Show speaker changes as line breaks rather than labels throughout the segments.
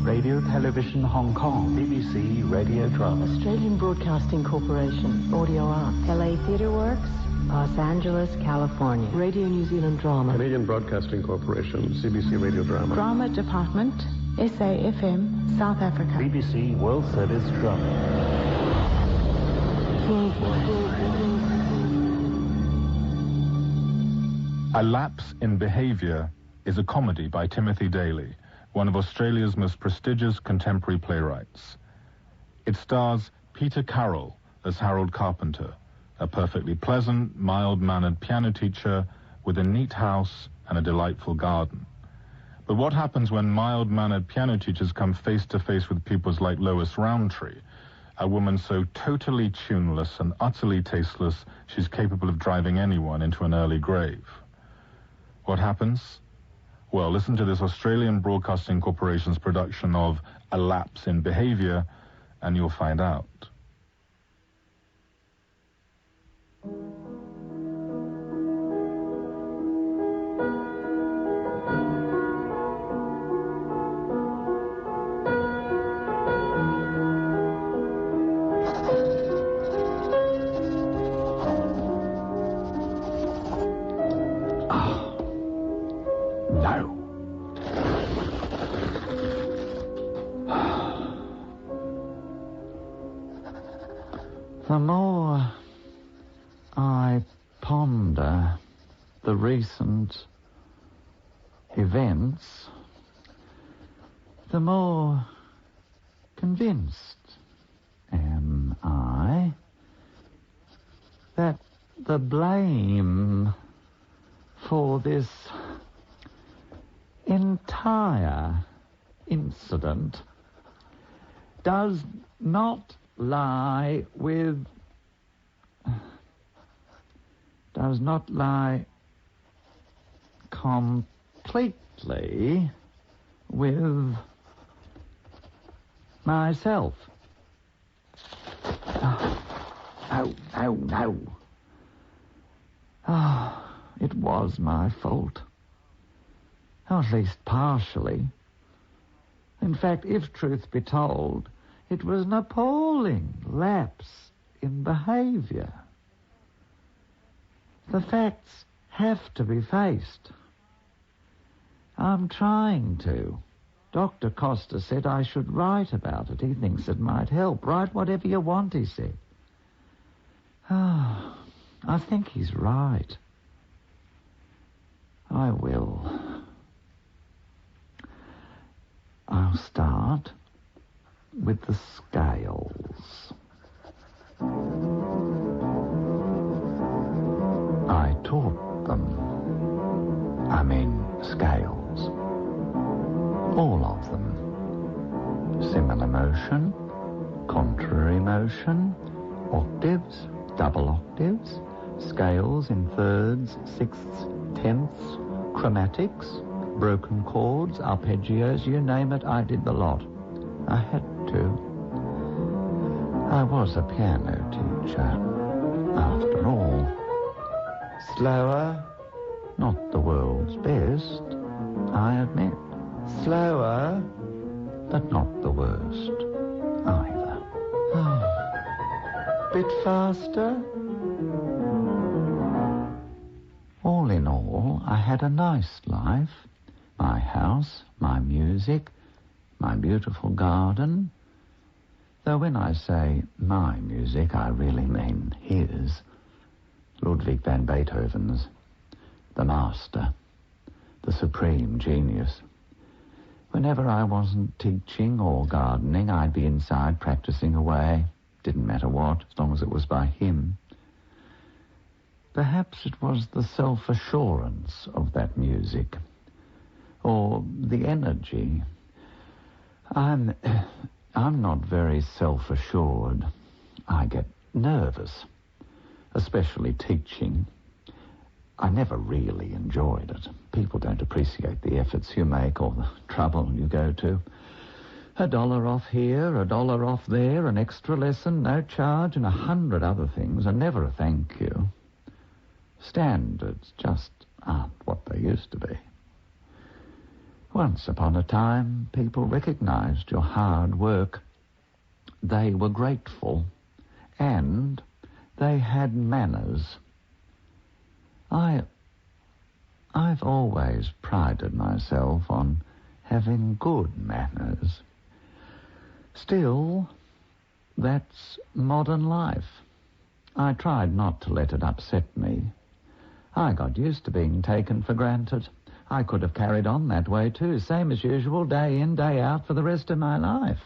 Radio Television Hong Kong, BBC Radio Drama,
Australian Broadcasting Corporation, Audio Arts, LA Theatre Works, Los Angeles, California, Radio New Zealand Drama,
Canadian Broadcasting Corporation, CBC Radio Drama,
Drama Department, SAFM, South Africa,
BBC World Service Drama.
A Lapse in Behaviour is a comedy by Timothy Daly, one of Australia's most prestigious contemporary playwrights. It stars Peter Carroll as Harold Carpenter, a perfectly pleasant, mild-mannered piano teacher with a neat house and a delightful garden. But what happens when mild-mannered piano teachers come face-to-face with pupils like Lois Rowntree, a woman so totally tuneless and utterly tasteless she's capable of driving anyone into an early grave? What happens? Well, listen to this Australian Broadcasting Corporation's production of A Lapse in Behaviour, and you'll find out.
The more I ponder the recent events, the more convinced am I that the blame for this entire incident does not lie completely with myself. No. It was my fault. Or at least partially. In fact, if truth be told, it was an appalling lapse in behaviour. The facts have to be faced. I'm trying to. Dr. Costa said I should write about it. He thinks it might help. Write whatever you want, he said. I think he's right. I will. I'll start with the scales. I taught them. I mean, scales. All of them. Similar motion, contrary motion, octaves, double octaves, scales in thirds, sixths, tenths, chromatics, broken chords, arpeggios, you name it, I did the lot. I had to. I was a piano teacher, after all. Slower, not the world's best, I admit. Slower, but not the worst, either. Bit faster? All in all, I had a nice life. My house, my music, my beautiful garden. Though when I say my music, I really mean his. Ludwig van Beethoven's, the master, the supreme genius. Whenever I wasn't teaching or gardening, I'd be inside practicing away. Didn't matter what, as long as it was by him. Perhaps it was the self-assurance of that music, or the energy. I'm not very self-assured. I get nervous, especially teaching. I never really enjoyed it. People don't appreciate the efforts you make or the trouble you go to. $1 off here, $1 off there, an extra lesson, no charge, and 100 other things, and never a thank you. Standards just aren't what they used to be. Once upon a time, people recognized your hard work. They were grateful, and they had manners. I've always prided myself on having good manners. Still, that's modern life. I tried not to let it upset me. I got used to being taken for granted. I could have carried on that way too, same as usual, day in, day out for the rest of my life.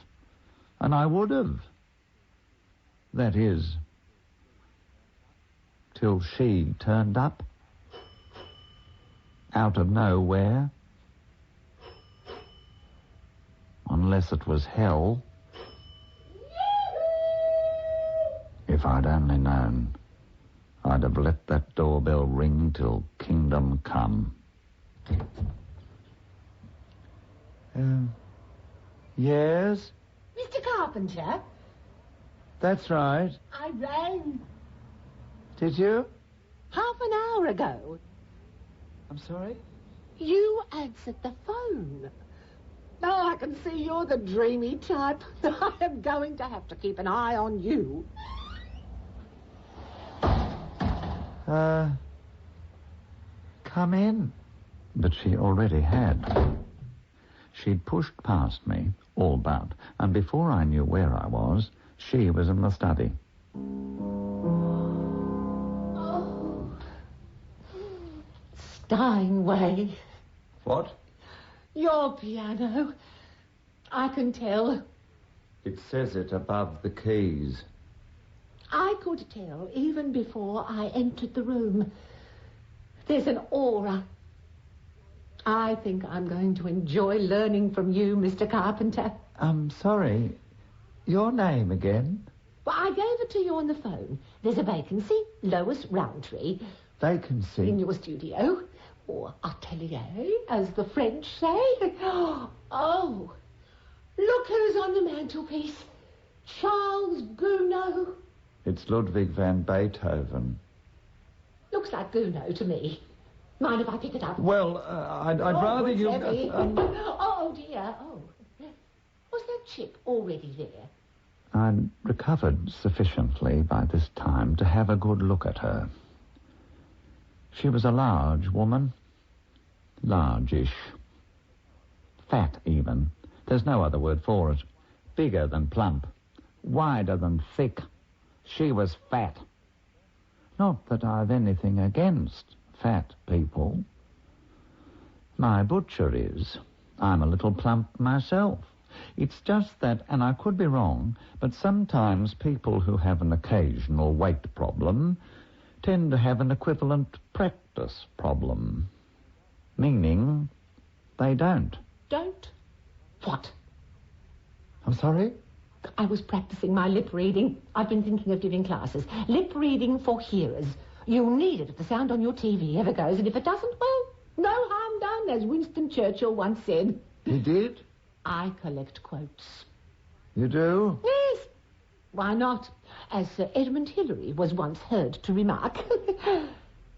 And I would have. That is, till she turned up. Out of nowhere. Unless it was hell. If I'd only known, I'd have let that doorbell ring till kingdom come. Yes?
Mr. Carpenter,
That's right.
I rang
Did you?
half an hour ago.
I'm sorry?
You answered the phone. Now I can see you're the dreamy type. I am going to have to keep an eye on you.
Come in. But she already had. She'd pushed past me, all but, and before I knew where I was, she was in the study.
Oh. Steinway.
What?
Your piano. I can tell.
It says it above the keys.
I could tell even before I entered the room. There's an aura. I think I'm going to enjoy learning from you, Mr. Carpenter.
I'm sorry. Your name again?
Well, I gave it to you on the phone. There's a vacancy, Lois Roundtree,
Vacancy.
in your studio, or atelier, as the French say. Oh, look who's on the mantelpiece. Charles Gounod.
It's Ludwig van Beethoven.
Looks like Gounod to me. Mind if I pick it up?
Well, I'd rather
it's
you...
heavy. Oh, dear. Oh. Was that chip already there?
I'd recovered sufficiently by this time to have a good look at her. She was a large woman. Large-ish. Fat, even. There's no other word for it. Bigger than plump. Wider than thick. She was fat. Not that I've anything against fat people. My butcher is. I'm a little plump myself. It's just that, and I could be wrong, but sometimes people who have an occasional weight problem tend to have an equivalent practice problem. Meaning, they don't.
Don't? What?
I'm sorry?
I was practicing my lip reading. I've been thinking of giving classes. Lip reading for hearers. You'll need it if the sound on your TV ever goes, and if it doesn't, well, no harm done, as Winston Churchill once said.
You did?
I collect quotes.
You do?
Yes. Why not? As Sir Edmund Hillary was once heard to remark.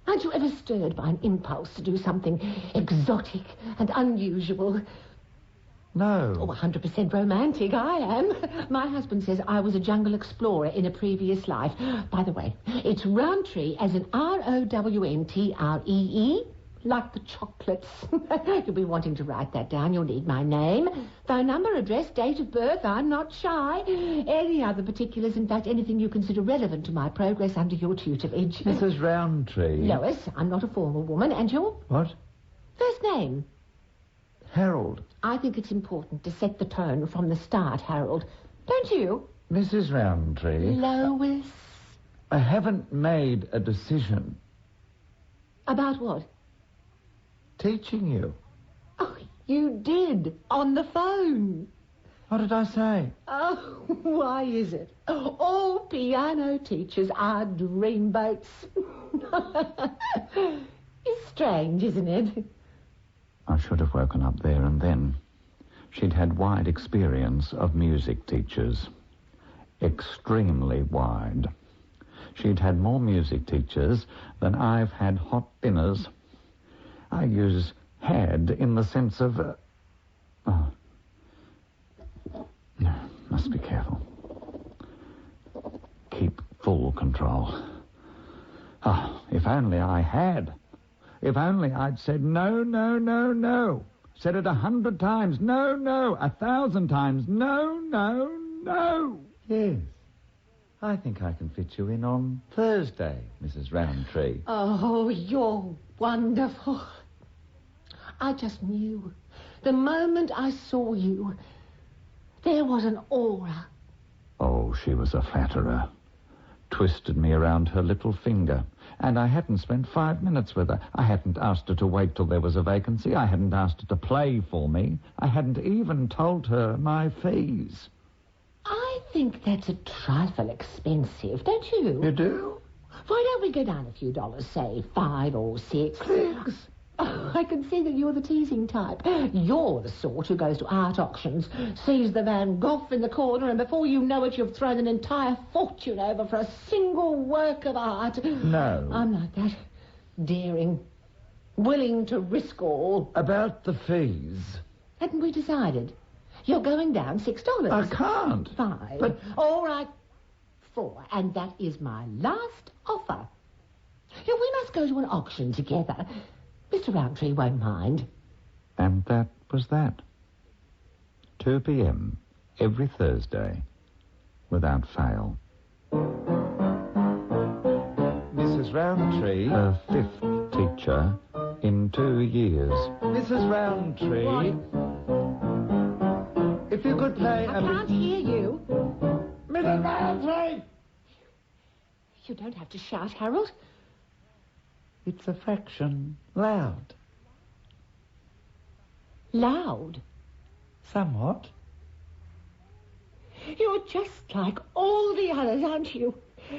Aren't you ever stirred by an impulse to do something exotic and unusual?
No.
Oh, 100% romantic, I am. My husband says I was a jungle explorer in a previous life. By the way, it's Roundtree as in Rowntree, like the chocolates. You'll be wanting to write that down. You'll need my name, phone number, address, date of birth. I'm not shy. Any other particulars, in fact, anything you consider relevant to my progress under your tutelage.
Mrs. Roundtree.
Lois, I'm not a formal woman. And your
What?
first name?
Harold.
I think it's important to set the tone from the start, Harold. Don't you?
Mrs. Roundtree.
Lois.
I haven't made a decision.
About what?
Teaching you.
Oh, you did, on the phone.
What did I say?
Oh, why is it? All piano teachers are dreamboats. It's strange, isn't it?
I should have woken up there and then. She'd had wide experience of music teachers. Extremely wide. She'd had more music teachers than I've had hot dinners. I use had in the sense of... Must be careful. Keep full control. If only I had. If only I'd said no, no, no, no. Said it 100 times. No, no. 1,000 times. No, no, no. Yes. I think I can fit you in on Thursday, Mrs. Roundtree.
Oh, you're wonderful. I just knew. The moment I saw you, there was an aura.
Oh, she was a flatterer. Twisted me around her little finger. And I hadn't spent 5 minutes with her. I hadn't asked her to wait till there was a vacancy. I hadn't asked her to play for me. I hadn't even told her my fees.
I think that's a trifle expensive, don't you?
You do?
Why don't we go down a few dollars, say 5 or 6?
6?
Oh, I can see that you're the teasing type. You're the sort who goes to art auctions, sees the Van Gogh in the corner, and before you know it, you've thrown an entire fortune over for a single work of art.
No.
I'm like that. Daring. Willing to risk all.
About the fees.
Hadn't we decided? You're going down $6.
I can't.
5.
But...
All right, 4. And that is my last offer. You know, we must go to an auction together. Mr. Roundtree won't mind.
And that was that. 2 p.m. every Thursday, without fail. Mrs. Roundtree, her 5th teacher in 2 years. Mrs. Roundtree, if you could play
I can't hear you.
Mrs. Roundtree!
You don't have to shout, Harold.
It's a fraction loud.
Loud?
Somewhat.
You're just like all the others, aren't you?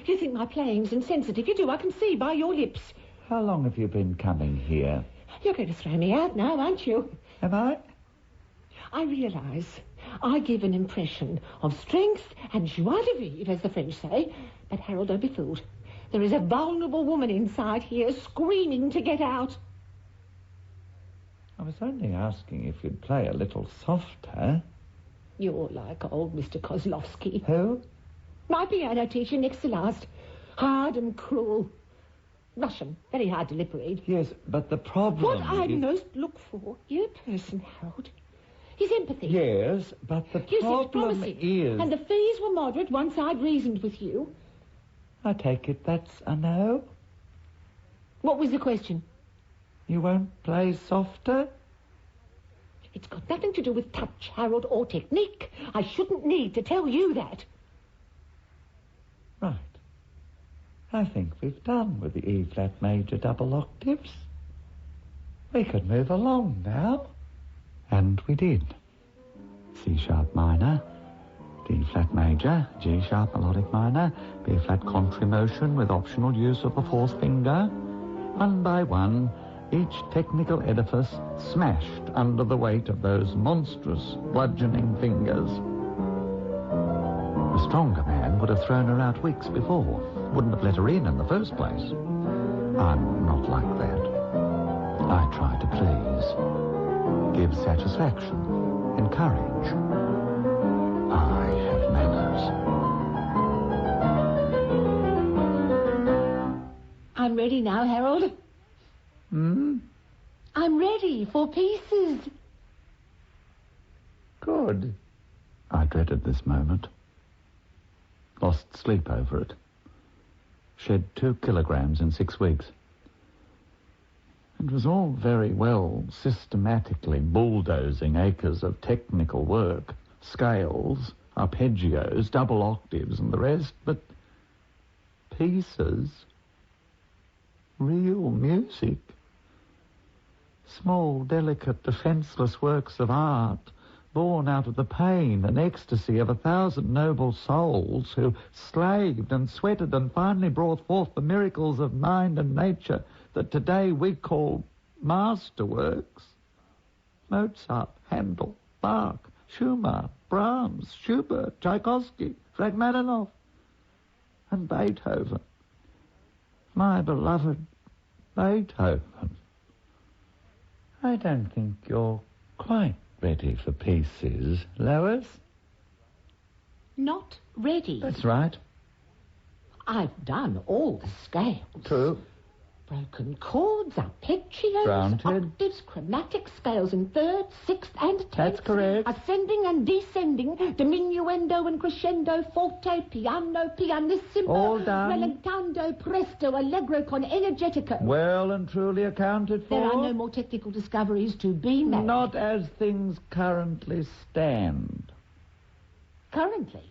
You think my playing's insensitive. You do, I can see by your lips.
How long have you been coming here?
You're going to throw me out now, aren't you?
Am I?
I realise I give an impression of strength and joie de vivre, as the French say. But, Harold, don't be fooled. There is a vulnerable woman inside here screaming to get out.
I was only asking if you'd play a little softer.
You're like old Mr. Kozlovsky.
Who?
My piano teacher next to last. Hard and cruel. Russian, very hard to liberate.
Yes, but the problem
What I
is...
most look for in a person, Harold, is empathy.
Yes, but the
You
problem
seemed promising.
is...
And the fees were moderate once I'd reasoned with you.
I take it that's a no?
What was the question?
You won't play softer?
It's got nothing to do with touch, Harold, or technique. I shouldn't need to tell you that.
Right. I think we've done with the E-flat major double octaves. We could move along now. And we did. C-sharp minor, D-flat major, G-sharp melodic minor, B-flat contrary motion with optional use of the 4th finger. One by one, each technical edifice smashed under the weight of those monstrous bludgeoning fingers. A stronger man would have thrown her out weeks before. Wouldn't have let her in the first place. I'm not like that. I try to please, give satisfaction, encourage. I have manners.
I'm ready now, Harold. I'm ready for pieces.
Good. I dreaded this moment. Lost sleep over it. Shed 2 kilograms in 6 weeks. It was all very well systematically bulldozing acres of technical work, scales, arpeggios, double octaves and the rest, but pieces... real music. Small, delicate, defenceless works of art born out of the pain and ecstasy of 1,000 noble souls who slaved and sweated and finally brought forth the miracles of mind and nature that today we call masterworks. Mozart, Handel, Bach, Schumann, Brahms, Schubert, Tchaikovsky, Rachmaninoff, and Beethoven. My beloved Beethoven. I don't think you're quite ready for pieces, Lois.
Not ready.
That's right.
I've done all the scales.
True.
Broken chords, arpeggios,
Granted.
octaves, chromatic scales in third, sixth, and tenth.
That's correct.
Ascending and descending, diminuendo and crescendo, forte, piano, pianissimo,
All done.
rallentando, presto, allegro con energetico.
Well and truly accounted for.
There are no more technical discoveries to be made.
Not as things currently stand.
Currently.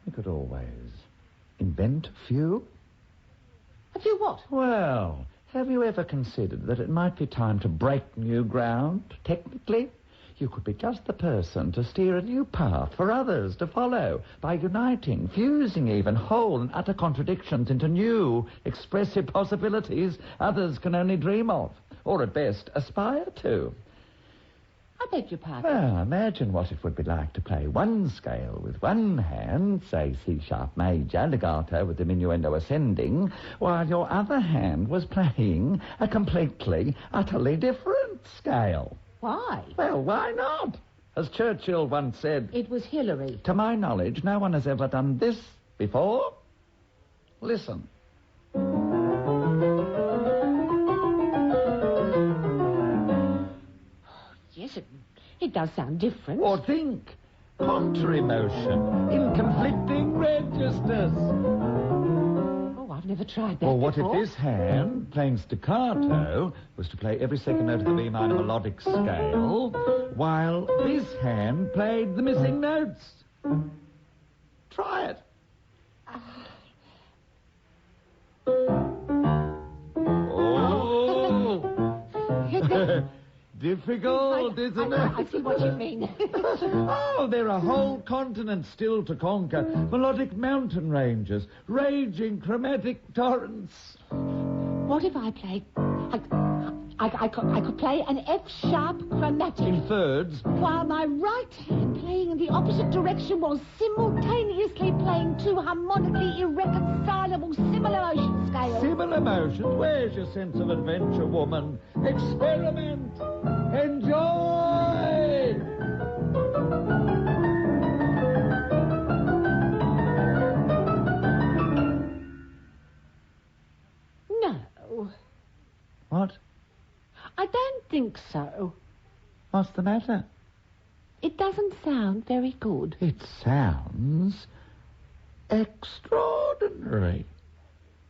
We could always invent a few.
A few what?
Well, have you ever considered that it might be time to break new ground, technically? You could be just the person to steer a new path for others to follow by uniting, fusing even whole and utter contradictions into new, expressive possibilities others can only dream of, or at best aspire to.
I beg your pardon.
Well, imagine what it would be like to play one scale with one hand, say C-sharp major, legato with diminuendo ascending, while your other hand was playing a completely, utterly different scale.
Why?
Well, why not? As Churchill once said,
It was Hillary.
to my knowledge, no one has ever done this before. Listen.
Yes, it does sound different.
Or think. Contrary motion in conflicting registers.
Oh, I've never tried that
Or what if
before.
this hand, playing staccato, was to play every second note of the B minor melodic scale, while this hand played the missing notes? Try it. Oh! Difficult, isn't it?
I see what you mean.
Oh, there are whole continents still to conquer. Melodic mountain ranges, raging chromatic torrents.
What if I played... I could play an F-sharp chromatic,
In thirds,
while my right hand playing in the opposite direction was simultaneously playing two harmonically irreconcilable similar motion scales.
similar motions. Where's your sense of adventure, woman? Experiment. Enjoy.
No,
What?
I don't think so.
What's the matter?
It doesn't sound very good.
It sounds extraordinary.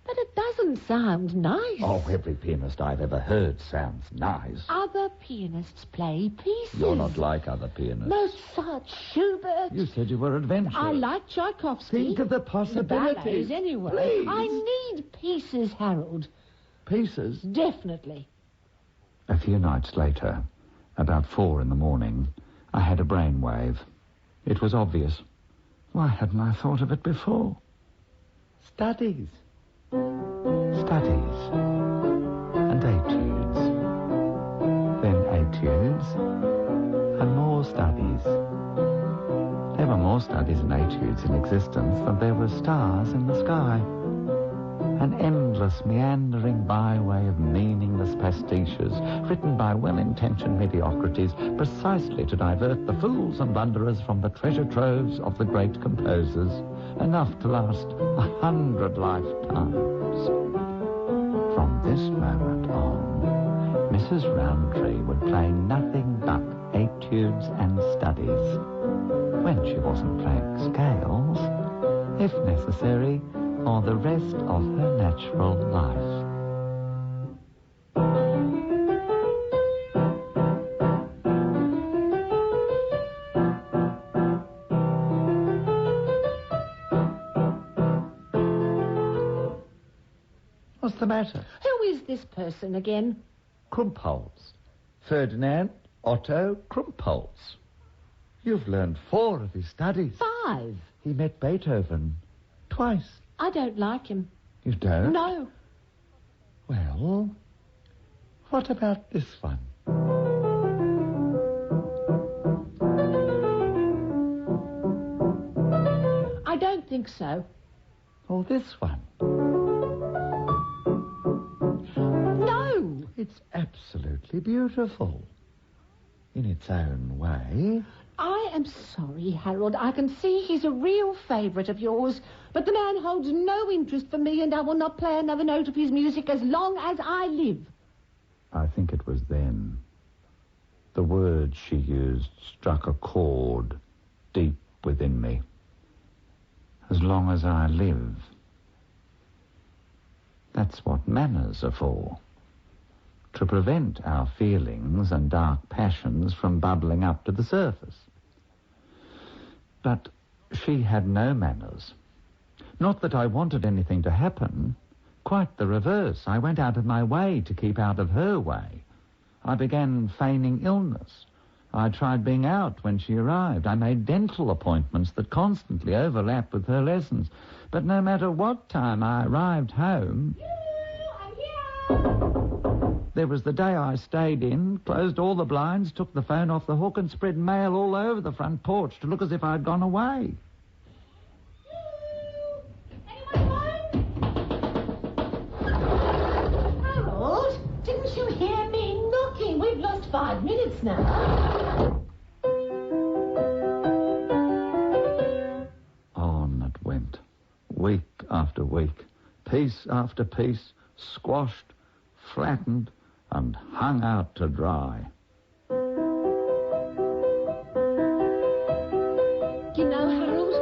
But it doesn't sound nice.
Oh, every pianist I've ever heard sounds nice.
Other pianists play pieces.
You're not like other pianists.
Mozart, Schubert.
You said you were adventurous.
I like Tchaikovsky.
Think of the
The
possibilities.
ballets, anyway.
Please.
I need pieces, Harold.
Pieces.
Definitely.
A few nights later, about 4 a.m, I had a brainwave. It was obvious. Why hadn't I thought of it before? Studies. Studies. And etudes. Then etudes. And more studies. There were more studies and etudes in existence than there were stars in the sky. An endless, meandering byway of meaningless pastiches, written by well-intentioned mediocrities, precisely to divert the fools and blunderers from the treasure troves of the great composers, enough to last 100 lifetimes. From this moment on, Mrs. Roundtree would play nothing but etudes and studies. When she wasn't playing scales, if necessary, for the rest of her natural life. the matter?
Who is this person again?
Krumpholz. Ferdinand Otto Krumpholz. You've learned 4 of his studies.
5.
He met Beethoven twice.
I don't like him.
You don't?
No.
Well, what about this one?
I don't think so.
Or this one?
No.
It's absolutely beautiful. In its own way.
I am sorry, Harold. I can see he's a real favourite of yours, but the man holds no interest for me, and I will not play another note of his music as long as I live.
I think it was then. The words she used struck a chord deep within me. As long as I live. That's what manners are for. To prevent our feelings and dark passions from bubbling up to the surface. But she had no manners. Not that I wanted anything to happen. Quite the reverse. I went out of my way to keep out of her way. I began feigning illness. I tried being out when she arrived. I made dental appointments that constantly overlapped with her lessons. But no matter what time I arrived home... There was the day I stayed in, closed all the blinds, took the phone off the hook and spread mail all over the front porch to look as if I'd gone away.
Harold, didn't you hear me knocking? We've lost 5 minutes now.
On it went, week after week, piece after piece, squashed, flattened, and hung out to dry.
You know, Harold,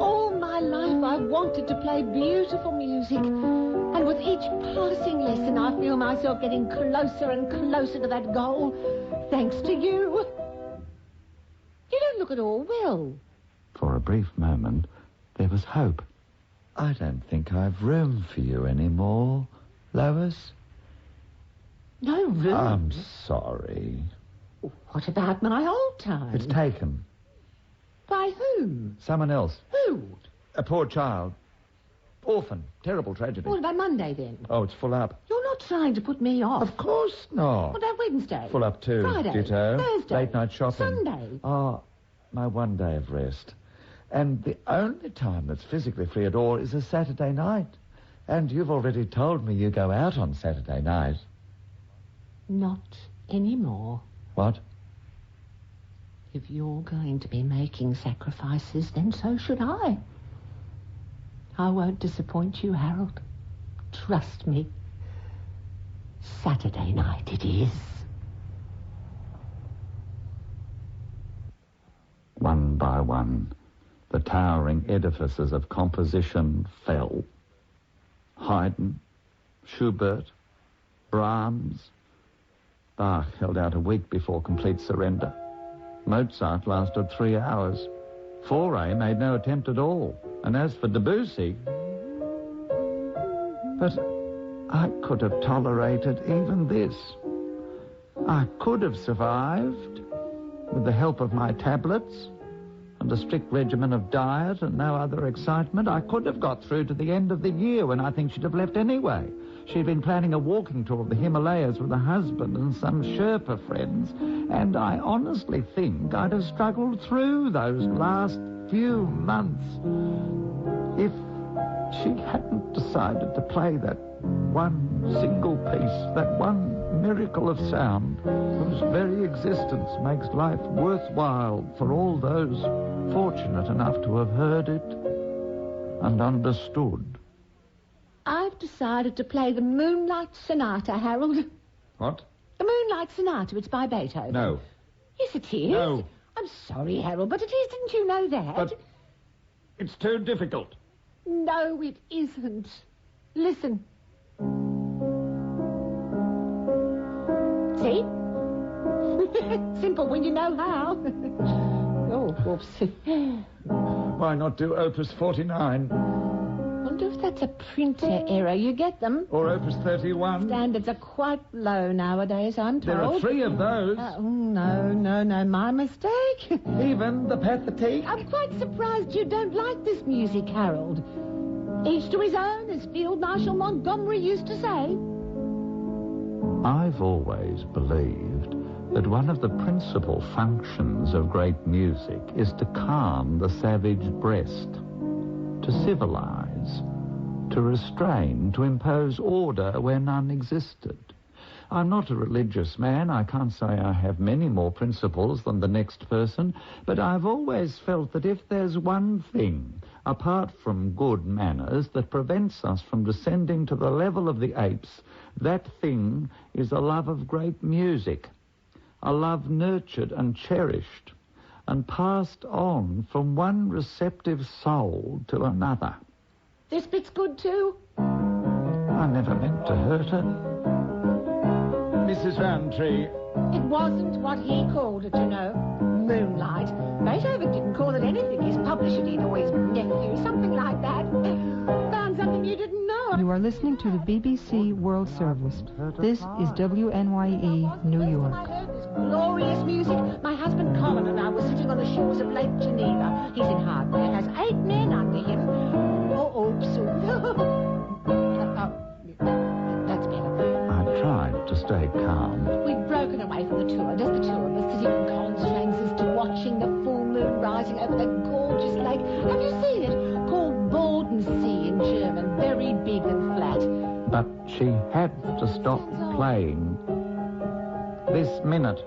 all my life I've wanted to play beautiful music. And with each passing lesson, I feel myself getting closer and closer to that goal. Thanks to you. You don't look at all well.
For a brief moment, there was hope. I don't think I've room for you anymore, Lois.
No room?
I'm sorry.
What about my old time?
It's taken.
By whom?
Someone else.
Who?
A poor child. Orphan. Terrible tragedy.
What about Monday, then?
Oh, it's full up.
You're not trying to put me off.
Of course not.
What about Wednesday?
Full up too.
Friday?
Ditto.
Thursday?
Late night shopping.
Sunday?
Oh, my one day of rest. And the only time that's physically free at all is a Saturday night. And you've already told me you go out on Saturday night.
Not anymore.
What?
If you're going to be making sacrifices, then so should I. I won't disappoint you, Harold. Trust me. Saturday night it is.
One by one, the towering edifices of composition fell. Haydn, Schubert, Brahms. Bach held out a week before complete surrender. Mozart lasted 3 hours. Fauré made no attempt at all. And as for Debussy... But I could have tolerated even this. I could have survived with the help of my tablets and a strict regimen of diet and no other excitement. I could have got through to the end of the year when I think she'd have left anyway. She'd been planning a walking tour of the Himalayas with her husband and some Sherpa friends, and I honestly think I'd have struggled through those last few months if she hadn't decided to play that one single piece, that one miracle of sound whose very existence makes life worthwhile for all those fortunate enough to have heard it and understood.
I've decided to play the Moonlight Sonata, Harold.
What?
The Moonlight Sonata, it's by Beethoven.
No.
Yes, it is.
No.
I'm sorry, Harold, but it is. Didn't you know that?
But it's too difficult.
No, it isn't. Listen. See? Simple when you know how. Oh, whoops.
Why not do Opus 49?
Well, wonder if that's a printer error. You get them?
Or Opus 31.
Standards are quite low nowadays, I'm told.
There are 3 of those.
No, my mistake.
Even the Pathetique.
I'm quite surprised you don't like this music, Harold. Each to his own, as Field Marshal Montgomery used to say.
I've always believed that one of the principal functions of great music is to calm the savage breast, to civilize, to restrain, to impose order where none existed. I'm not a religious man. I can't say I have many more principles than the next person, but I've always felt that if there's one thing, apart from good manners, that prevents us from descending to the level of the apes, that thing is a love of great music, a love nurtured and cherished and passed on from one receptive soul to another.
This bit's good too.
I never meant to hurt her.
Mrs. Roundtree.
It wasn't what he called it, you know. Moonlight. Beethoven didn't call it anything. His publisher did, or his nephew, something like that. Found something you didn't know.
You are listening to the BBC World Service. This is WNYE, New York.
I heard this glorious music. My husband Colin and I were sitting on the shores of Lake Geneva. He's in hardware, has 8 men under him. That's better.
I tried to stay calm.
We've broken away from the tour, just the 2 of us, sitting on Colin's transistor, watching the full moon rising over the gorgeous lake. Have you seen it? Called Bodensee in German, very big and flat.
But she had to stop playing this minute.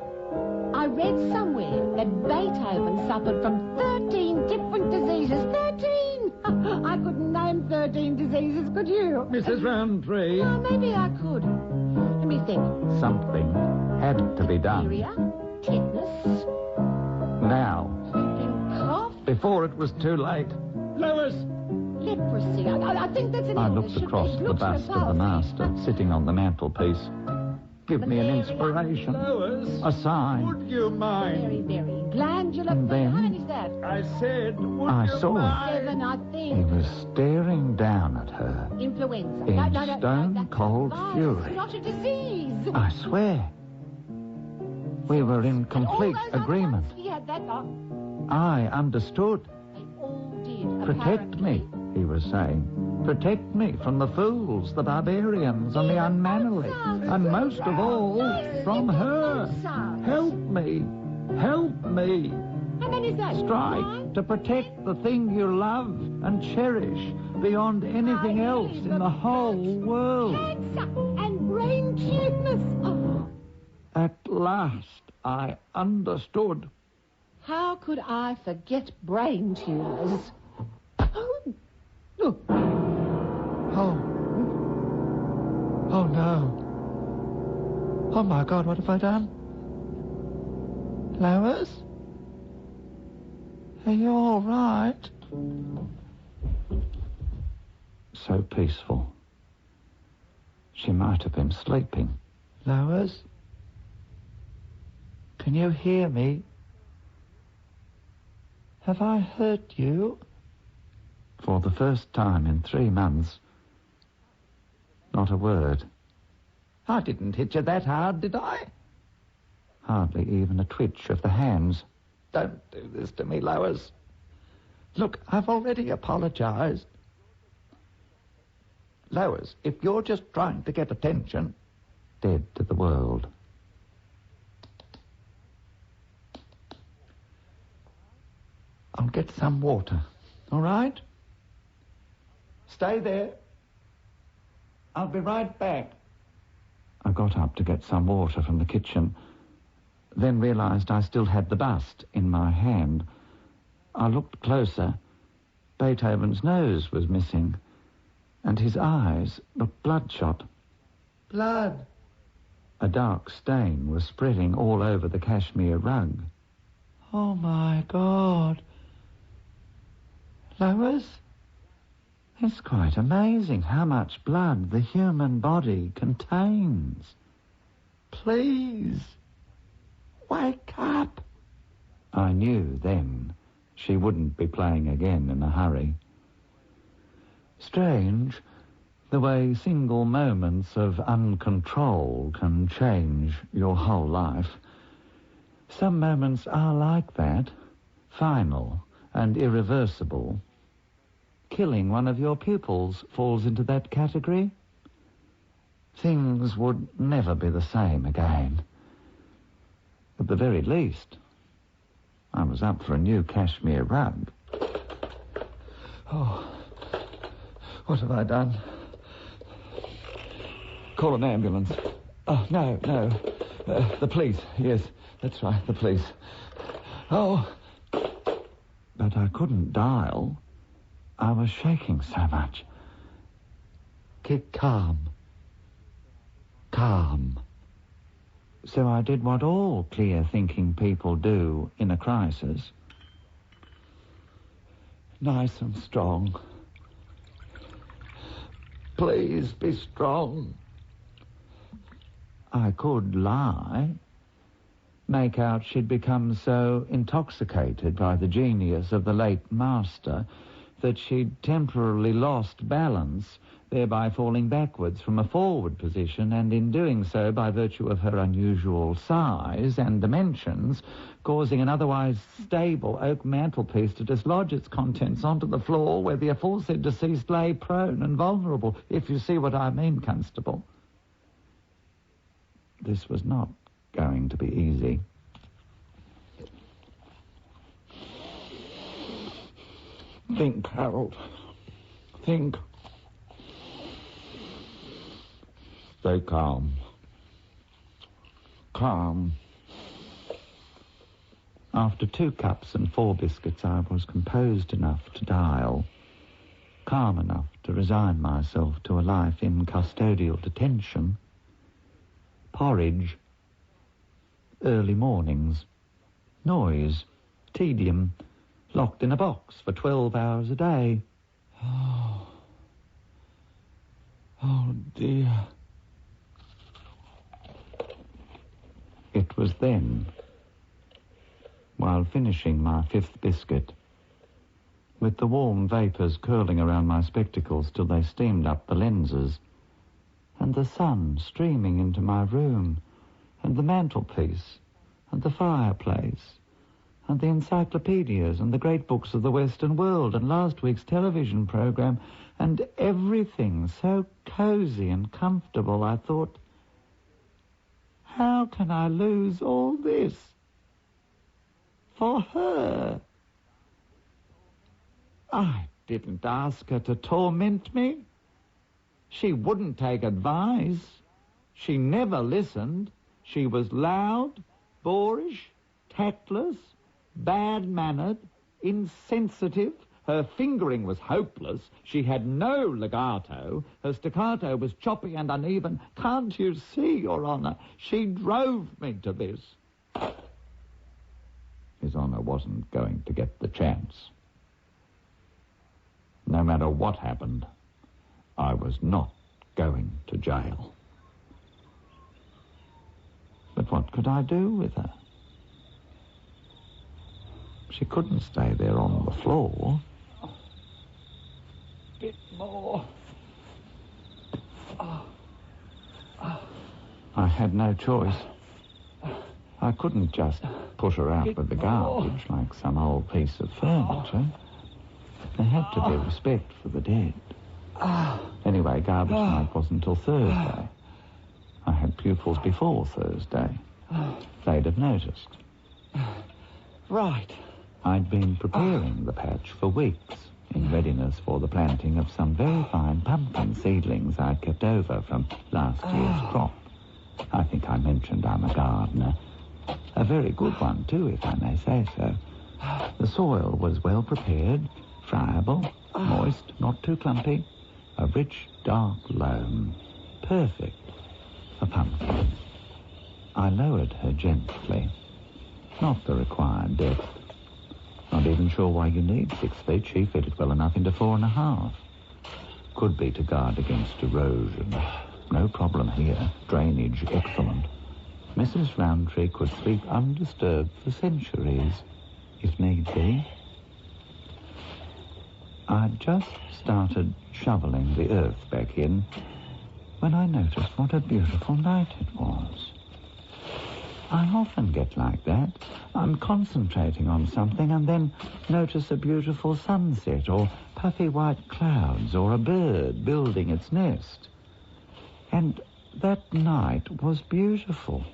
I read somewhere that Beethoven suffered from 13 different diseases. 13! I couldn't name 13 diseases, could you?
Mrs. Roundtree.
Oh, maybe I could. Let me think.
Something had to be done.
Diphtheria, tetanus,
Now,
whooping cough,
before it was too late.
Lois.
leprosy. I think that's an
I
illness.
looked across the bust of the master sitting on the mantelpiece. Give me an inspiration,
Lois.
a sign.
Would you
Very,
mind?
very glandular.
And then-
How many's that?
I said, would
I
you
saw it.
mind?
7, I
He
think.
was staring down at her.
Influenza.
In
No,
stone
that's
cold
a virus,
fury.
not a disease.
I swear. We were in complete
All those other
agreement.
ones, he had that lot.
I understood.
They all did.
Protect me, he was saying. Protect me from the fools, the barbarians, and the unmanly. And most of all, from her. Help me. Help me.
How many is that?
Strike to protect the thing you love and cherish beyond anything else in the whole world.
Cancer and brain tumors. Oh,
At last, I understood.
how could I forget brain tumors? Oh.
Oh no. Oh my God, what have I done? Lois? Are you all right? So peaceful. She might have been sleeping. Lois? Can you hear me? Have I hurt you? For the first time in 3 months, not a word. I didn't hit you that hard, did I? Hardly even a twitch of the hands. Don't do this to me, Lois. Look, I've already apologized. Lois, if you're just trying to get attention, dead to the world. I'll get some water, all right? Stay there. I'll be right back. I got up to get some water from the kitchen, then realized I still had the bust in my hand. I looked closer. Beethoven's nose was missing, and his eyes looked bloodshot. Blood! A dark stain was spreading all over the cashmere rug. Oh, my God. Lois? It's quite amazing how much blood the human body contains. Please, wake up. I knew then she wouldn't be playing again in a hurry. Strange, the way single moments of uncontrol can change your whole life. Some moments are like that, final and irreversible. Killing one of your pupils falls into that category. Things would never be the same again. At the very least, I was up for a new cashmere rug. Oh, what have I done? Call an ambulance. Oh, no. The police. Yes, that's right, the police. Oh. But I couldn't dial. I was shaking so much. Keep calm. Calm. So I did what all clear-thinking people do in a crisis. Nice and strong. Please be strong. I could lie. Make out she'd become so intoxicated by the genius of the late master that she'd temporarily lost balance, thereby falling backwards from a forward position, and in doing so, by virtue of her unusual size and dimensions, causing an otherwise stable oak mantelpiece to dislodge its contents onto the floor where the aforesaid deceased lay prone and vulnerable, if you see what I mean, Constable. This was not going to be easy. Think, Harold. Think. Stay calm. Calm. After 2 cups and 4 biscuits, I was composed enough to dial, calm enough to resign myself to a life in custodial detention. Porridge, early mornings, noise, tedium, locked in a box for 12 hours a day. Oh dear. It was then, while finishing my 5th biscuit, with the warm vapours curling around my spectacles till they steamed up the lenses, and the sun streaming into my room, and the mantelpiece, and the fireplace, and the encyclopedias, and the great books of the Western world, and last week's television program, and everything so cosy and comfortable, I thought, how can I lose all this for her? I didn't ask her to torment me. She wouldn't take advice. She never listened. She was loud, boorish, tactless, bad-mannered, insensitive. Her fingering was hopeless. She had no legato. Her staccato was choppy and uneven. Can't you see, Your Honour? She drove me to this. His Honour wasn't going to get the chance. No matter what happened, I was not going to jail. But what could I do with her? She couldn't stay there on the floor. Bit more. I had no choice. I couldn't just put her out with the garbage like some old piece of furniture. There had to be respect for the dead. Anyway, garbage night wasn't until Thursday. I had pupils before Thursday. They'd have noticed. Right. I'd been preparing the patch for weeks in readiness for the planting of some very fine pumpkin seedlings I'd kept over from last year's crop. I think I mentioned I'm a gardener. A very good one, too, if I may say so. The soil was well prepared, friable, moist, not too clumpy, a rich, dark loam, perfect for pumpkins. I lowered her gently, not the required depth. Not even sure why you need 6 feet. She fitted well enough into 4.5. Could be to guard against erosion. No problem here. Drainage excellent. Mrs. Roundtree could sleep undisturbed for centuries, if need be. I'd just started shoveling the earth back in when I noticed what a beautiful night it was. I often get like that. I'm concentrating on something and then notice a beautiful sunset or puffy white clouds or a bird building its nest. And that night was beautiful.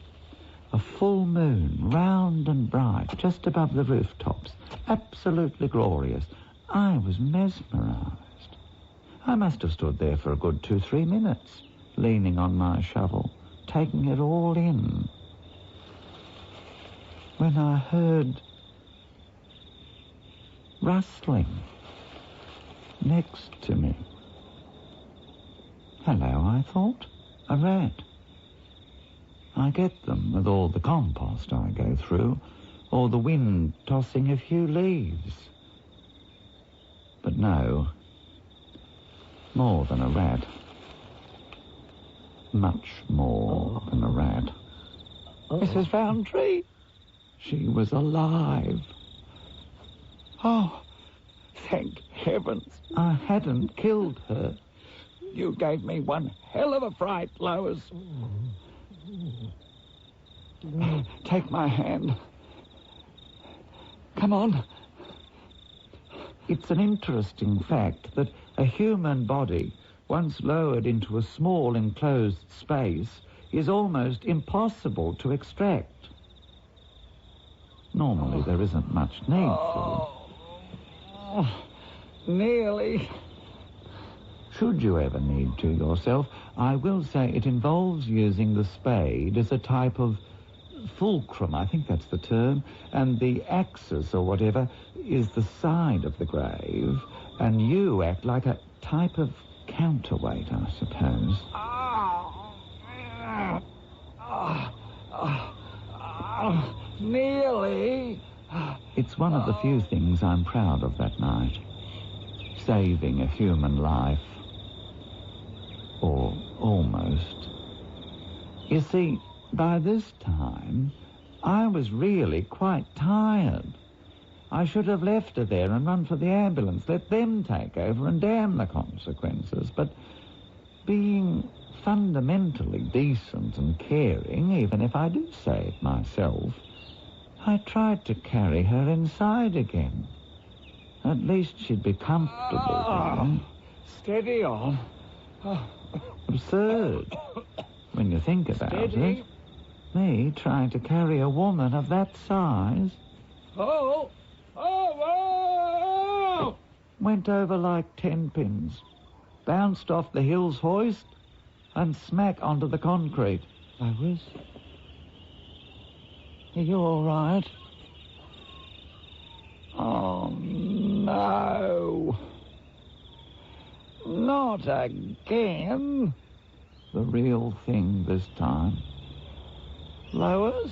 A full moon, round and bright, just above the rooftops. Absolutely glorious. I was mesmerized. I must have stood there for a good 2-3 minutes, leaning on my shovel, taking it all in, when I heard rustling next to me. Hello, I thought. A rat. I get them with all the compost I go through, or the wind tossing a few leaves. But no, more than a rat. Much more than a rat. Mrs. Roundtree, she was alive. Oh, thank heavens I hadn't killed her. You gave me one hell of a fright, Lois. Take my hand. Come on. It's an interesting fact that a human body, once lowered into a small enclosed space, is almost impossible to extract. Normally there isn't much need for it. Nearly. Should you ever need to yourself, I will say it involves using the spade as a type of fulcrum, I think that's the term, and the axis or whatever is the side of the grave, and you act like a type of counterweight, I suppose. Nearly. It's one of the few things I'm proud of that night. Saving a human life. Or almost. You see, by this time, I was really quite tired. I should have left her there and run for the ambulance, let them take over and damn the consequences. But being fundamentally decent and caring, even if I do say it myself, I tried to carry her inside again. At least she'd be comfortable. Steady on. Absurd, when you think about it. Me trying to carry a woman of that size. Oh! Went over like 10 pins. Bounced off the hill's hoist and smack onto the concrete. Lois? Are you all right? Oh, no. Not again. The real thing this time. Lois?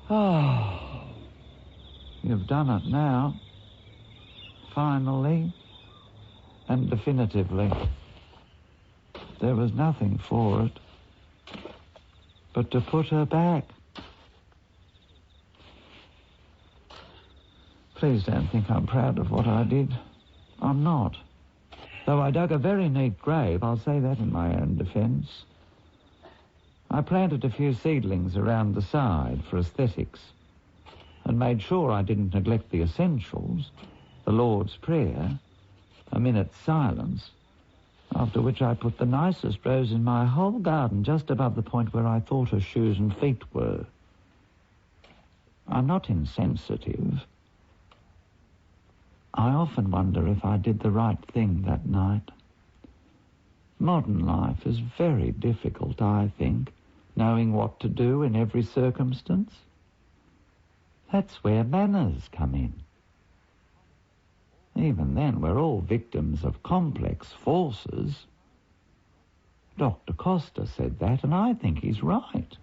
Oh, you've done it now. Finally and definitively. There was nothing for it but to put her back. Please don't think I'm proud of what I did. I'm not. Though I dug a very neat grave, I'll say that in my own defence. I planted a few seedlings around the side for aesthetics and made sure I didn't neglect the essentials, the Lord's Prayer, a minute's silence, after which I put the nicest rose in my whole garden just above the point where I thought her shoes and feet were. I'm not insensitive. I often wonder if I did the right thing that night. Modern life is very difficult, I think, knowing what to do in every circumstance. That's where manners come in. Even then, we're all victims of complex forces. Dr. Costa said that, and I think he's right.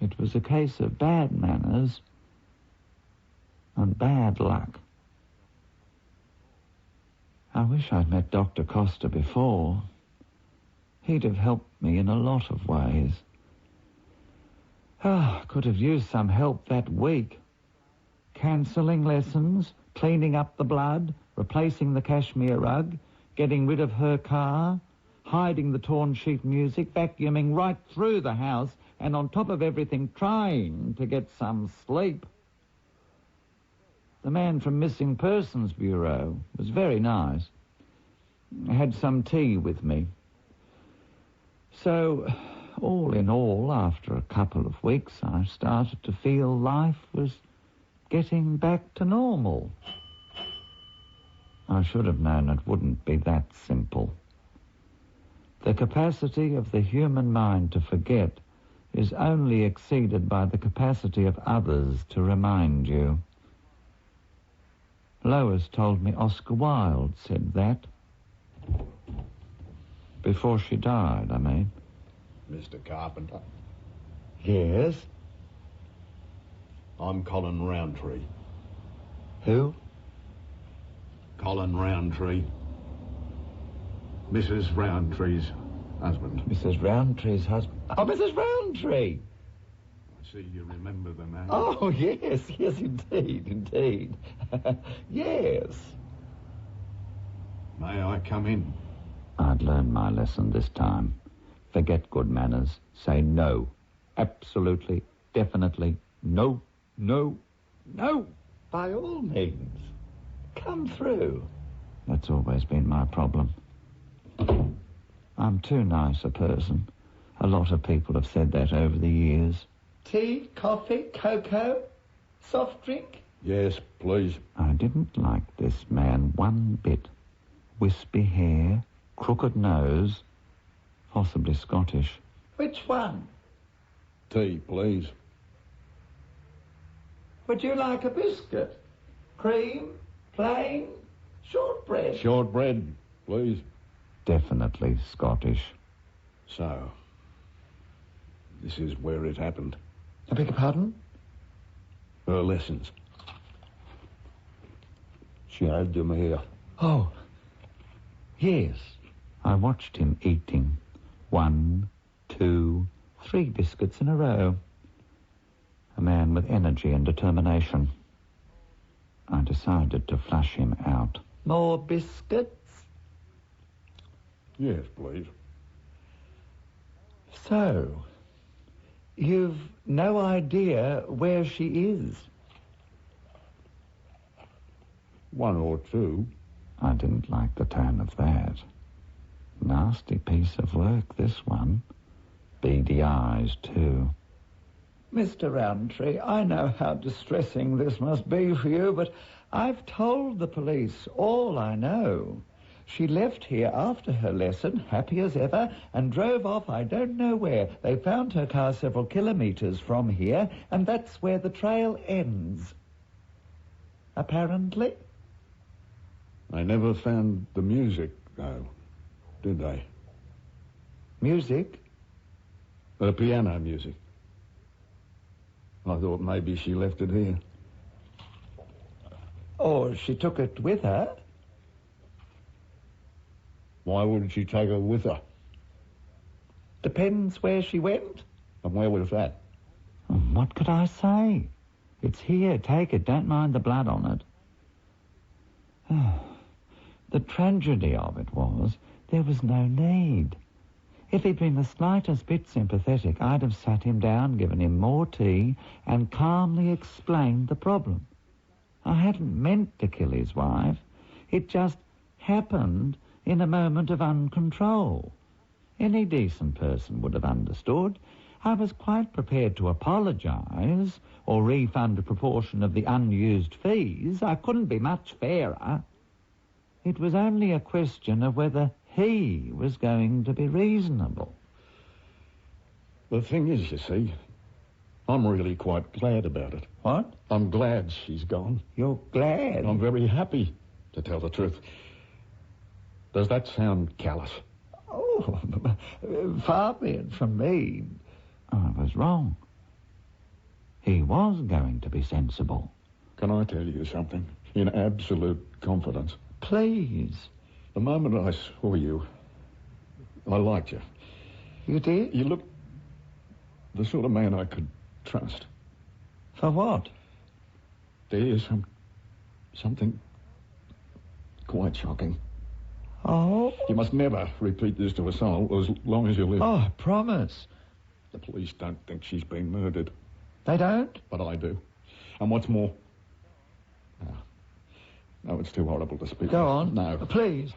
It was a case of bad manners and bad luck. I wish I'd met Dr. Costa before. He'd have helped me in a lot of ways. Could have used some help that week.
cancelling lessons, cleaning up the blood, replacing the cashmere rug, getting rid of her car, hiding the torn sheet music, vacuuming right through the house, and on top of everything, trying to get some sleep. The man from Missing Persons Bureau was very nice. I had some tea with me. So, all in all, after a couple of weeks, I started to feel life was getting back to normal. I should have known it wouldn't be that simple. The capacity of the human mind to forget is only exceeded by the capacity of others to remind you. Lois told me Oscar Wilde said that. Before she died, I mean.
Mr. Carpenter.
Yes?
I'm Colin Roundtree.
Who?
Colin Roundtree. Mrs. Roundtree's husband.
Mrs. Roundtree's husband. Oh, Mrs. Roundtree!
I see you remember the name.
Oh, yes, indeed. Yes.
May I come in?
I'd learned my lesson this time. Forget good manners. Say no. Absolutely, definitely, no, no, no.
By all means. Come through.
That's always been my problem. I'm too nice a person. A lot of people have said that over the years.
Tea, coffee, cocoa, soft drink?
Yes, please.
I didn't like this man one bit. Wispy hair, crooked nose, possibly Scottish.
Which one?
Tea, please.
Would you like a biscuit? Cream? Plain? Shortbread?
Shortbread, please.
Definitely Scottish.
So, this is where it happened.
I beg your pardon?
Her lessons. She had them here.
Oh, yes.
I watched him eating 1, 2, 3 biscuits in a row. A man with energy and determination. I decided to flush him out.
More biscuits?
Yes, please.
So, you've no idea where she is?
1 or 2.
I didn't like the tone of that. Nasty piece of work, this one. Beady eyes, too.
Mr. Roundtree, I know how distressing this must be for you, but I've told the police all I know. She left here after her lesson, happy as ever, and drove off I don't know where. They found her car several kilometres from here, and that's where the trail ends. Apparently.
They never found the music, though, did they?
Music?
The piano music. I thought maybe she left it here.
Or she took it with her.
Why wouldn't she take her with her?
Depends where she went.
And where was that?
What could I say? It's here, take it, don't mind the blood on it. The tragedy of it was there was no need. If he'd been the slightest bit sympathetic, I'd have sat him down, given him more tea, and calmly explained the problem. I hadn't meant to kill his wife. It just happened in a moment of uncontrol. Any decent person would have understood. I was quite prepared to apologise or refund a proportion of the unused fees. I couldn't be much fairer. It was only a question of whether he was going to be reasonable.
The thing is, you see, I'm really quite glad about it.
What?
I'm glad she's gone.
You're glad?
I'm very happy, to tell the truth. Does that sound callous?
Oh, far be it from me.
I was wrong. He was going to be sensible.
Can I tell you something? In absolute confidence.
Please.
The moment I saw you, I liked you.
You did?
You looked the sort of man I could trust.
For what?
Dear, something quite shocking.
Oh?
You must never repeat this to a soul as long as you live.
Oh, I promise.
The police don't think she's been murdered.
They don't?
But I do. And what's more... No, it's too horrible to speak.
Go on.
No.
Please.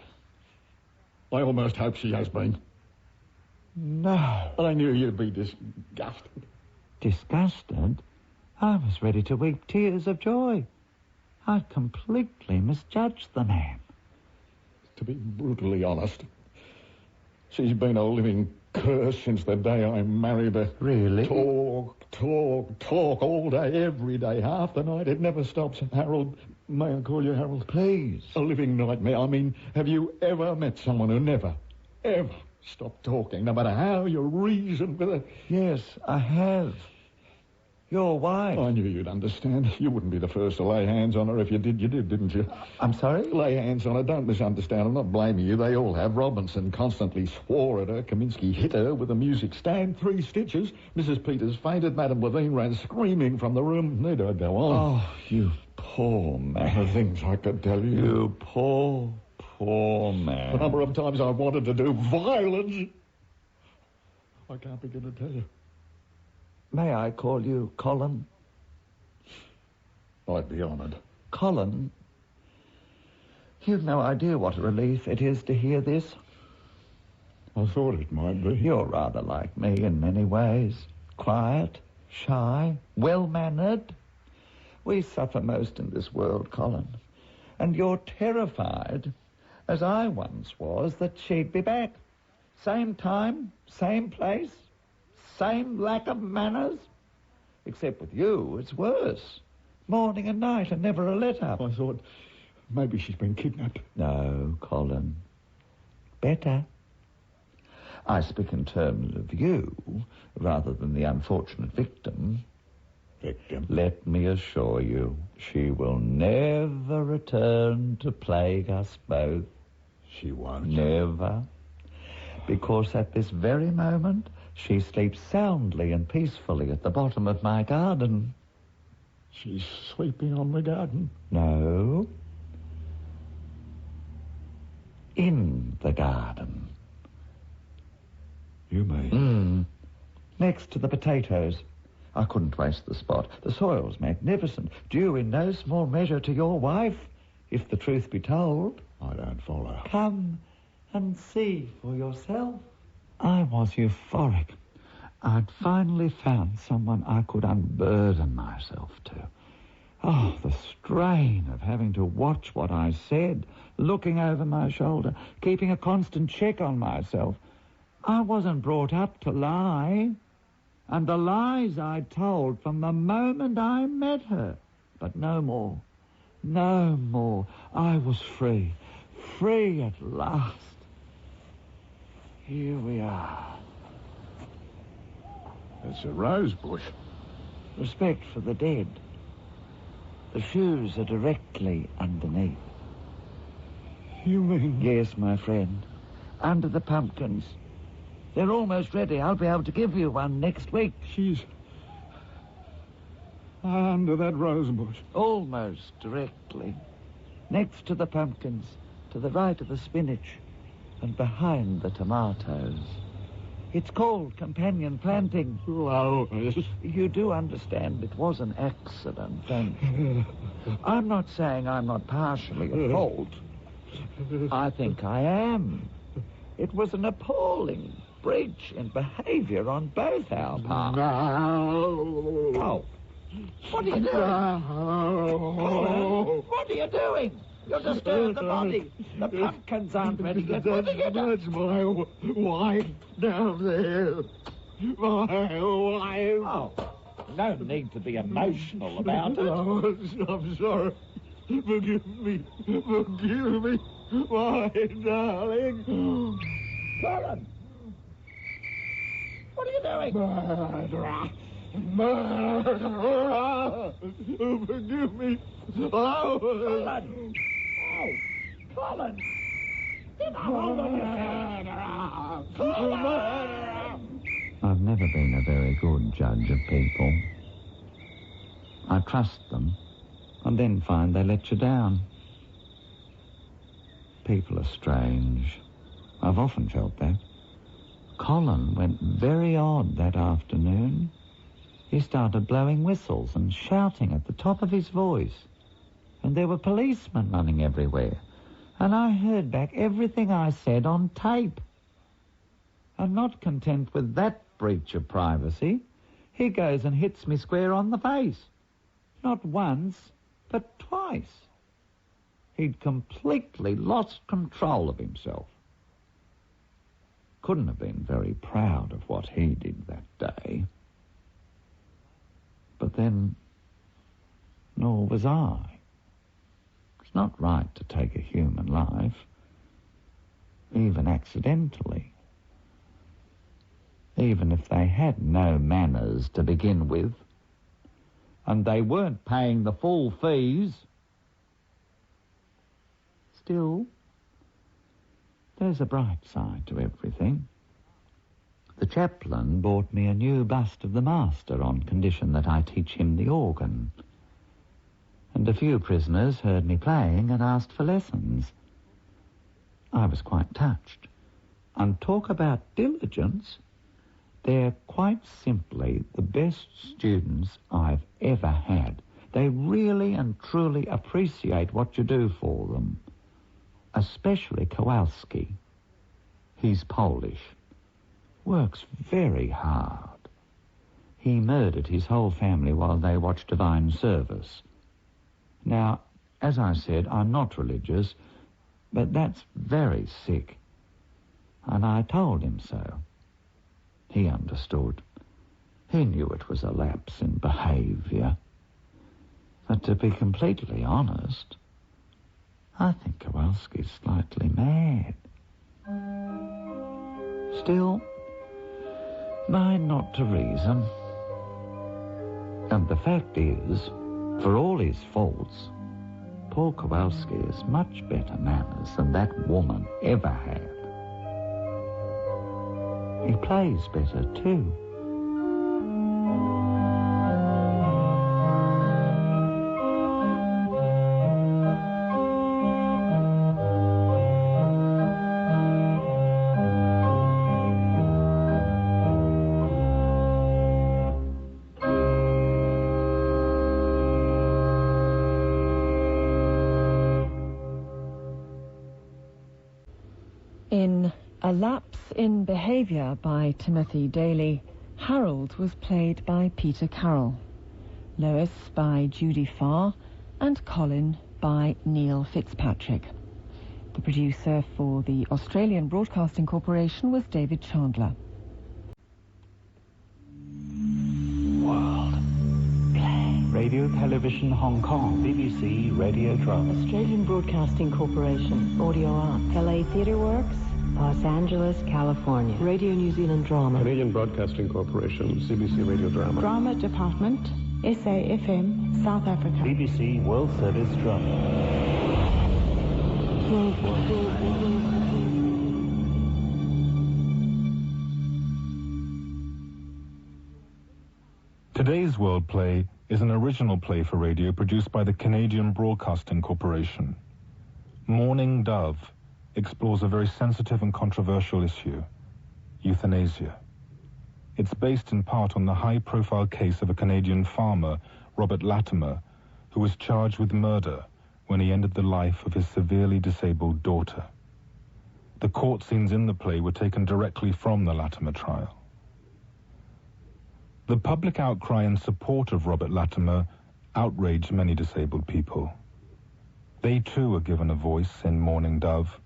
I almost hope she has been.
No.
But I knew you'd be disgusted.
Disgusted? I was ready to weep tears of joy. I'd completely misjudged the man.
To be brutally honest, she's been a living curse since the day I married her.
Really?
Talk all day, every day, half the night. It never stops. Harold, may I call you Harold?
Please.
A living nightmare. I mean, have you ever met someone who never, ever stopped talking, no matter how you reason with her?
Yes, I have. Your wife.
I knew you'd understand. You wouldn't be the first to lay hands on her. If you did, didn't you?
I'm sorry?
Lay hands on her. Don't misunderstand. I'm not blaming you. They all have. Robinson constantly swore at her. Kaminsky hit her with a music stand. 3 stitches. Mrs. Peters fainted. Madame Levine ran screaming from the room. Need I go on?
Oh, you poor man.
The things I could tell you.
You poor man.
The number of times I've wanted to do violence. I can't begin to tell you.
May I call you Colin?
I'd be honoured.
Colin, you've no idea what a relief it is to hear this.
I thought it might be.
You're rather like me in many ways. Quiet, shy, well-mannered. We suffer most in this world, Colin. And you're terrified, as I once was, that she'd be back. Same time, same place, same lack of manners. Except with you, it's worse. Morning and night and never a let-up.
I thought maybe she's been kidnapped.
No, Colin. Better. I speak in terms of you rather than the unfortunate victim.
Victim?
Let me assure you, she will never return to plague us both.
She won't?
Never. Because at this very moment, she sleeps soundly and peacefully at the bottom of my garden.
She's sleeping on the garden?
No. In the garden.
You mean?
Next to the potatoes. I couldn't waste the spot. The soil's magnificent, due in no small measure to your wife, if the truth be told.
I don't follow.
Come and see for yourself. I was euphoric. I'd finally found someone I could unburden myself to. Oh, the strain of having to watch what I said, looking over my shoulder, keeping a constant check on myself. I wasn't brought up to lie. And the lies I told from the moment I met her. But no more. No more. I was free. Free at last. Here we are.
It's a rose bush.
Respect for the dead. The shoes are directly underneath.
You mean?
Yes, my friend. Under the pumpkins. They're almost ready. I'll be able to give you one next week.
She's under that rose bush.
Almost directly. Next to the pumpkins, to the right of the spinach, and behind the tomatoes. It's called companion planting.
Flowers.
You do understand it was an accident, don't you? I'm not saying I'm not partially at fault. I think I am. It was an appalling breach in behaviour on both our parts.
No.
Oh. What are you doing?
No.
What are you doing? You'll disturb the body. The pumpkins aren't ready yet. What are you doing?
That's my wife down there. My wife.
Oh, no need to be emotional about it.
Oh, I'm sorry. Forgive me. Forgive me, my darling.
Colin! What are you doing?
Murderer. Murderer. Forgive me. Oh.
Colin! Oh, Colin! Get a hold of yourself! Colin! I've never been a very good judge of people. I trust them, and then find they let you down. People are strange. I've often felt that. Colin went very odd that afternoon. He started blowing whistles and shouting at the top of his voice. And there were policemen running everywhere. And I heard back everything I said on tape. And not content with that breach of privacy, he goes and hits me square on the face. Not once, but twice. He'd completely lost control of himself. Couldn't have been very proud of what he did that day. But then, nor was I. It's not right to take a human life, even accidentally. Even if they had no manners to begin with, and they weren't paying the full fees. Still, there's a bright side to everything. The chaplain bought me a new bust of the master on condition that I teach him the organ. And a few prisoners heard me playing and asked for lessons. I was quite touched. And talk about diligence, they're quite simply the best students I've ever had. They really and truly appreciate what you do for them. Especially Kowalski. He's Polish. Works very hard. He murdered his whole family while they watched divine service. Now, as I said, I'm not religious, but that's very sick. And I told him so. He understood. He knew it was a lapse in behaviour. But to be completely honest, I think Kowalski's slightly mad. Still, mine not to reason. And the fact is, for all his faults, poor Kowalski has much better manners than that woman ever had. He plays better, too.
In A Lapse in Behaviour by Timothy Daly, Harold was played by Peter Carroll, Lois by Judy Farr, and Colin by Neil Fitzpatrick. The producer for the Australian Broadcasting Corporation was David Chandler.
World. Radio Television Hong Kong. BBC Radio Drama.
Australian Broadcasting Corporation, Audio Art. LA Theatre Works, Los Angeles, California. Radio New Zealand Drama.
Canadian Broadcasting Corporation, CBC Radio Drama.
Drama Department, SAFM, South Africa.
BBC World Service Drama.
Today's World Play is an original play for radio produced by the Canadian Broadcasting Corporation. Morning Dove explores a very sensitive and controversial issue, euthanasia. It's based in part on the high-profile case of a Canadian farmer, Robert Latimer, who was charged with murder when he ended the life of his severely disabled daughter. The court scenes in the play were taken directly from the Latimer trial. The public outcry in support of Robert Latimer outraged many disabled people. They too are given a voice in Morning Dove,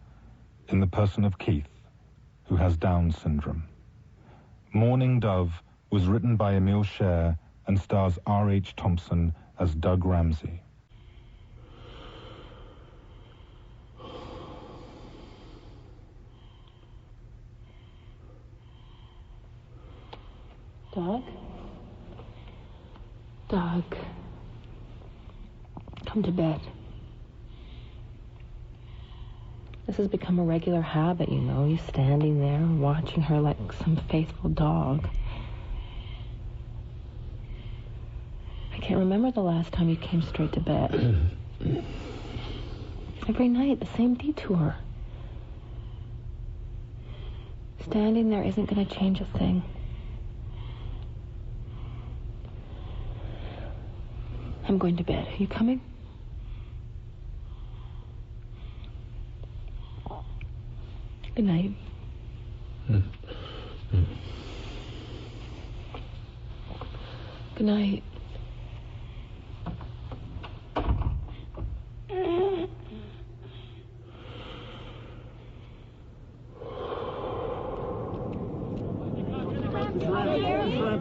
in the person of Keith, who has Down syndrome. Morning Dove was written by Emile Scher and stars R.H. Thompson as Doug Ramsey.
Doug? Doug. Come to bed. This has become a regular habit, you know. You standing there, watching her like some faithful dog. I
can't remember the last time you came straight to bed. Every night, the same detour. Standing there isn't going to change a thing. I'm going to bed. Are you coming? Good night. Good night.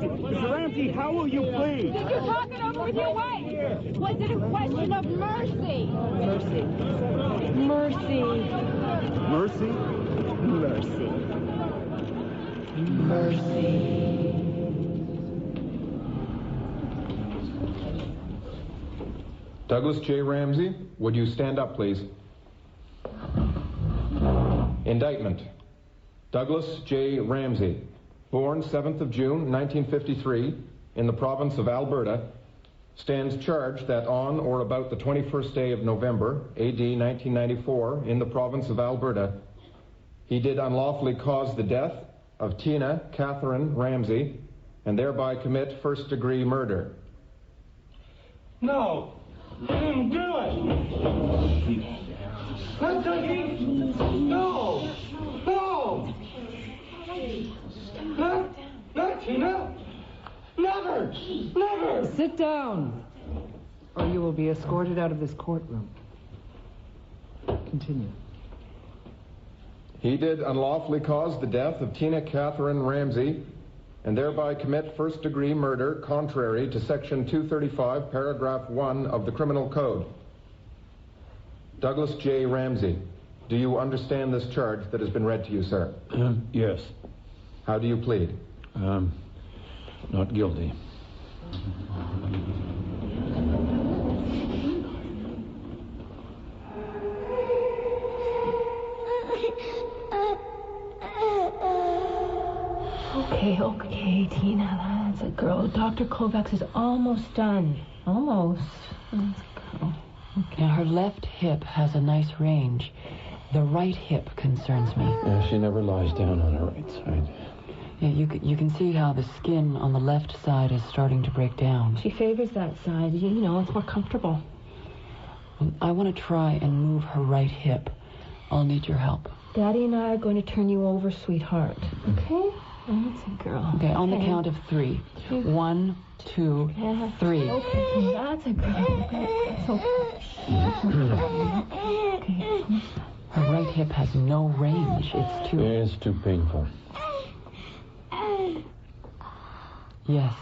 Mr. Ramsey, how will you plead?
Did you talk it over with your wife? Was it a question of mercy?
Mercy. Mercy.
Mercy?
Mercy.
Douglas J. Ramsey, would you stand up, please? Indictment. Douglas J. Ramsey, born 7th of June, 1953, in the province of Alberta, stands charged that on or about the 21st day of November, A.D. 1994, in the province of Alberta, he did unlawfully cause the death of Tina Catherine Ramsey and thereby commit first-degree murder.
No! I didn't do it! Not Dougie! No! No! Not Tina! Never! Never!
Sit down, or you will be escorted out of this courtroom. Continue.
He did unlawfully cause the death of Tina Catherine Ramsey and thereby commit first-degree murder contrary to Section 235, Paragraph 1 of the Criminal Code. Douglas J. Ramsey, do you understand this charge that has been read to you, sir?
Yes.
How do you plead?
Not guilty.
Okay, Tina, that's a girl. Dr. Kovacs is almost done. Almost. That's a girl.
Now, her left hip has a nice range. The right hip concerns me.
Yeah, she never lies down on her right side.
Yeah, you can see how the skin on the left side is starting to break down.
She favors that side. You know, it's more comfortable.
I want to try and move her right hip. I'll need your help.
Daddy and I are going to turn you over, sweetheart. Okay? That's a girl.
Okay, on the count of 3. 1, 2, 3.
Okay, that's a girl. That's okay.
Her right hip has no range.
It's too painful.
Yes.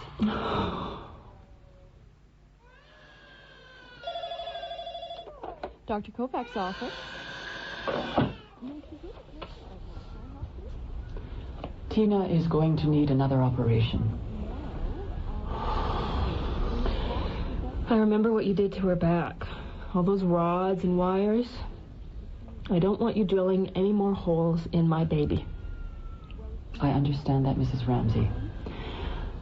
Dr. Kovacs' office.
Tina is going to need another operation.
I remember what you did to her back. All those rods and wires. I don't want you drilling any more holes in my baby.
I understand that, Mrs. Ramsey.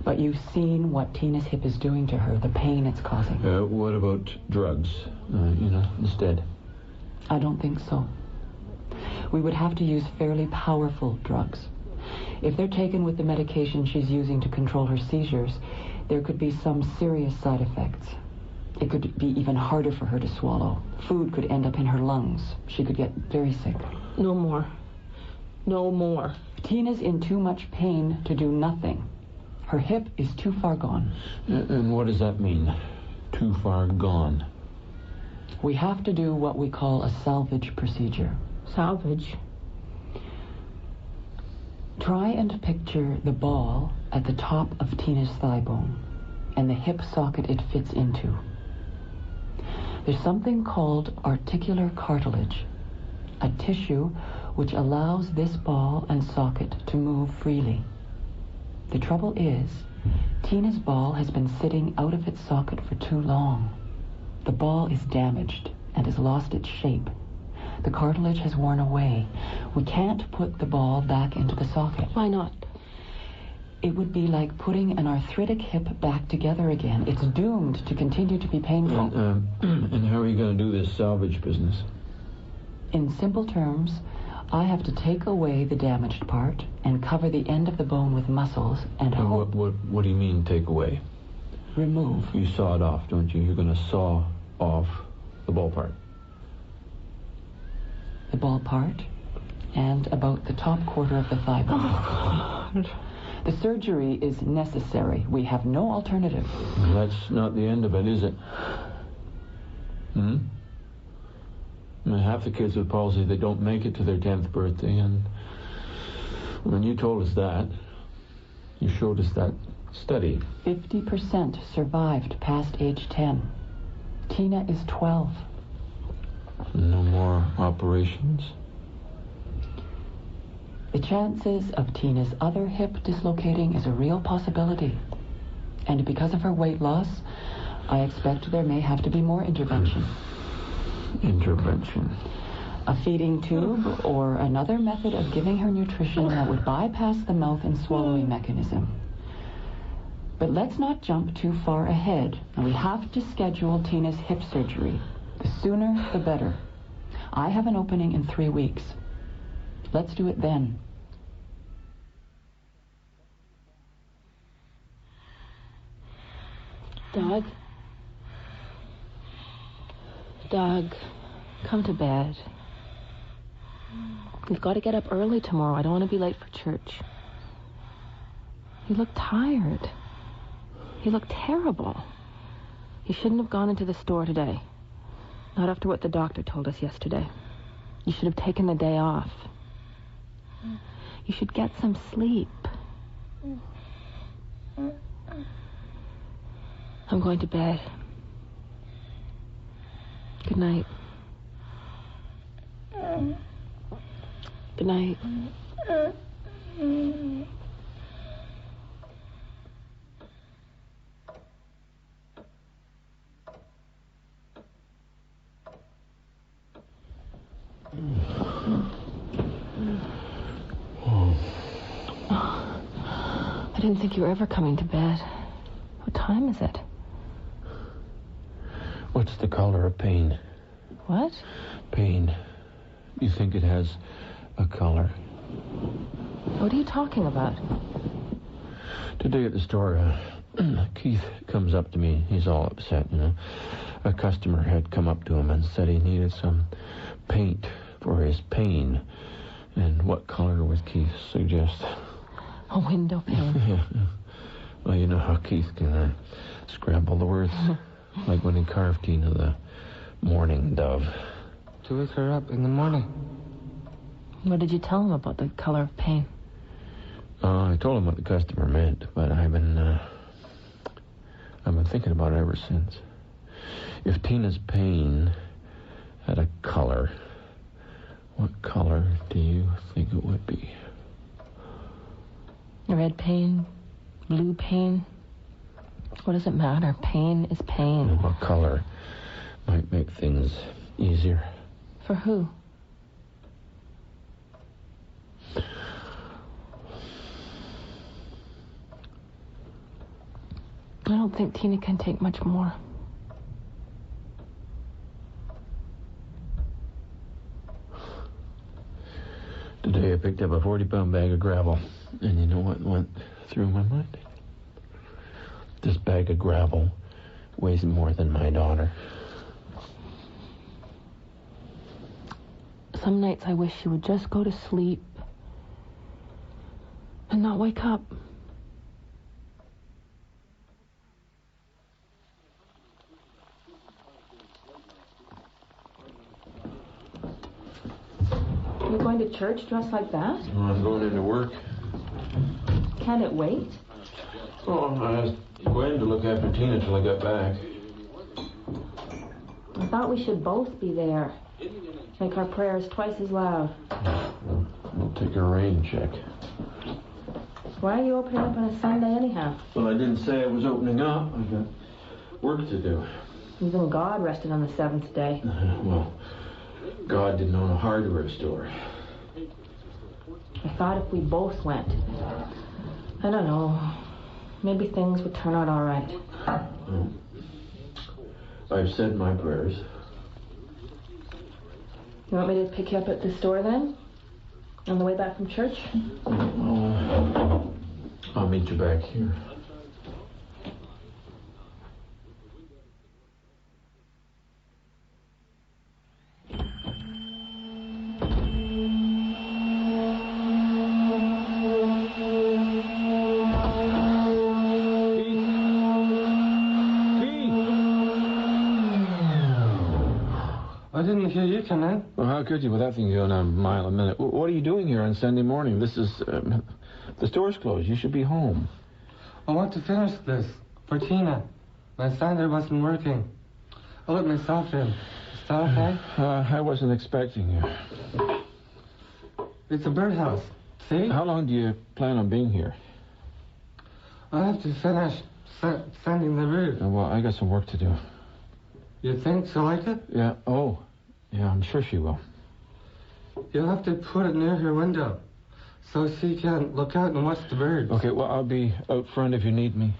But you've seen what Tina's hip is doing to her, the pain it's causing.
What about drugs, instead?
I don't think so. We would have to use fairly powerful drugs. If they're taken with the medication she's using to control her seizures, there could be some serious side effects. It could be even harder for her to swallow. Food could end up in her lungs. She could get very sick.
No more. No more.
Tina's in too much pain to do nothing. Her hip is too far gone.
And what does that mean? Too far gone?
We have to do what we call a salvage procedure.
Salvage?
Try and picture the ball at the top of Tina's thigh bone and the hip socket it fits into. There's something called articular cartilage, a tissue which allows this ball and socket to move freely. The trouble is, Tina's ball has been sitting out of its socket for too long. The ball is damaged and has lost its shape. The cartilage has worn away. We can't put the ball back into the socket.
Why not?
It would be like putting an arthritic hip back together again. It's doomed to continue to be painful.
And how are you going to do this salvage business?
In simple terms, I have to take away the damaged part and cover the end of the bone with muscles and hope...
What do you mean, take away?
Remove.
You saw it off, don't you? You're going to saw off the ball part.
The ball part and about the top quarter of the thigh bone.
Oh, God.
The surgery is necessary. We have no alternative.
That's not the end of it, is it? I mean, half the kids with palsy, they don't make it to their 10th birthday, and when you told us that, you showed us that study.
50% survived past age 10. Tina is 12.
No more operations?
The chances of Tina's other hip dislocating is a real possibility. And because of her weight loss, I expect there may have to be more intervention.
Intervention?
A feeding tube or another method of giving her nutrition that would bypass the mouth and swallowing mechanism. But let's not jump too far ahead. We have to schedule Tina's hip surgery. The sooner, the better. I have an opening in 3 weeks. Let's do it then.
Doug, come to bed. We've got to get up early tomorrow. I don't want to be late for church. You look tired. You look terrible. You shouldn't have gone into the store today. Not after what the doctor told us yesterday. You should have taken the day off. You should get some sleep. I'm going to bed. Good night. Good night. I didn't think you were ever coming to bed. What time is it?
What's the color of pain?
What?
Pain. You think it has a color?
What are you talking about?
Today at the store, Keith comes up to me. He's all upset, you know. A customer had come up to him and said he needed some paint for his pain. And what color would Keith suggest?
A window pane.
Yeah. Well, you know how Keith can scramble the words. Like when he carved Tina the mourning dove.
To wake her up in the morning.
What did you tell him about the color of pain?
I told him what the customer meant, but I've been thinking about it ever since. If Tina's pain had a color, what color do you think it would be?
Red pain? Blue pain? What does it matter? Pain is pain.
What color might make things easier?
For who? I don't think Tina can take much more.
Today I picked up a 40-pound bag of gravel, and you know what went through my mind? This bag of gravel weighs more than my daughter.
Some nights I wish she would just go to sleep and not wake up. You're going to church dressed like that?
Oh, I'm going into work.
Can it wait?
Oh, I asked Gwen to look after Tina till I got back.
I thought we should both be there. Make our prayers twice as loud.
We'll take a rain check.
Why are you opening up on a Sunday anyhow?
Well, I didn't say I was opening up. I've got work to do.
Even God rested on the seventh day.
Well, God didn't own a hardware store.
I thought if we both went, I don't know. Maybe things would turn out all right.
I've said my prayers.
You want me to pick you up at the store then? On the way back from church?
I'll meet you back here.
I didn't hear you come in.
Well, how could you with that thing going a mile a minute? What are you doing here on Sunday morning? This is... the store's closed. You should be home.
I want to finish this for Tina. My sander wasn't working. I let myself in. Is that okay?
I wasn't expecting you.
It's a birdhouse. See?
How long do you plan on being here?
I have to finish sanding the roof.
Well, I got some work to do.
You think she'll like it?
Yeah. Oh, yeah, I'm sure she will.
You'll have to put it near her window so she can look out and watch the birds.
Okay, well, I'll be out front if you need me.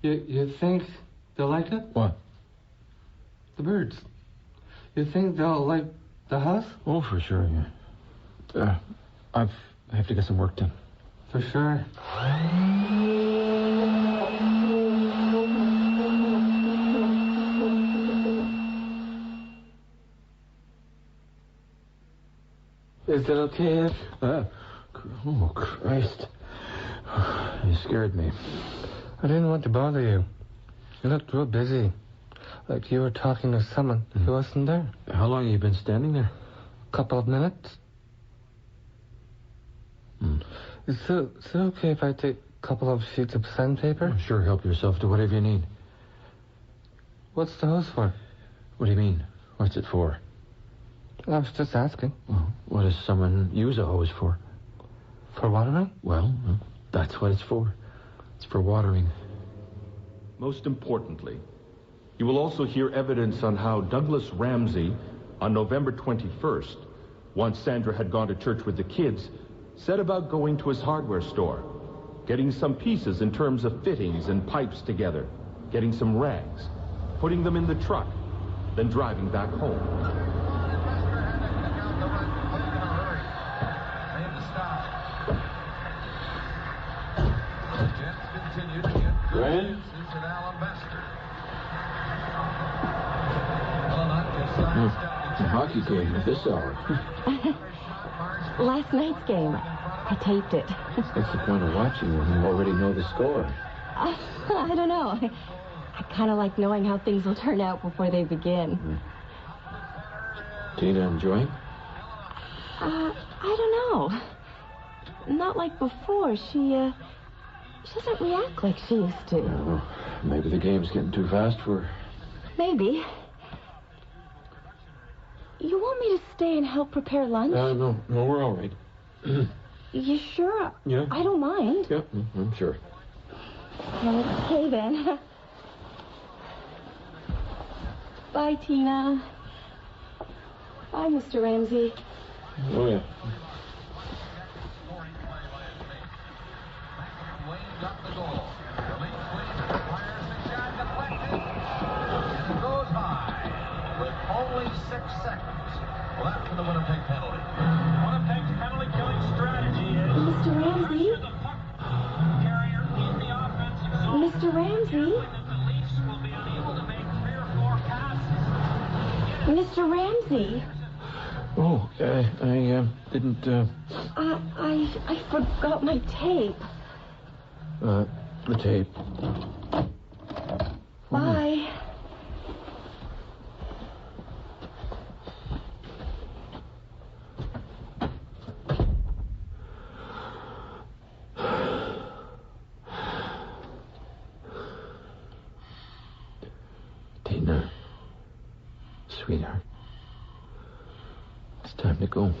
You think they'll like it?
What?
The birds. You think they'll like the house?
Oh, for sure, yeah. I have to get some work done.
For sure. Is it okay?
Oh, Christ. You scared me.
I didn't want to bother you. You looked real busy. Like you were talking to someone who wasn't there.
How long have you been standing there?
A couple of minutes. Is it okay if I take a couple of sheets of sandpaper?
Oh, sure, help yourself to whatever you need.
What's the hose for?
What do you mean? What's it for?
I was just asking.
Well, what does someone use a hose for?
For watering?
Well, that's what it's for. It's for watering.
Most importantly, you will also hear evidence on how Douglas Ramsey, on November 21st, once Sandra had gone to church with the kids, set about going to his hardware store, getting some pieces in terms of fittings and pipes together, getting some rags, putting them in the truck, then driving back home.
Grant? A hockey game at this hour.
Last night's game. I taped it.
What's the point of watching when you already know the score?
I don't know. I kind of like knowing how things will turn out before they begin.
Tina enjoying?
I don't know. Not like before. She doesn't react like she used to.
Well, maybe the game's getting too fast for her.
Maybe. You want me to stay and help prepare lunch?
No, we're all right.
You sure?
Yeah.
I don't mind.
Yeah, I'm sure.
Okay, then. Bye, Tina. Bye, Mr. Ramsey.
Oh, yeah.
Only 6 seconds left for the Winnipeg penalty. Winnipeg's penalty killing strategy is...
Mr. Ramsey?
Carrier in the offensive zone.
Mr. Ramsey?
The Leafs will be unable to make 3 or 4 passes.
Mr. Ramsey?
Oh, I didn't,
I forgot my tape.
The tape.
Bye.
Tina, sweetheart, it's time to go.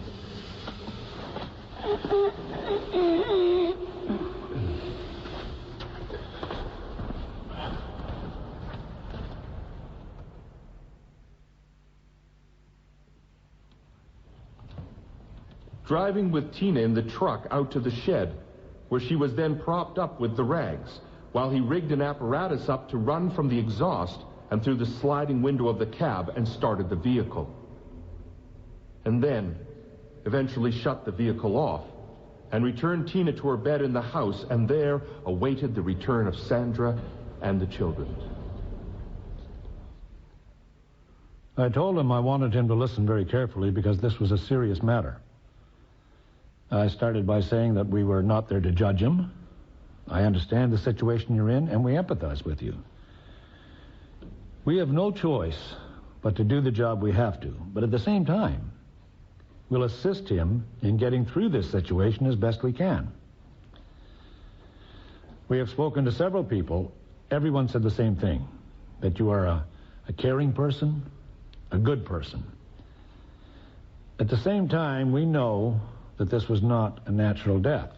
Driving with Tina in the truck out to the shed, where she was then propped up with the rags, while he rigged an apparatus up to run from the exhaust and through the sliding window of the cab and started the vehicle. And then, eventually shut the vehicle off and returned Tina to her bed in the house, and there awaited the return of Sandra and the children.
I told him I wanted him to listen very carefully because this was a serious matter. I started by saying that we were not there to judge him. I understand the situation you're in, and we empathize with you. We have no choice but to do the job we have to, but at the same time, we'll assist him in getting through this situation as best we can. We have spoken to several people. Everyone said the same thing, that you are a caring person, a good person. At the same time, we know that this was not a natural death.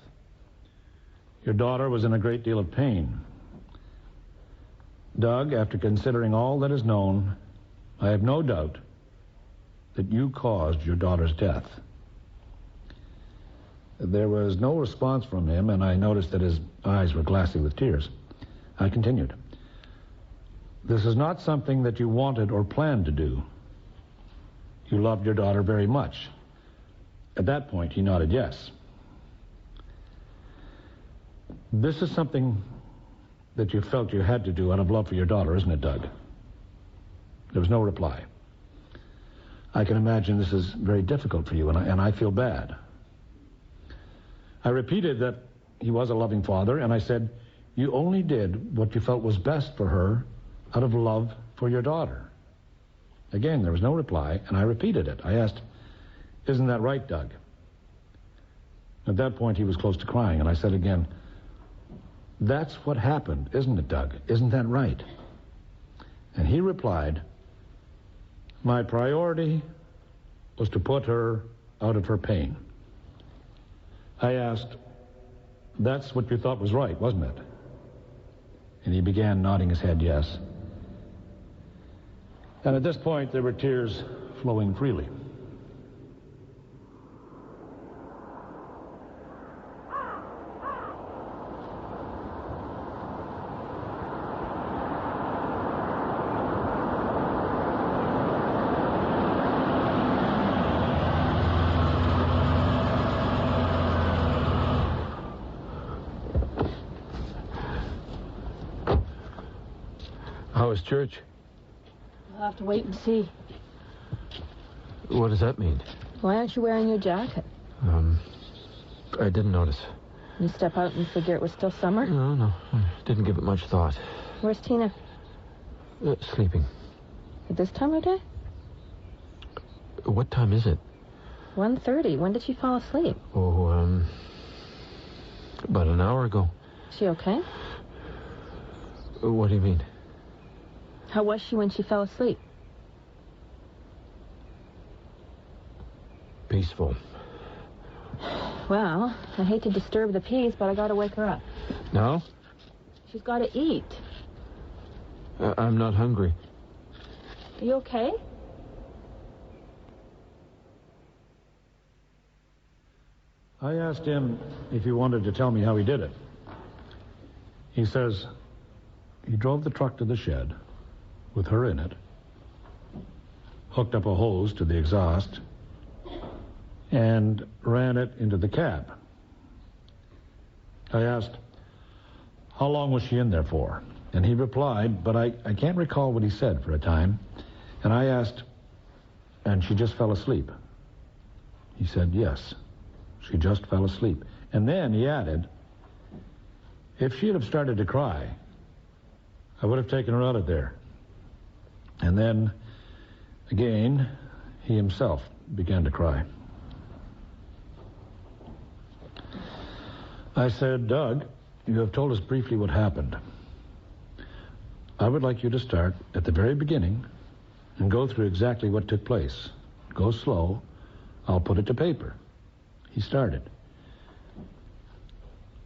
Your daughter was in a great deal of pain. Doug, after considering all that is known, I have no doubt that you caused your daughter's death. There was no response from him, and I noticed that his eyes were glassy with tears. I continued. This is not something that you wanted or planned to do. You loved your daughter very much. At that point, he nodded yes. This is something that you felt you had to do out of love for your daughter, isn't it, Doug? There was no reply. I can imagine this is very difficult for you, and I feel bad. I repeated that he was a loving father, and I said, you only did what you felt was best for her out of love for your daughter. Again, there was no reply, and I repeated it. I asked, isn't that right, Doug? At that point, he was close to crying, and I said again, that's what happened, isn't it, Doug? Isn't that right? And he replied, my priority was to put her out of her pain. I asked, that's what you thought was right, wasn't it? And he began nodding his head yes. And at this point, there were tears flowing freely.
How is church?
We'll have to wait and see.
What does that mean?
Why aren't you wearing your jacket?
I didn't notice.
You step out and figure it was still summer?
No. I didn't give it much thought.
Where's Tina?
Sleeping.
At this time of day?
What time is it?
1:30. When did she fall asleep?
Oh, about an hour ago.
Is she okay?
What do you mean?
How was she when she fell asleep?
Peaceful.
Well, I hate to disturb the peace, but I gotta wake her up.
Now?
She's gotta eat.
I'm not hungry.
Are you okay?
I asked him if he wanted to tell me how he did it. He says he drove the truck to the shed with her in it, hooked up a hose to the exhaust, and ran it into the cab. I asked, how long was she in there for? And he replied, but I can't recall what he said for a time. And I asked, and she just fell asleep? He said, yes, she just fell asleep. And then he added, if she had started to cry, I would have taken her out of there. And then, again, he himself began to cry. I said, Doug, you have told us briefly what happened. I would like you to start at the very beginning and go through exactly what took place. Go slow. I'll put it to paper. He started.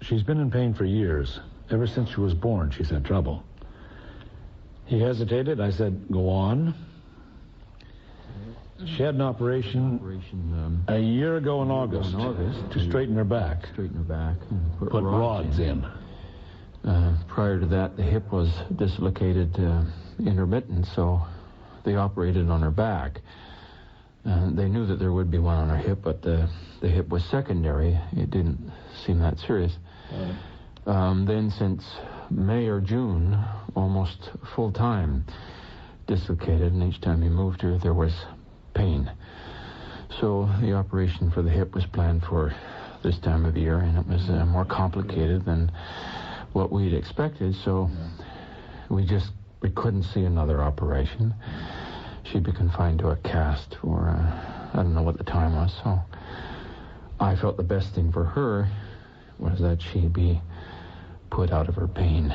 She's been in pain for years. Ever since she was born, she's had trouble. He hesitated. I said, go on. She had an operation a year ago in August to straighten her back.
And
put rods in.
Prior to that, the hip was dislocated intermittent, so they operated on her back. They knew that there would be one on her hip, but the hip was secondary. It didn't seem that serious. Then since May or June, almost full time, dislocated, and each time he moved her, there was pain. So the operation for the hip was planned for this time of year, and it was more complicated than what we'd expected, so we couldn't see another operation. She'd be confined to a cast for, I don't know what the time was, so I felt the best thing for her was that she'd be put out of her pain.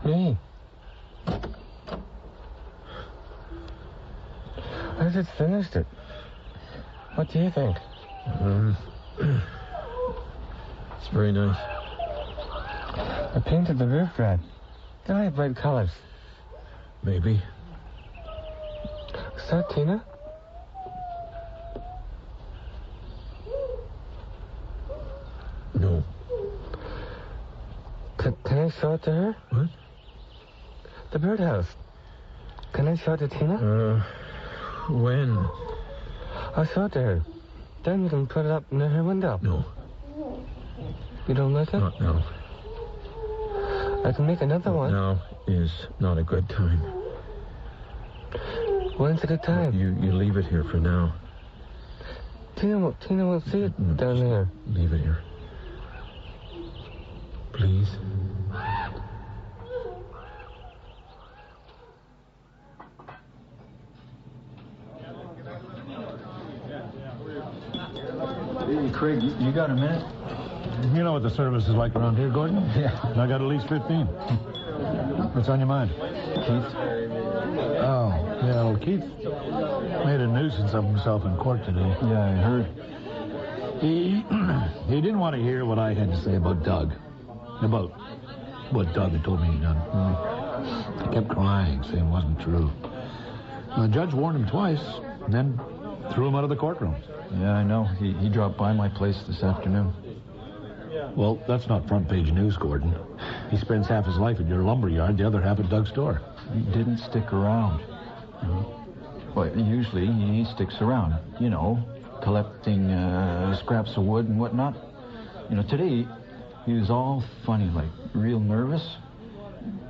Me. I just finished it. What do you think?
It's very nice.
I painted the roof red. Then I have bright colors.
Maybe.
Is that Tina?
No.
Can I show it to her?
What?
The birdhouse. Can I show it to Tina?
When?
I'll show it to her. Then you can put it up near her window.
No.
You don't like it?
Not now.
I can make another one.
Now is not a good time.
When's a good time?
You leave it here for now.
Tina won't see it down there.
Leave it here. Please.
Hey, Craig, you got a minute?
You know what the service is like around here, Gordon?
Yeah.
I got at least 15. What's on your mind?
Keith?
Oh, yeah, well, Keith made a nuisance of himself in court today.
Yeah, I heard.
He didn't want to hear what I had to say about Doug. About what Doug had told me he'd done. He kept crying, saying it wasn't true. The judge warned him twice, and then threw him out of the courtroom.
Yeah, I know. He dropped by my place this afternoon.
Well, that's not front page news, Gordon. He spends half his life at your lumber yard, the other half at Doug's store.
He didn't stick around. Well, usually he sticks around, you know, collecting scraps of wood and whatnot. You know, today he was all funny, like real nervous.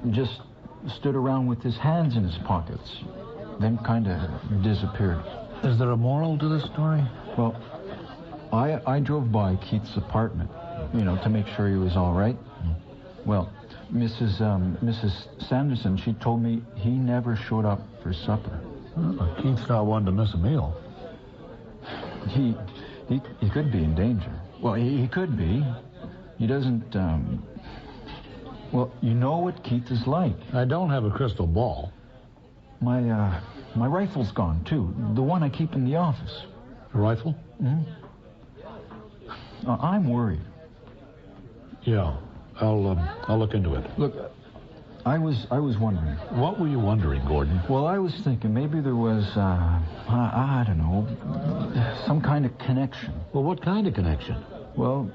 Just stood around with his hands in his pockets, then kind of disappeared.
Is there a moral to this story?
Well, I drove by Keith's apartment, you know, to make sure he was all right. Well, Mrs. Sanderson, she told me he never showed up for supper.
Well, Keith's not one to miss a meal.
He could be in danger. Well, he could be. He doesn't, well, you know what Keith is like.
I don't have a crystal ball.
My rifle's gone, too. The one I keep in the office.
A rifle?
Mm-hmm. I'm worried.
Yeah, I'll look into it.
Look, I was wondering.
What were you wondering, Gordon?
Well, I was thinking maybe there was, I don't know, some kind of connection.
Well, what kind of connection?
Well,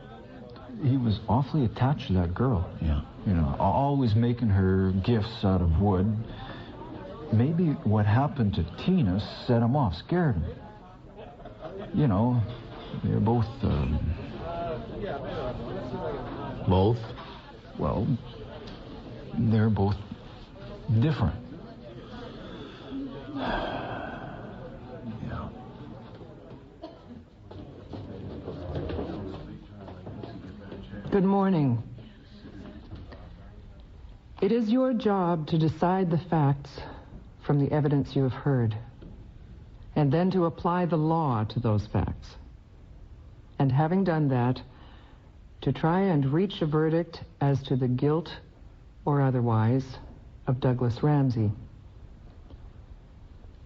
he was awfully attached to that girl.
Yeah.
You know, always making her gifts out of wood. Maybe what happened to Tina set him off, scared him. You know, they're both,
Both?
Well, they're both different.
Yeah.
Good morning. It is your job to decide the facts from the evidence you have heard, and then to apply the law to those facts. And having done that, to try and reach a verdict as to the guilt or otherwise of Douglas Ramsey.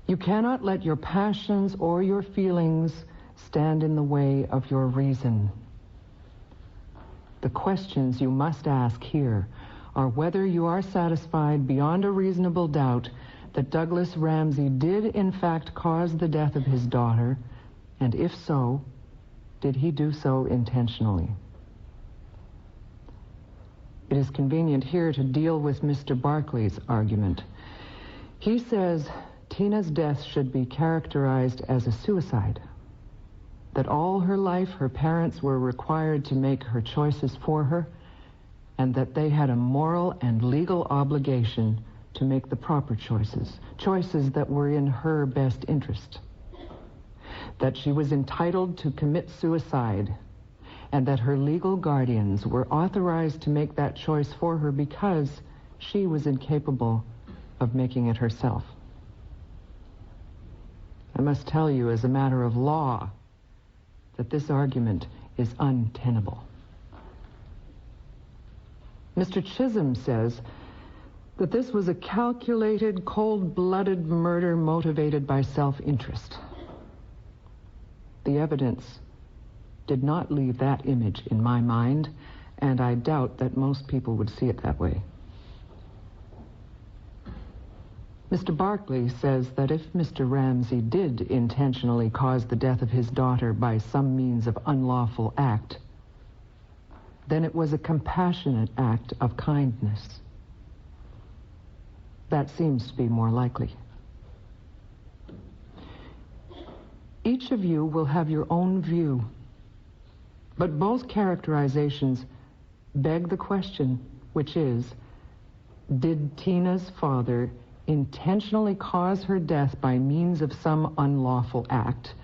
You cannot let your passions or your feelings stand in the way of your reason. The questions you must ask here are whether you are satisfied beyond a reasonable doubt that Douglas Ramsey did in fact cause the death of his daughter, and if so, did he do so intentionally? It is convenient here to deal with Mr. Barclay's argument. He says Tina's death should be characterized as a suicide, that all her life her parents were required to make her choices for her, and that they had a moral and legal obligation to make the proper choices, choices that were in her best interest, that she was entitled to commit suicide, and that her legal guardians were authorized to make that choice for her because she was incapable of making it herself. I must tell you, as a matter of law, that this argument is untenable. Mr. Chisholm says that this was a calculated, cold-blooded murder motivated by self-interest. The evidence did not leave that image in my mind, and I doubt that most people would see it that way. Mr. Barclay says that if Mr. Ramsey did intentionally cause the death of his daughter by some means of unlawful act, then it was a compassionate act of kindness. That seems to be more likely. Each of you will have your own view, but both characterizations beg the question, which is, did Tina's father intentionally cause her death by means of some unlawful act,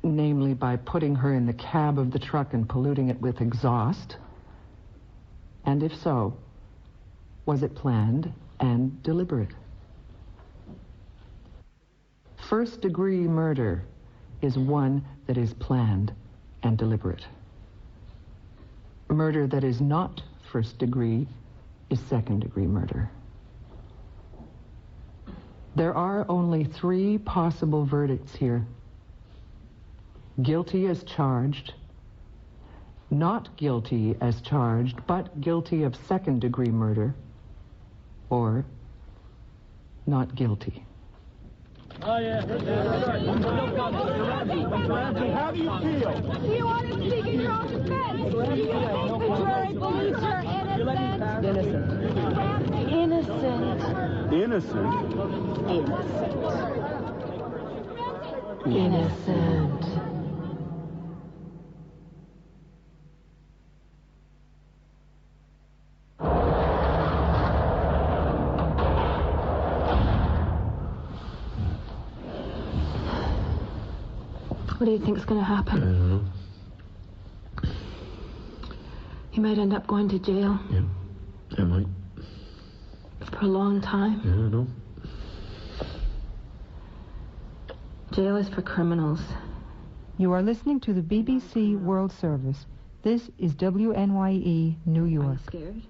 namely by putting her in the cab of the truck and polluting it with exhaust? And if so, was it planned and deliberate? First-degree murder is one that is planned and deliberate. Murder that is not first-degree is second-degree murder. There are only 3 possible verdicts here. Guilty as charged, not guilty as charged, but guilty of second-degree murder, or not guilty.
Oh, yeah. How do you feel? Do you want to speak in your own defense? Do you think the jury believes you're innocent? Innocent.
Innocent?
Innocent.
What do you think's going to happen?
I don't know.
You might end up going to jail.
Yeah, I might.
For a long time.
Yeah, I know.
Jail is for criminals.
You are listening to the BBC World Service. This is WNYE, New York.
Are you scared?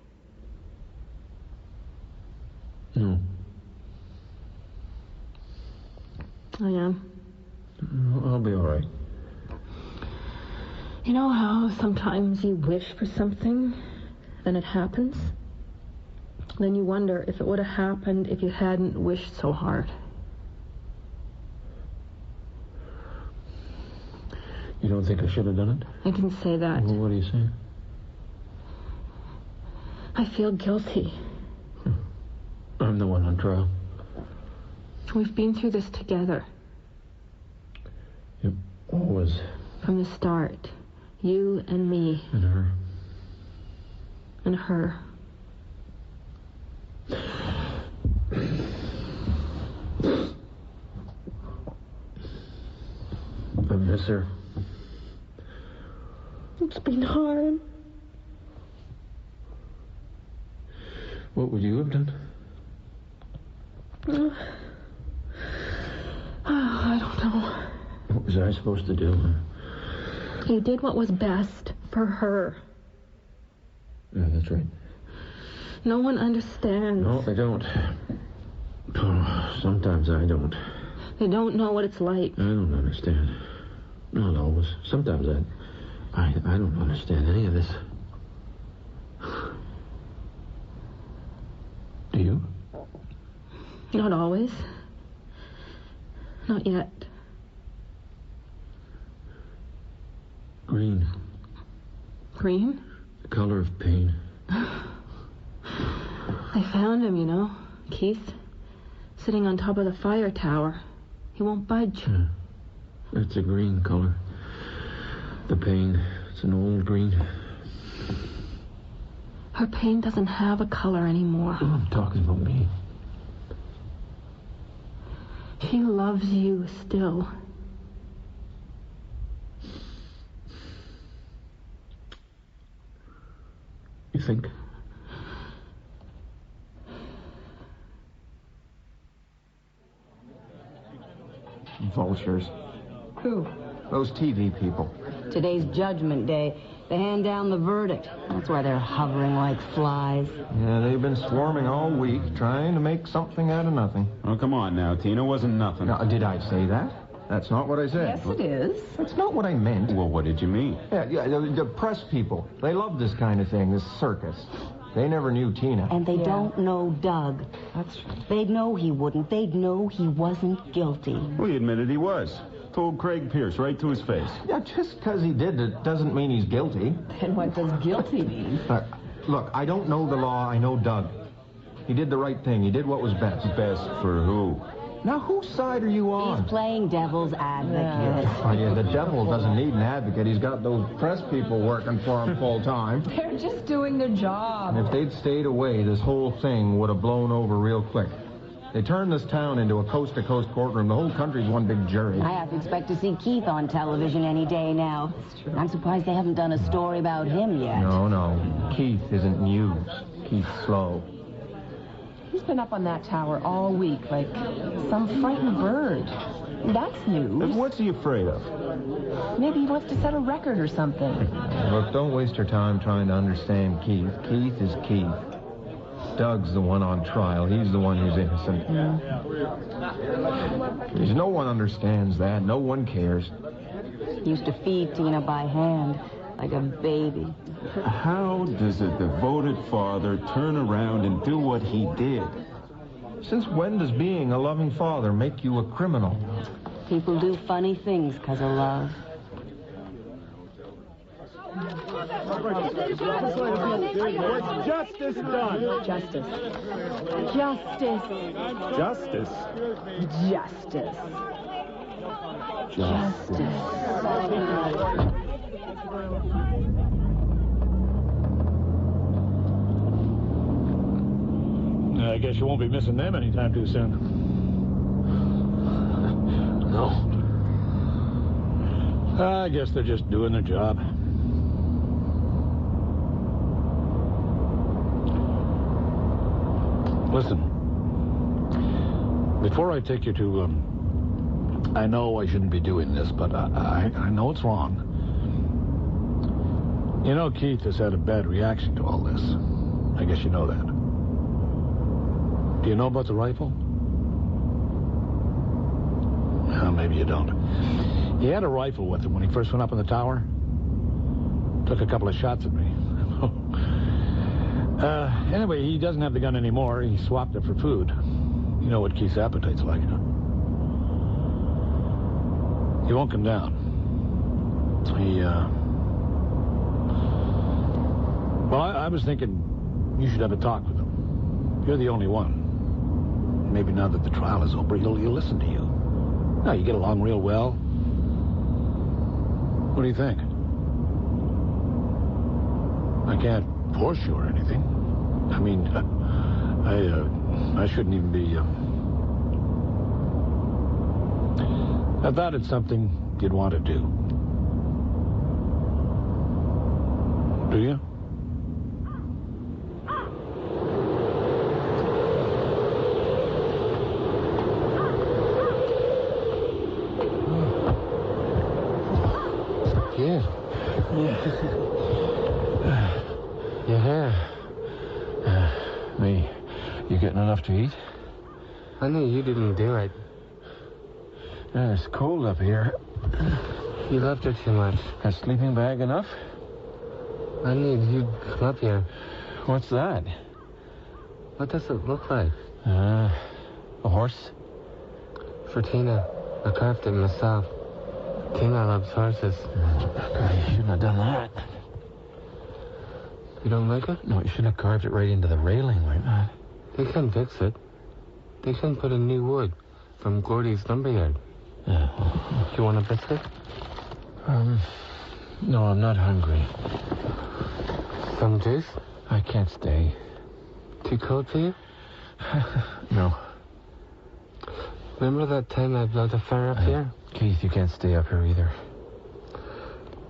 No.
I am.
I'll be all right.
You know how sometimes you wish for something, then it happens? Then you wonder if it would have happened if you hadn't wished so hard.
You don't think I should have done it?
I didn't say that.
Well, what do you say?
I feel guilty.
I'm the one on trial.
We've been through this together.
It was.
From the start. You and me.
And her.
And her.
I miss her.
It's been hard.
What would you have done?
I don't know.
What was I supposed to do?
You did what was best for her.
Yeah, that's right.
No one understands.
No, they don't. Oh, sometimes I don't.
They don't know what it's like.
I don't understand. Not always. Sometimes I don't understand any of this. Do you?
Not always. Not yet.
Green.
Green?
The color of pain.
They found him, you know, Keith. Sitting on top of the fire tower. He won't budge.
Yeah. It's a green color. The pain. It's an old green.
Her pain doesn't have a color anymore.
Oh, I'm talking about me.
She loves you still.
You think?
Vultures.
Who?
Those TV people.
Today's Judgment Day. They hand down the verdict. That's why they're hovering like flies.
Yeah, they've been swarming all week, trying to make something out of nothing.
Oh, come on now, Tina. Wasn't nothing.
Now, did I say that? That's not what I said.
Yes, it is.
That's not what I meant.
Well, what did you mean?
Yeah, the press people. They love this kind of thing, this circus. They never knew Tina.
And they don't know Doug.
That's...
They'd know he wouldn't. They'd know he wasn't guilty.
Well, he admitted he was. Told Craig Pierce right to his face.
Yeah, just because he did it doesn't mean he's guilty.
Then what does guilty mean?
Look, I don't know the law. I know Doug. He did the right thing. He did what was best.
Best for who?
Now, whose side are you on?
He's playing devil's advocate.
Oh, yeah, the devil doesn't need an advocate. He's got those press people working for him full time.
They're just doing their job.
And if they'd stayed away, this whole thing would have blown over real quick. They turned this town into a coast-to-coast courtroom. The whole country's one big jury.
I have to expect to see Keith on television any day now. I'm surprised they haven't done a story about him yet.
No. Keith isn't news. Keith's slow.
He's been up on that tower all week like some frightened bird. That's news.
What's he afraid of?
Maybe he wants to set a record or something.
Look, don't waste your time trying to understand Keith. Keith is Keith. Doug's the one on trial. He's the one who's innocent. There's no one understands that. No one cares.
Used to feed Tina by hand, like a baby.
How does a devoted father turn around and do what he did?
Since when does being a loving father make you a criminal?
People do funny things because of love.
What's justice done?
Justice.
Justice.
Justice.
Justice.
I guess you won't be missing them anytime too soon.
No.
I guess they're just doing their job. Listen, before I take you to, I know I shouldn't be doing this, but I know it's wrong. You know Keith has had a bad reaction to all this. I guess you know that. Do you know about the rifle? Well, maybe you don't. He had a rifle with him when he first went up in the tower. Took a couple of shots at me. Anyway, he doesn't have the gun anymore. He swapped it for food. You know what Keith's appetite's like, huh? He won't come down. Well, I was thinking you should have a talk with him. You're the only one. Maybe now that the trial is over, he'll listen to you. Now, you get along real well. What do you think? I can't force you or anything. I mean, I shouldn't even be, I thought it's something you'd want to do. Do you?
Yeah. You have. enough to eat.
I knew you didn't do it.
Yeah, it's cold up here.
You loved her too much.
A sleeping bag enough?
I knew you'd come up here.
What's that?
What does it look like?
A horse?
For Tina. I carved it myself. Tina loves horses.
You shouldn't have done that.
You don't like it?
No, you shouldn't have carved it right into the railing like that.
They can fix it. They can put in new wood from Gordy's lumberyard.
Yeah.
You want a biscuit?
No, I'm not hungry.
Some juice?
I can't stay.
Too cold for you?
No.
Remember that time I built a fire up here?
Keith, you can't stay up here either.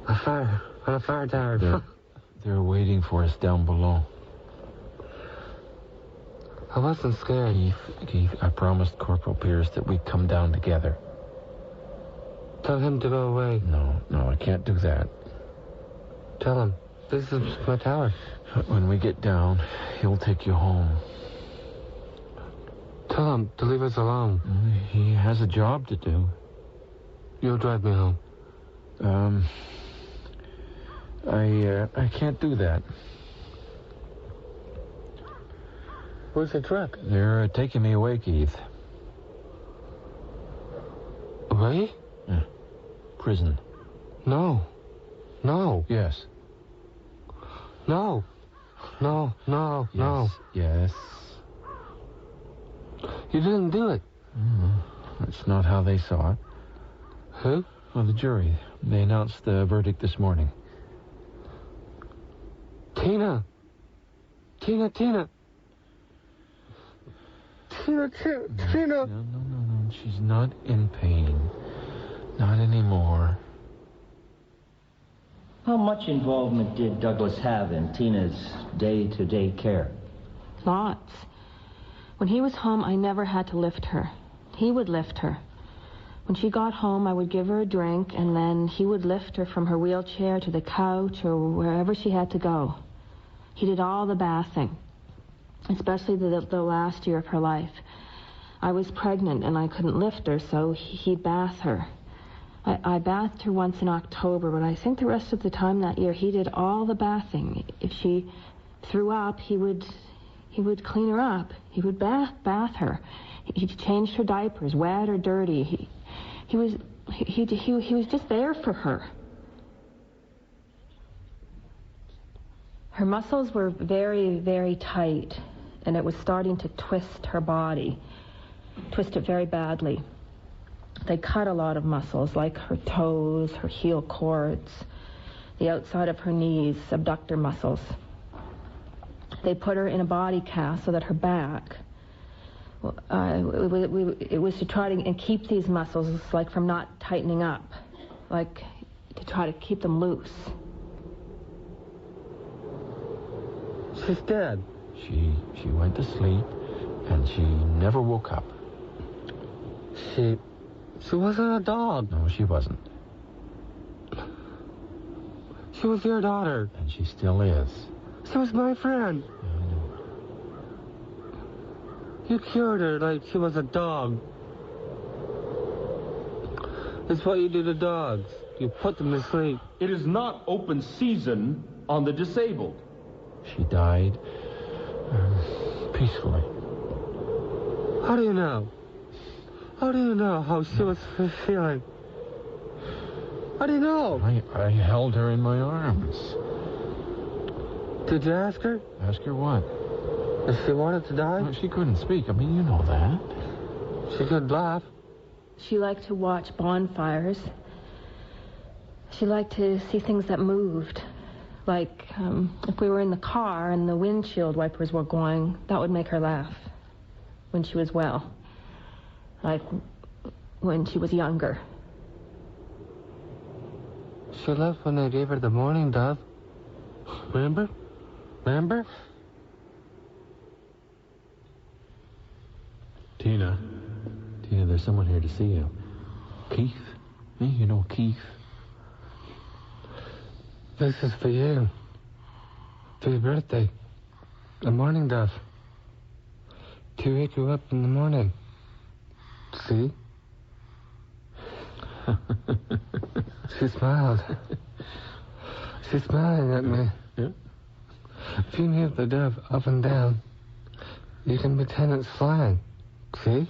A fire? On a fire tower?
They're waiting for us down below.
I wasn't scared.
Keith, I promised Corporal Pierce that we'd come down together.
Tell him to go away.
No, I can't do that.
Tell him. This is my tower.
When we get down, he'll take you home.
Tell him to leave us alone.
He has a job to do.
You'll drive me home.
I can't do that.
Where's the truck?
They're taking me away, Keith.
Away?
Yeah. Prison.
No.
Yes.
No.
Yes.
You didn't do it.
That's not how they saw it.
Who?
Well, the jury. They announced the verdict this morning.
Tina.
No, she's not in pain. Not anymore.
How much involvement did Douglas have in Tina's day-to-day care?
Lots. When he was home, I never had to lift her. He would lift her. When she got home, I would give her a drink, and then he would lift her from her wheelchair to the couch or wherever she had to go. He did all the bathing, especially the last year of her life. I was pregnant, and I couldn't lift her, so he'd bath her. I bathed her once in October, but I think the rest of the time that year he did all the bathing. If she threw up, he would clean her up. He would bath her. He changed her diapers, wet or dirty. He was just there for her. Her muscles were very, very tight, and it was starting to twist her body, twist it very badly. They cut a lot of muscles, like her toes, her heel cords, the outside of her knees, abductor muscles. They put her in a body cast so that her back, it was to try to keep these muscles like from not tightening up, like to try to keep them loose.
She's dead.
She went to sleep, and she never woke up.
She wasn't a dog.
No, she wasn't.
She was your daughter.
And she still is.
She was my friend.
I know.
You cured her like she was a dog. It's what you do to dogs. You put them to sleep.
It is not open season on the disabled.
She died peacefully.
How do you know? How do you know how she was feeling? How do you know?
I held her in my arms.
Did you ask her?
Ask her what?
If she wanted to die?
Well, she couldn't speak. I mean, you know that.
She could laugh.
She liked to watch bonfires. She liked to see things that moved. Like, if we were in the car and the windshield wipers were going, that would make her laugh when she was well. Like when she was younger.
She left when I gave her the morning dove. Remember?
Tina, there's someone here to see you. Keith? Hey, you know Keith.
This is for you. For your birthday. A morning dove. to wake you up in the morning. See? She smiled. She's smiling at me.
Yeah?
If you move the dove up and down, you can pretend it's flying. See?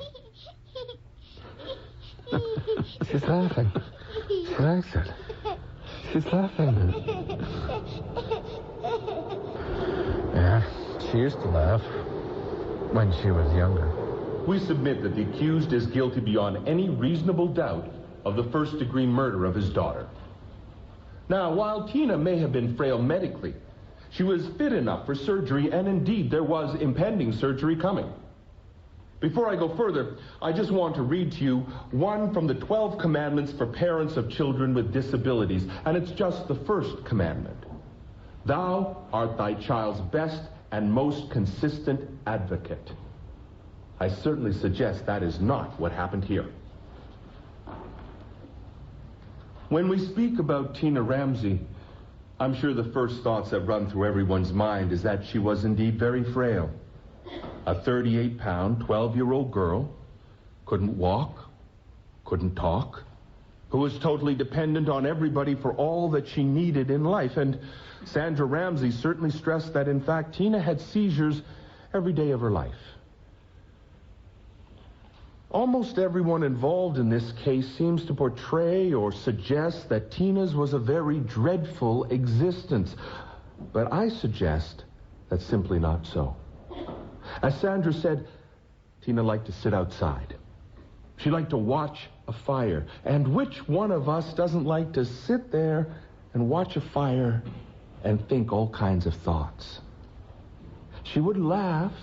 She's laughing. She likes it. She's laughing. Yeah, she used to laugh when she was younger.
We submit that the accused is guilty beyond any reasonable doubt of the first-degree murder of his daughter. Now, while Tina may have been frail medically, she was fit enough for surgery, and indeed there was impending surgery coming. Before I go further, I just want to read to you one from the 12 commandments for parents of children with disabilities, and it's just the first commandment. Thou art thy child's best and most consistent advocate. I certainly suggest that is not what happened here. When we speak about Tina Ramsey, I'm sure the first thoughts that run through everyone's mind is that she was indeed very frail. A 38-pound, 12-year-old girl, couldn't walk, couldn't talk, who was totally dependent on everybody for all that she needed in life. And Sandra Ramsey certainly stressed that, in fact, Tina had seizures every day of her life. Almost everyone involved in this case seems to portray or suggest that Tina's was a very dreadful existence. But I suggest that's simply not so. As Sandra said, Tina liked to sit outside. She liked to watch a fire. And which one of us doesn't like to sit there and watch a fire and think all kinds of thoughts? She would laugh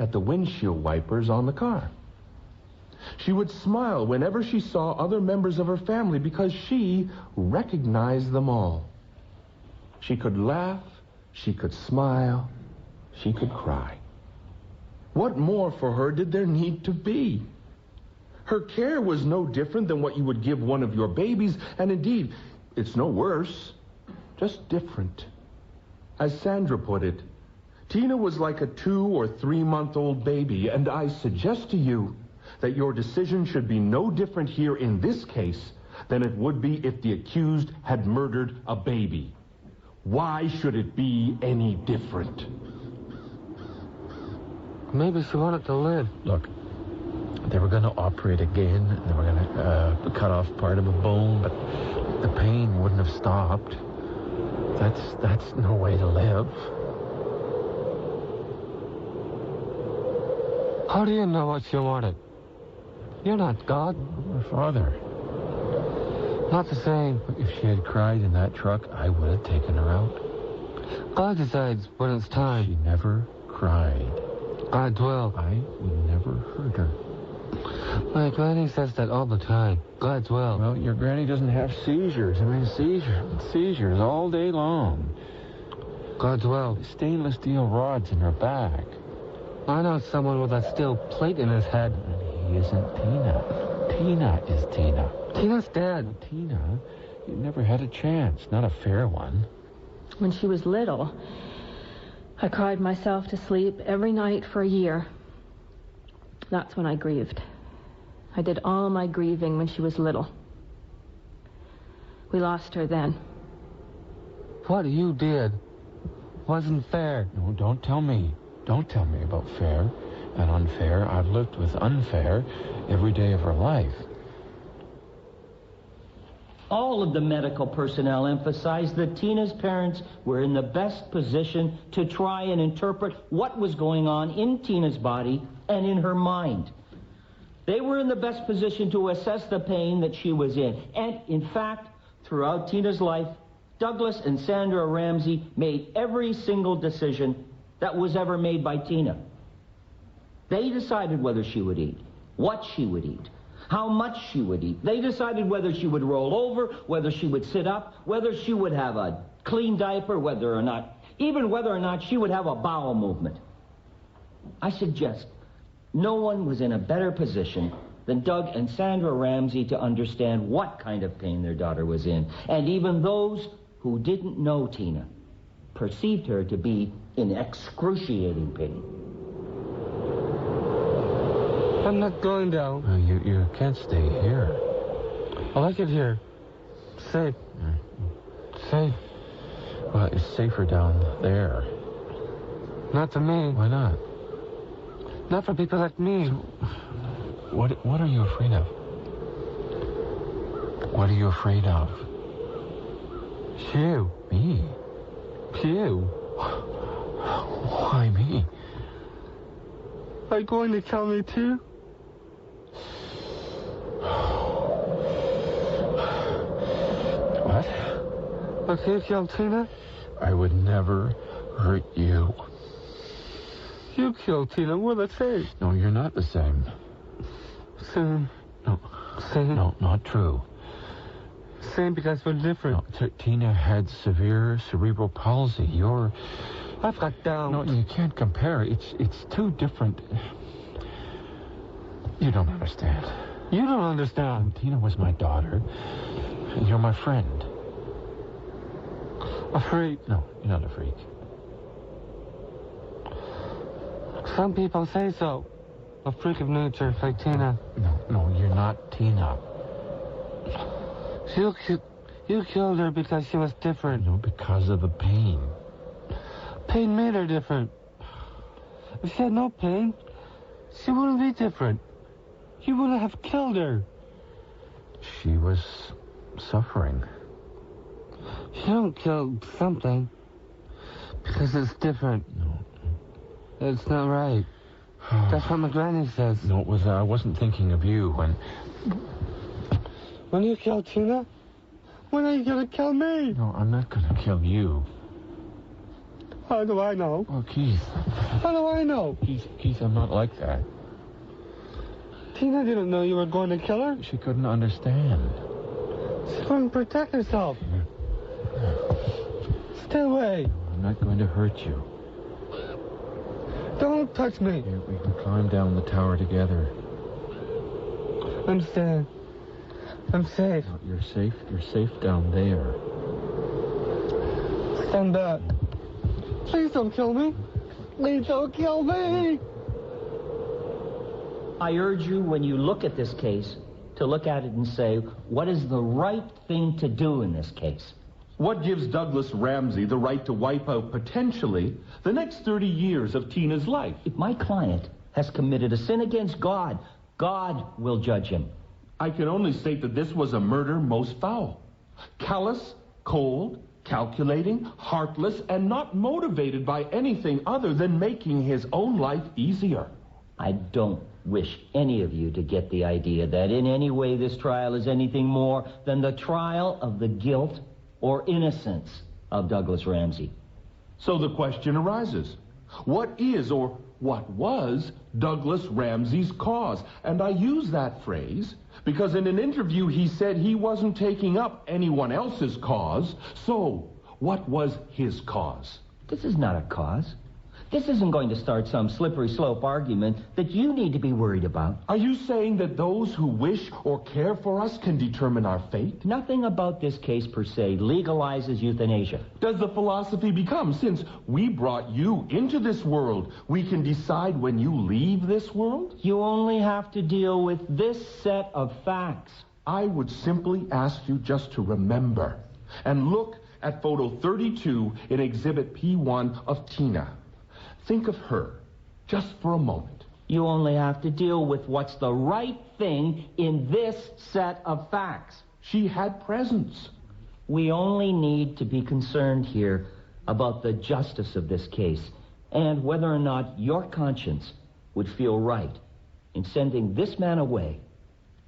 at the windshield wipers on the car. She would smile whenever she saw other members of her family because she recognized them all. She could laugh, she could smile, she could cry. What more for her did there need to be? Her care was no different than what you would give one of your babies, and indeed, it's no worse, just different. As Sandra put it, Tina was like a 2 or 3-month-old baby, and I suggest to you that your decision should be no different here in this case than it would be if the accused had murdered a baby. Why should it be any different?
Maybe she wanted to live.
Look, they were going to operate again. They were going to cut off part of a bone, but the pain wouldn't have stopped. That's no way to live.
How do you know what she wanted? You're not God.
Her father.
Not the same.
If she had cried in that truck, I would have taken her out.
God decides when it's time.
She never cried.
God's will.
I would never hurt her.
My granny says that all the time. God's will.
Well, your granny doesn't have seizures. I mean, seizures all day long.
God's will.
Stainless steel rods in her back.
I know someone with a steel plate in his head.
And he isn't Tina. Tina is Tina.
Tina's dead.
Tina, you never had a chance. Not a fair one.
When she was little, I cried myself to sleep every night for a year. That's when I grieved. I did all my grieving when she was little. We lost her then.
What you did wasn't fair.
No, don't tell me. Don't tell me about fair and unfair. I've lived with unfair every day of her life.
All of the medical personnel emphasized that Tina's parents were in the best position to try and interpret what was going on in Tina's body and in her mind. They were in the best position to assess the pain that she was in. And, in fact, throughout Tina's life, Douglas and Sandra Ramsey made every single decision that was ever made by Tina. They decided whether she would eat, what she would eat, how much she would eat. They decided whether she would roll over, whether she would sit up, whether she would have a clean diaper, even whether or not she would have a bowel movement. I suggest no one was in a better position than Doug and Sandra Ramsey to understand what kind of pain their daughter was in. And even those who didn't know Tina perceived her to be in excruciating pain.
I'm not going down.
You can't stay here.
I like it here. Safe. Safe.
Well, it's safer down there.
Not for me.
Why not?
Not for people like me.
What are you afraid of? What are you afraid of?
You.
Me?
You.
Why me?
Are you going to kill me too?
What?
Okay, you kill Tina?
I would never hurt you.
You killed Tina. We're the same.
No, you're not the same.
Same.
No.
Same.
No, not true.
Same because we're different.
No, Tina had severe cerebral palsy.
I've got down.
No, you can't compare. It's too different. You don't understand.
You don't understand.
Tina was my daughter, and you're my friend.
A freak?
No, you're not a freak.
Some people say so. A freak of nature, like Tina.
No, you're not Tina.
You killed her because she was different.
No, because of the pain.
Pain made her different. If she had no pain, she wouldn't be different. You wouldn't have killed her.
She was suffering.
You don't kill something because it's different.
No.
It's not right. That's what my granny says.
No, I wasn't thinking of you
when you kill Tina? When are you going to kill me?
No, I'm not going to kill you.
How do I know?
Oh, Keith.
How do I know?
Keith, I'm not like that.
Tina didn't know you were going to kill her.
She couldn't understand.
She couldn't protect herself. Stay away.
I'm not going to hurt you.
Don't touch me.
Here, we can climb down the tower together.
Understand. I'm safe.
No, you're safe. You're safe down there.
Stand back. Please don't kill me. Please don't kill me.
I urge you, when you look at this case, to look at it and say, what is the right thing to do in this case?
What gives Douglas Ramsey the right to wipe out, potentially, the next 30 years of Tina's life?
If my client has committed a sin against God, God will judge him.
I can only state that this was a murder most foul. Callous, cold, calculating, heartless, and not motivated by anything other than making his own life easier.
I don't wish any of you to get the idea that in any way this trial is anything more than the trial of the guilt or innocence of Douglas Ramsey.
So the question arises, what is or what was Douglas Ramsey's cause? And I use that phrase because in an interview he said he wasn't taking up anyone else's cause. So what was his cause?
This is not a cause. This isn't going to start some slippery slope argument that you need to be worried about.
Are you saying that those who wish or care for us can determine our fate?
Nothing about this case per se legalizes euthanasia.
Does the philosophy become, since we brought you into this world, we can decide when you leave this world?
You only have to deal with this set of facts.
I would simply ask you just to remember and look at photo 32 in Exhibit P1 of Tina. Think of her, just for a moment.
You only have to deal with what's the right thing in this set of facts.
She had presence.
We only need to be concerned here about the justice of this case and whether or not your conscience would feel right in sending this man away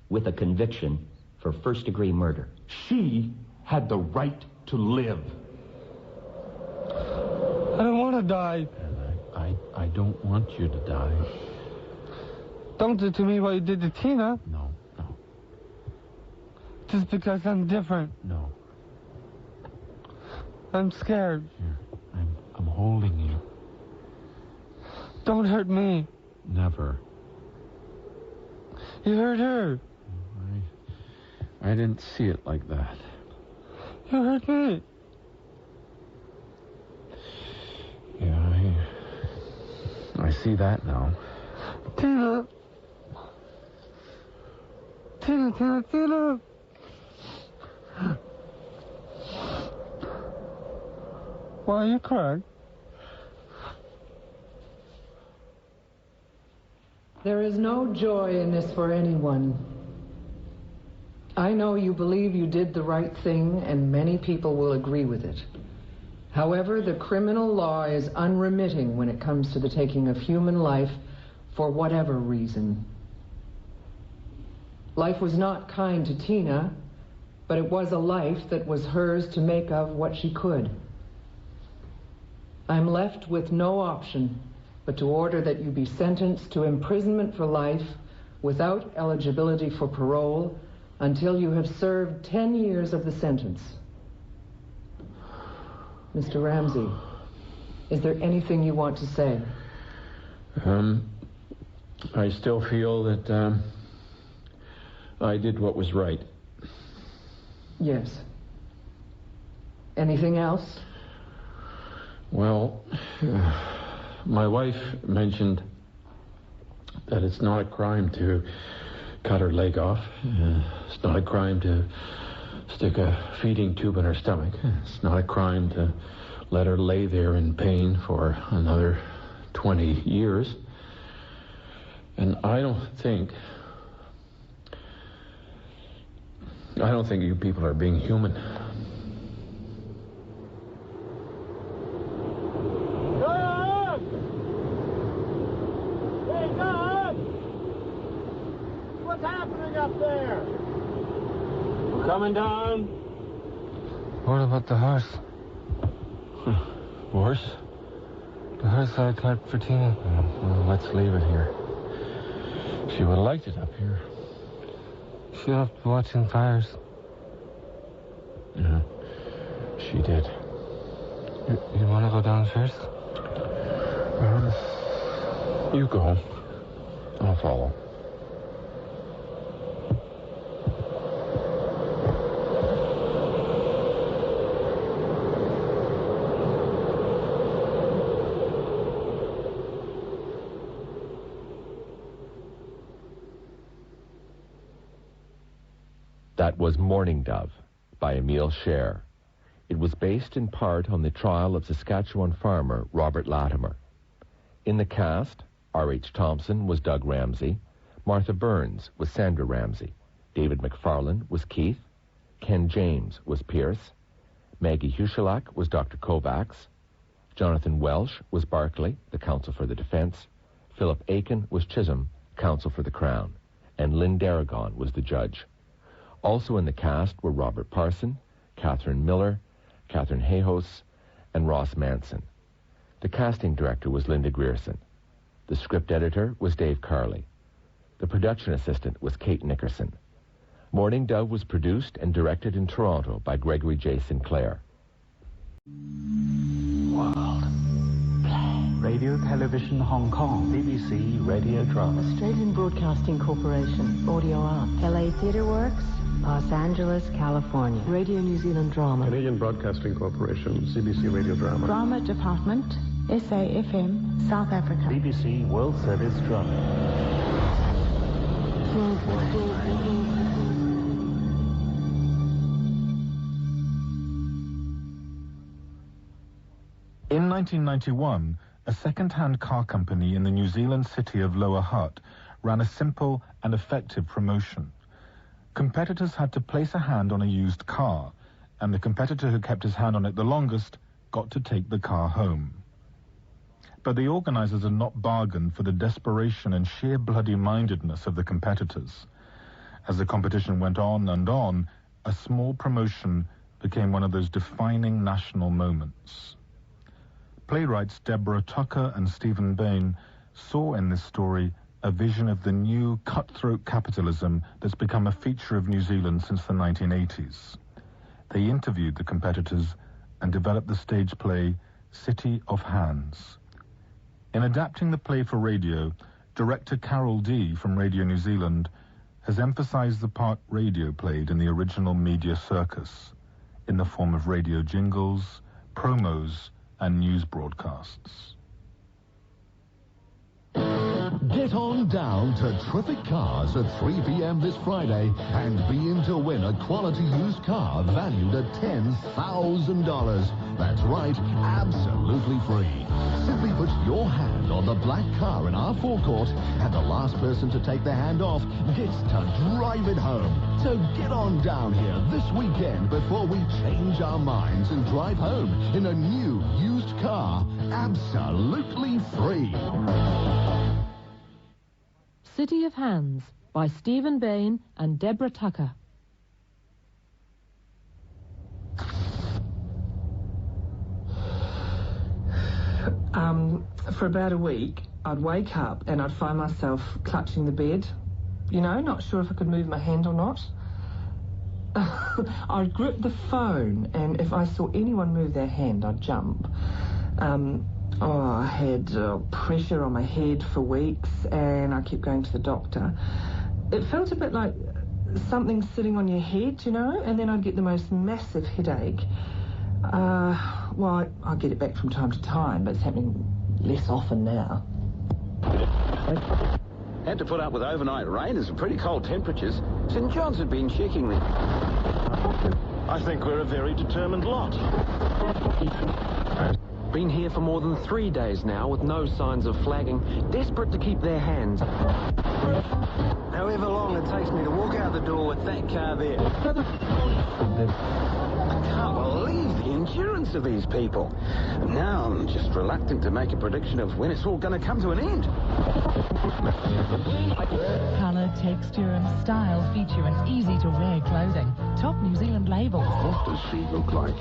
with a conviction for first-degree murder.
She had the right to live.
I don't want to die.
I don't want you to die.
Don't do to me what you did to Tina.
No.
Just because I'm different.
No.
I'm scared.
Here, I'm holding you.
Don't hurt me.
Never.
You hurt her.
I didn't see it like that.
You hurt me.
Yeah, I see that now.
Tina, Tina. Why are you crying?
There is no joy in this for anyone. I know you believe you did the right thing, and many people will agree with it. However, the criminal law is unremitting when it comes to the taking of human life for whatever reason. Life was not kind to Tina, but it was a life that was hers to make of what she could. I'm left with no option but to order that you be sentenced to imprisonment for life without eligibility for parole until you have served 10 years of the sentence. Mr. Ramsey, is there anything you want to say?
I still feel that I did what was right.
Yes. Anything else?
Well, my wife mentioned that it's not a crime to cut her leg off. It's not a crime to stick a feeding tube in her stomach. It's not a crime to let her lay there in pain for another 20 years. And I don't think you people are being human.
What's happening up there?
We're coming down. What about the horse?
Horse?
The horse I cut for Tina.
Well, let's leave it here. She would have liked it up here.
She loved watching fires.
Yeah, she did.
You want to go down first?
You go. I'll follow.
That was Morning Dove by Emile Scher. It was based in part on the trial of Saskatchewan farmer Robert Latimer. In the cast, R.H. Thompson was Doug Ramsey, Martha Burns was Sandra Ramsey, David McFarlane was Keith, Ken James was Pierce, Maggie Huchelak was Dr. Kovacs, Jonathan Welsh was Barclay, the counsel for the defense, Philip Aiken was Chisholm, counsel for the Crown, and Lynn Darragon was the judge. Also in the cast were Robert Parson, Catherine Miller, Catherine Hayhos, and Ross Manson. The casting director was Linda Grierson. The script editor was Dave Carley. The production assistant was Kate Nickerson. Morning Dove was produced and directed in Toronto by Gregory J. Sinclair.
World. Play. Radio Television Hong Kong. BBC Radio Drama.
Australian Broadcasting Corporation. Audio Arts. LA Theatre Works. Los Angeles, California. Radio New Zealand Drama.
Canadian Broadcasting Corporation, CBC Radio Drama.
Drama Department, SAFM, South Africa.
BBC World Service Drama.
In 1991, a second-hand car company in the New Zealand city of Lower Hutt ran a simple and effective promotion. Competitors had to place a hand on a used car, and the competitor who kept his hand on it the longest got to take the car home. But the organizers had not bargained for the desperation and sheer bloody-mindedness of the competitors. As the competition went on and on, a small promotion became one of those defining national moments. Playwrights Deborah Tucker and Stephen Bain saw in this story a vision of the new cutthroat capitalism that's become a feature of New Zealand since the 1980s. They interviewed the competitors and developed the stage play City of Hands. In adapting the play for radio, director Carol D. from Radio New Zealand has emphasized the part radio played in the original media circus, in the form of radio jingles, promos, and news broadcasts.
Get on down to Terrific Cars at 3 p.m. this Friday and be in to win a quality used car valued at $10,000. That's right, absolutely free. Simply put your hand on the black car in our forecourt, and the last person to take their hand off gets to drive it home. So get on down here this weekend before we change our minds and drive home in a new used car, absolutely free.
City of Hands by Stephen Bain and Deborah Tucker.
For about a week, I'd wake up and I'd find myself clutching the bed, you know, not sure if I could move my hand or not. I'd grip the phone, and if I saw anyone move their hand, I'd jump. I had pressure on my head for weeks, and I kept going to the doctor. It felt a bit like something sitting on your head, you know, and then I'd get the most massive headache. Well, I get it back from time to time, but it's happening less often now.
Had to put up with overnight rain and some pretty cold temperatures. St. John's had been checking the...
I think we're a very determined lot.
Been here for more than 3 days now with no signs of flagging, desperate to keep their hands.
However long it takes me to walk out the door with that car there. I can't believe the endurance of these people. Now I'm just reluctant to make a prediction of when it's all going to come to an end.
Colour, texture and style feature in easy-to-wear clothing. Top New Zealand labels.
What does she look like?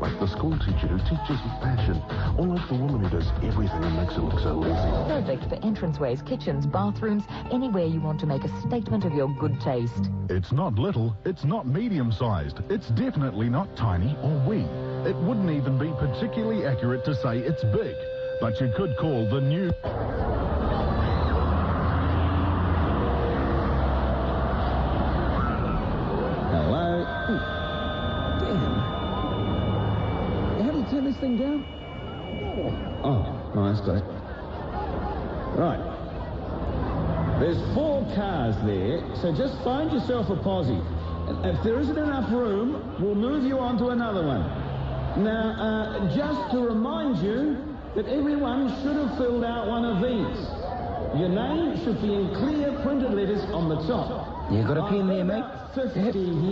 Like the school teacher who teaches with passion, or like the woman who does everything and makes it look so easy?
Perfect for entranceways, kitchens, bathrooms, anywhere you want to make a statement of your good taste.
It's not little, it's not medium-sized, it's definitely not tiny or wee. It wouldn't even be particularly accurate to say it's big, but you could call the new...
Hello? Damn. How do you turn this thing down? Oh, nice, got it. Right. There's 4 cars there, so just find yourself a posse. If there isn't enough room, we'll move you on to another one. Now, just to remind you that everyone should have filled out one of these. Your name should be in clear printed letters on the top.
You got a pen there, mate?
50 here,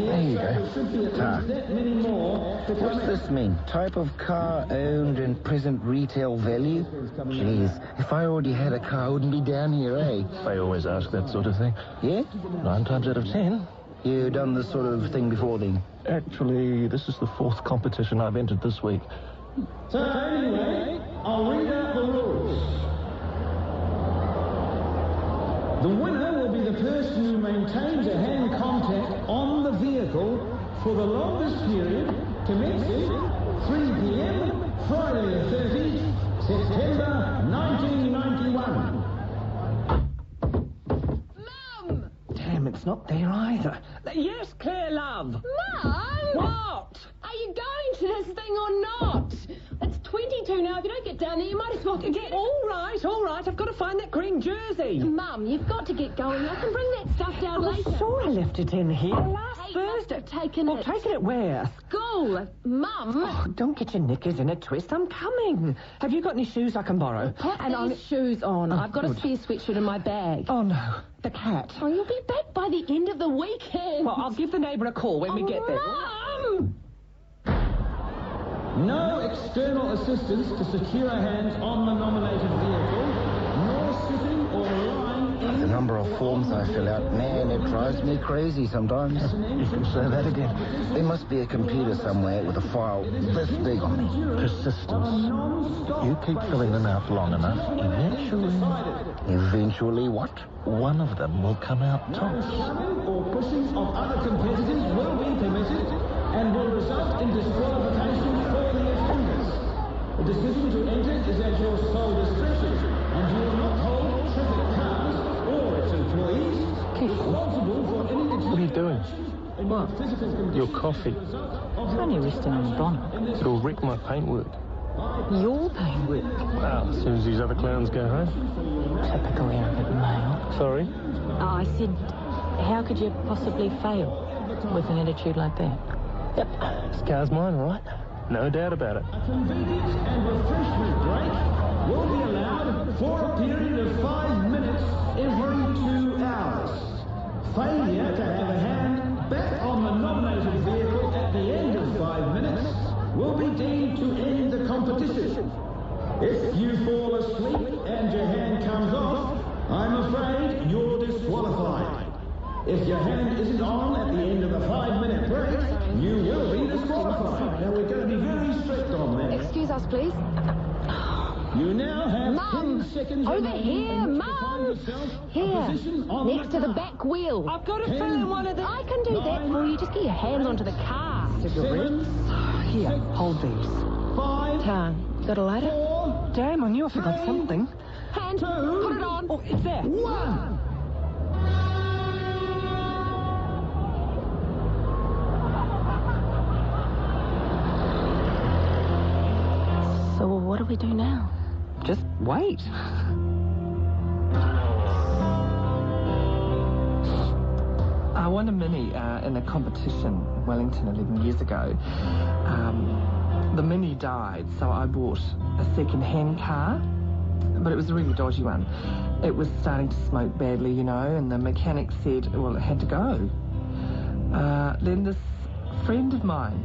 there you
so
go.
there should be at least that many more to come
What's
in.
this mean? Type of car owned and present retail value? Jeez, if I already had a car, I wouldn't be down here, eh?
I always ask that sort of thing.
Yeah?
9 times out of 10.
You done this sort of thing before then?
Actually, this is the 4th competition I've entered this week.
So anyway, I'll read out the rules. The winner will be the person who maintains a hand contact on the vehicle for the longest period, commencing 3 p.m. Friday the 30th, September 1991.
Damn, it's not there either. Yes, Claire, love.
Mum!
What?
Are you going to this thing or not? It's 22 now. If you don't get down there, you might as well get...
All right. I've got to find that green jersey.
Mum, you've got to get going. I can bring that stuff down later.
I'm sure I left it in here last Thursday.
I've taken it.
Taken it where?
School. Mum.
Oh, don't get your knickers in a twist. I'm coming. Have you got any shoes I can borrow?
Put these shoes on. I've got a spare sweatshirt in my bag.
Oh, no. The cat.
Oh, you'll be back by the end of the weekend.
Well, I'll give the neighbour a call when we get there.
Mum!
No external assistance to secure hands on the nominated vehicle, nor sitting or lying in...
The number of forms I fill out, man, it drives me crazy sometimes. You can say that again. There must be a computer somewhere with a file this big on it.
Persistence. You keep filling them out long enough,
Eventually what?
one of them will come out tops.
or pushing of other competitors will be permitted and will result in disqualification for the offenders. The decision to enter is at your sole discretion, and you will not hold traffic cars or its employees responsible for any...
What are you doing?
What?
Your coffee.
It's only resting on the bonnet.
It'll wreck my paintwork.
Your paintwork?
Well, as soon as these other clowns go home.
Typical arrogant male.
Sorry?
I said, how could you possibly fail with an attitude like that?
Yep. This car's mine, all right? No doubt about it.
A convenience and refreshment break will be allowed for a period of 5 minutes every 2 hours. Failure to have a hand back on the nominated vehicle at the end of 5 minutes will be deemed to end the competition. If you fall asleep and your hand comes off, I'm afraid you're disqualified. If your hand isn't on at the end of the 5-minute break, you will be disqualified. Now, we're going to be very strict on that.
Excuse us, please.
You now have
Mum,
10 seconds
over here, Mum. Here, next to the back wheel.
I've got to fill in one of the...
I can do that for you. Just get your hands onto the car.
Cigarettes? Here, hold these.
5,
Got a lighter?
4,
Damn, I knew I forgot something.
Hand, put it on.
Oh, it's there.
1.
So what do we do now?
Just wait. I won a Mini in a competition in Wellington 11 years ago. The Mini died, so I bought a second-hand car, but it was a really dodgy one. It was starting to smoke badly, you know, and the mechanic said, well, it had to go. Then this friend of mine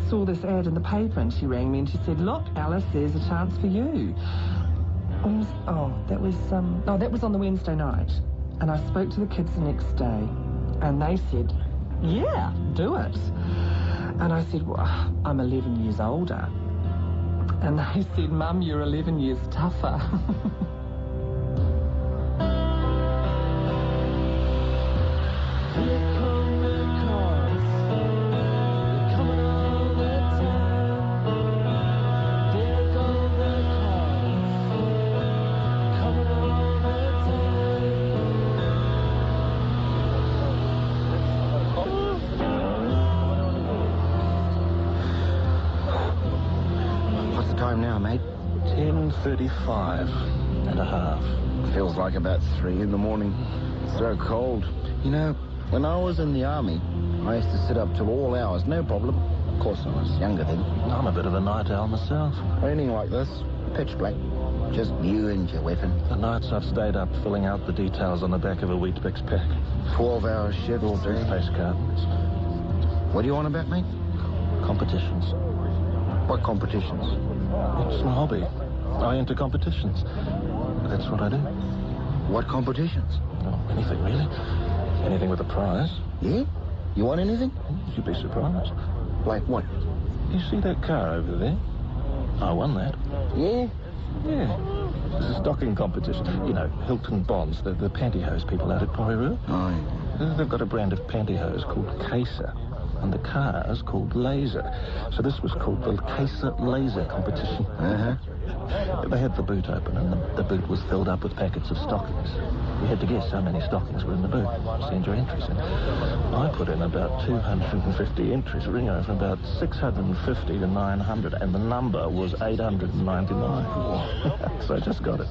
saw this ad in the paper, and she rang me and she said, look, Alice, there's a chance for you. That was on the Wednesday night. And I spoke to the kids the next day, and they said, yeah, do it. And I said, well, I'm 11 years older. And they said, Mum, you're 11 years tougher.
What's the time now, mate?
10:35 and a half.
Feels like about 3 in the morning. It's so cold. You know, when I was in the army, I used to sit up till all hours, no problem. Of course, I was younger then.
I'm a bit of a night owl myself.
Raining like this, pitch black. Just you and your weapon.
The nights I've stayed up filling out the details on the back of a Weet-Bix pack.
12-hour shifts.
All toothpaste cartons.
What do you want about, mate?
Competitions.
What competitions?
It's my hobby. I enter competitions. That's what I do.
What competitions?
Oh, anything, really. Anything with a prize.
Yeah? You want anything?
You'd be surprised.
Like what?
You see that car over there? I won that.
Yeah?
Yeah. It's a stocking competition. You know, Hilton Bonds, the pantyhose people out at Porirua.
Oh, yeah.
They've got a brand of pantyhose called Caser, and the car's called Laser. So this was called the Caser Laser competition.
Uh-huh.
They had the boot open, and the boot was filled up with packets of stockings. You had to guess how many stockings were in the boot. Send your entries in. I put in about 250 entries, Ringo, from about 650 to 900, and the number was 899. So I just got it.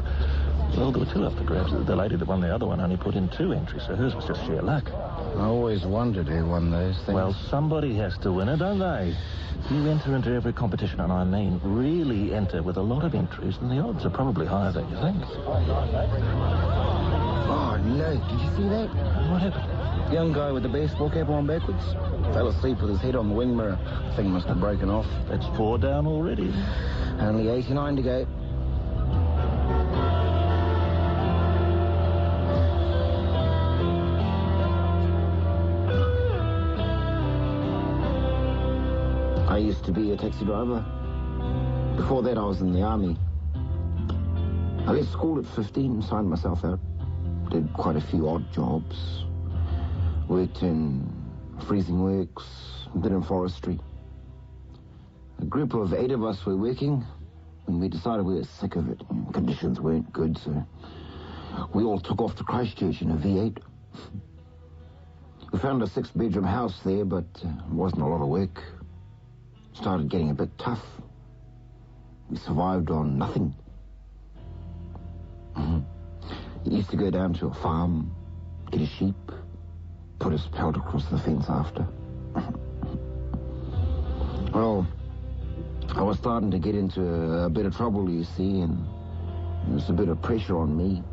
Well, there were 2 up for grabs. The lady that won the other one only put in 2 entries, so hers was just sheer luck.
I always wondered who won those things.
Well, somebody has to win it, don't they? You enter into every competition, and I mean really enter with a lot of entries, and the odds are probably higher than you think.
Oh, no. Did you see that?
What happened?
Young guy with the baseball cap on backwards. Fell asleep with his head on the wing mirror. Thing must have broken off.
That's 4 down already.
Only 89 to go. I used to be a taxi driver. Before that, I was in the army. I left school at 15 and signed myself out. Did quite a few odd jobs. Worked in freezing works, did in forestry. A group of 8 of us were working, and we decided we were sick of it. Conditions weren't good, so we all took off to Christchurch in a V8. We found a 6-bedroom house there, but it wasn't a lot of work. Started getting a bit tough. We survived on nothing. He used to go down to a farm, get a sheep, put his pelt across the fence after. Well, I was starting to get into a bit of trouble, you see, and there was a bit of pressure on me.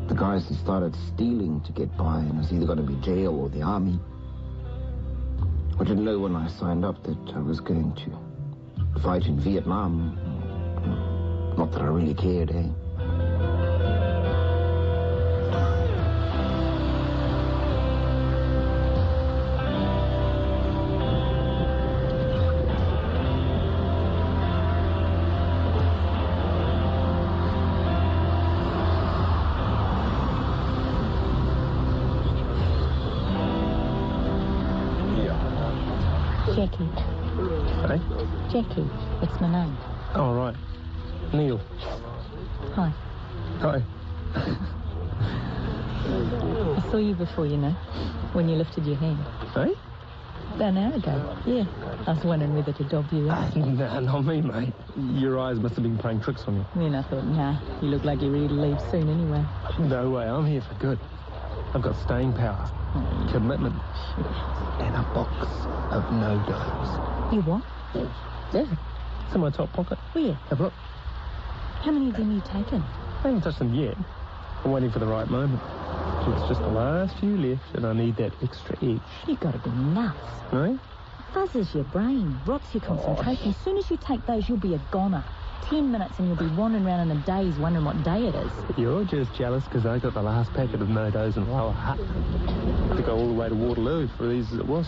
The guys had started stealing to get by, and it was either going to be jail or the army. I didn't know when I signed up that I was going to fight in Vietnam. Not that I really cared, eh?
Jackie.
Hey?
Jackie. It's my name.
Oh, right. Neil.
Hi.
Hi.
I saw you before, you know, when you lifted your hand.
Hey?
An hour ago, yeah. I was wondering whether to dob you in.
Nah, not me, mate. Your eyes must have been playing tricks on you.
Then I thought, nah, you look like you're ready to leave soon anyway.
No way, I'm here for good. I've got staying power, commitment, and a box of no-dos.
You what?
Yeah, it's in my top pocket.
Where?
Have a look.
How many of them you taken?
I haven't touched them yet. I'm waiting for the right moment. It's just the last few left, and I need that extra edge.
You gotta be nuts.
Right?
Fuzzes your brain, rots your concentration. As soon as you take those, you'll be a goner. 10 minutes and you'll be wandering around in a daze wondering what day it is.
You're just jealous because I got the last packet of no-dos in Lower Hutt. I had to go all the way to Waterloo for as easy as it was.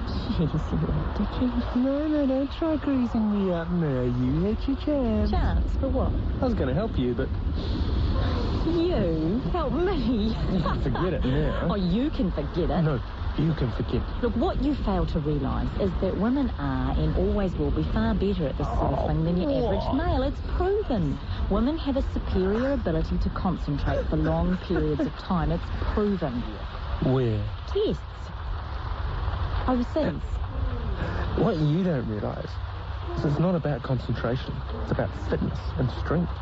Jeez, you're a dickhead.
No, don't try greasing me up. No, you had your chance.
Chance? For what?
I was going to help you, but...
You? Help me?
You can forget it now.
Oh, you can forget it?
No, you can forget it.
Look, what you fail to realise is that women are and always will be far better at this sort of thing than your average male. It's proven. Women have a superior ability to concentrate for long periods of time. It's proven.
Where?
Tests. Overseas.
What you don't realise is it's not about concentration. It's about fitness and strength.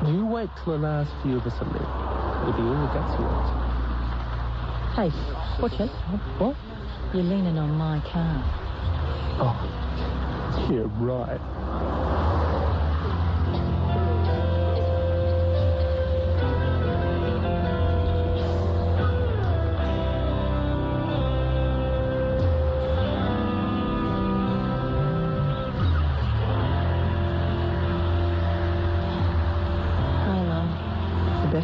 You wait till the last few of us are left. It'll be all gutsy ones.
Hey, watch it.
What?
You're leaning on my car.
Oh, yeah, right.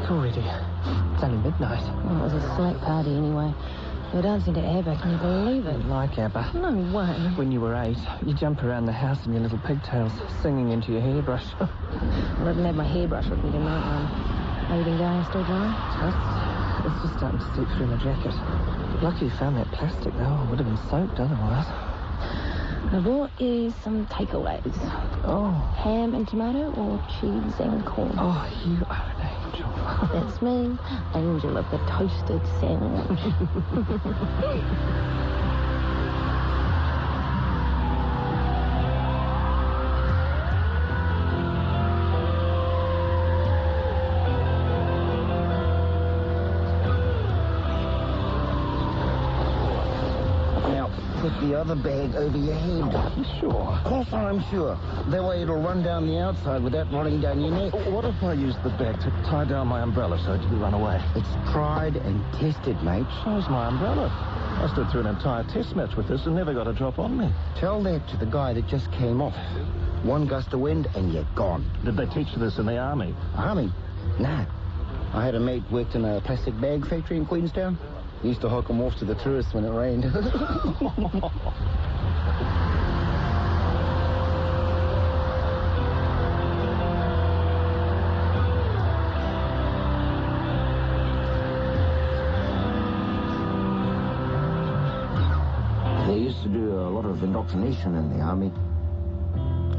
Already. It's only midnight.
Well, it was a slack party anyway. We were dancing to ABBA, can you believe it?
Like ABBA?
No way.
When you were 8, you jump around the house in your little pigtails, singing into your hairbrush.
Well, I didn't have my hairbrush with me tonight, Are you been going still dry?
It's just starting to seep through my jacket. Lucky you found that plastic, though. I would have been soaked otherwise.
I bought you some takeaways.
Oh.
Ham and tomato or cheese and corn?
Oh, you are an angel.
That's me, angel of the toasted sandwich.
Put the other bag over your head.
Sure.
Of course I'm sure. That way it'll run down the outside without running down your neck.
What if I use the bag to tie down my umbrella so it didn't run away?
It's tried and tested, mate.
So's my umbrella. I stood through an entire test match with this and never got a drop on me.
Tell that to the guy that just came off. One gust of wind and you're gone.
Did they teach this in the army?
Army? Nah. I had a mate worked in a plastic bag factory in Queenstown. He used to hook them off to the tourists when it rained. They used to do a lot of indoctrination in the army.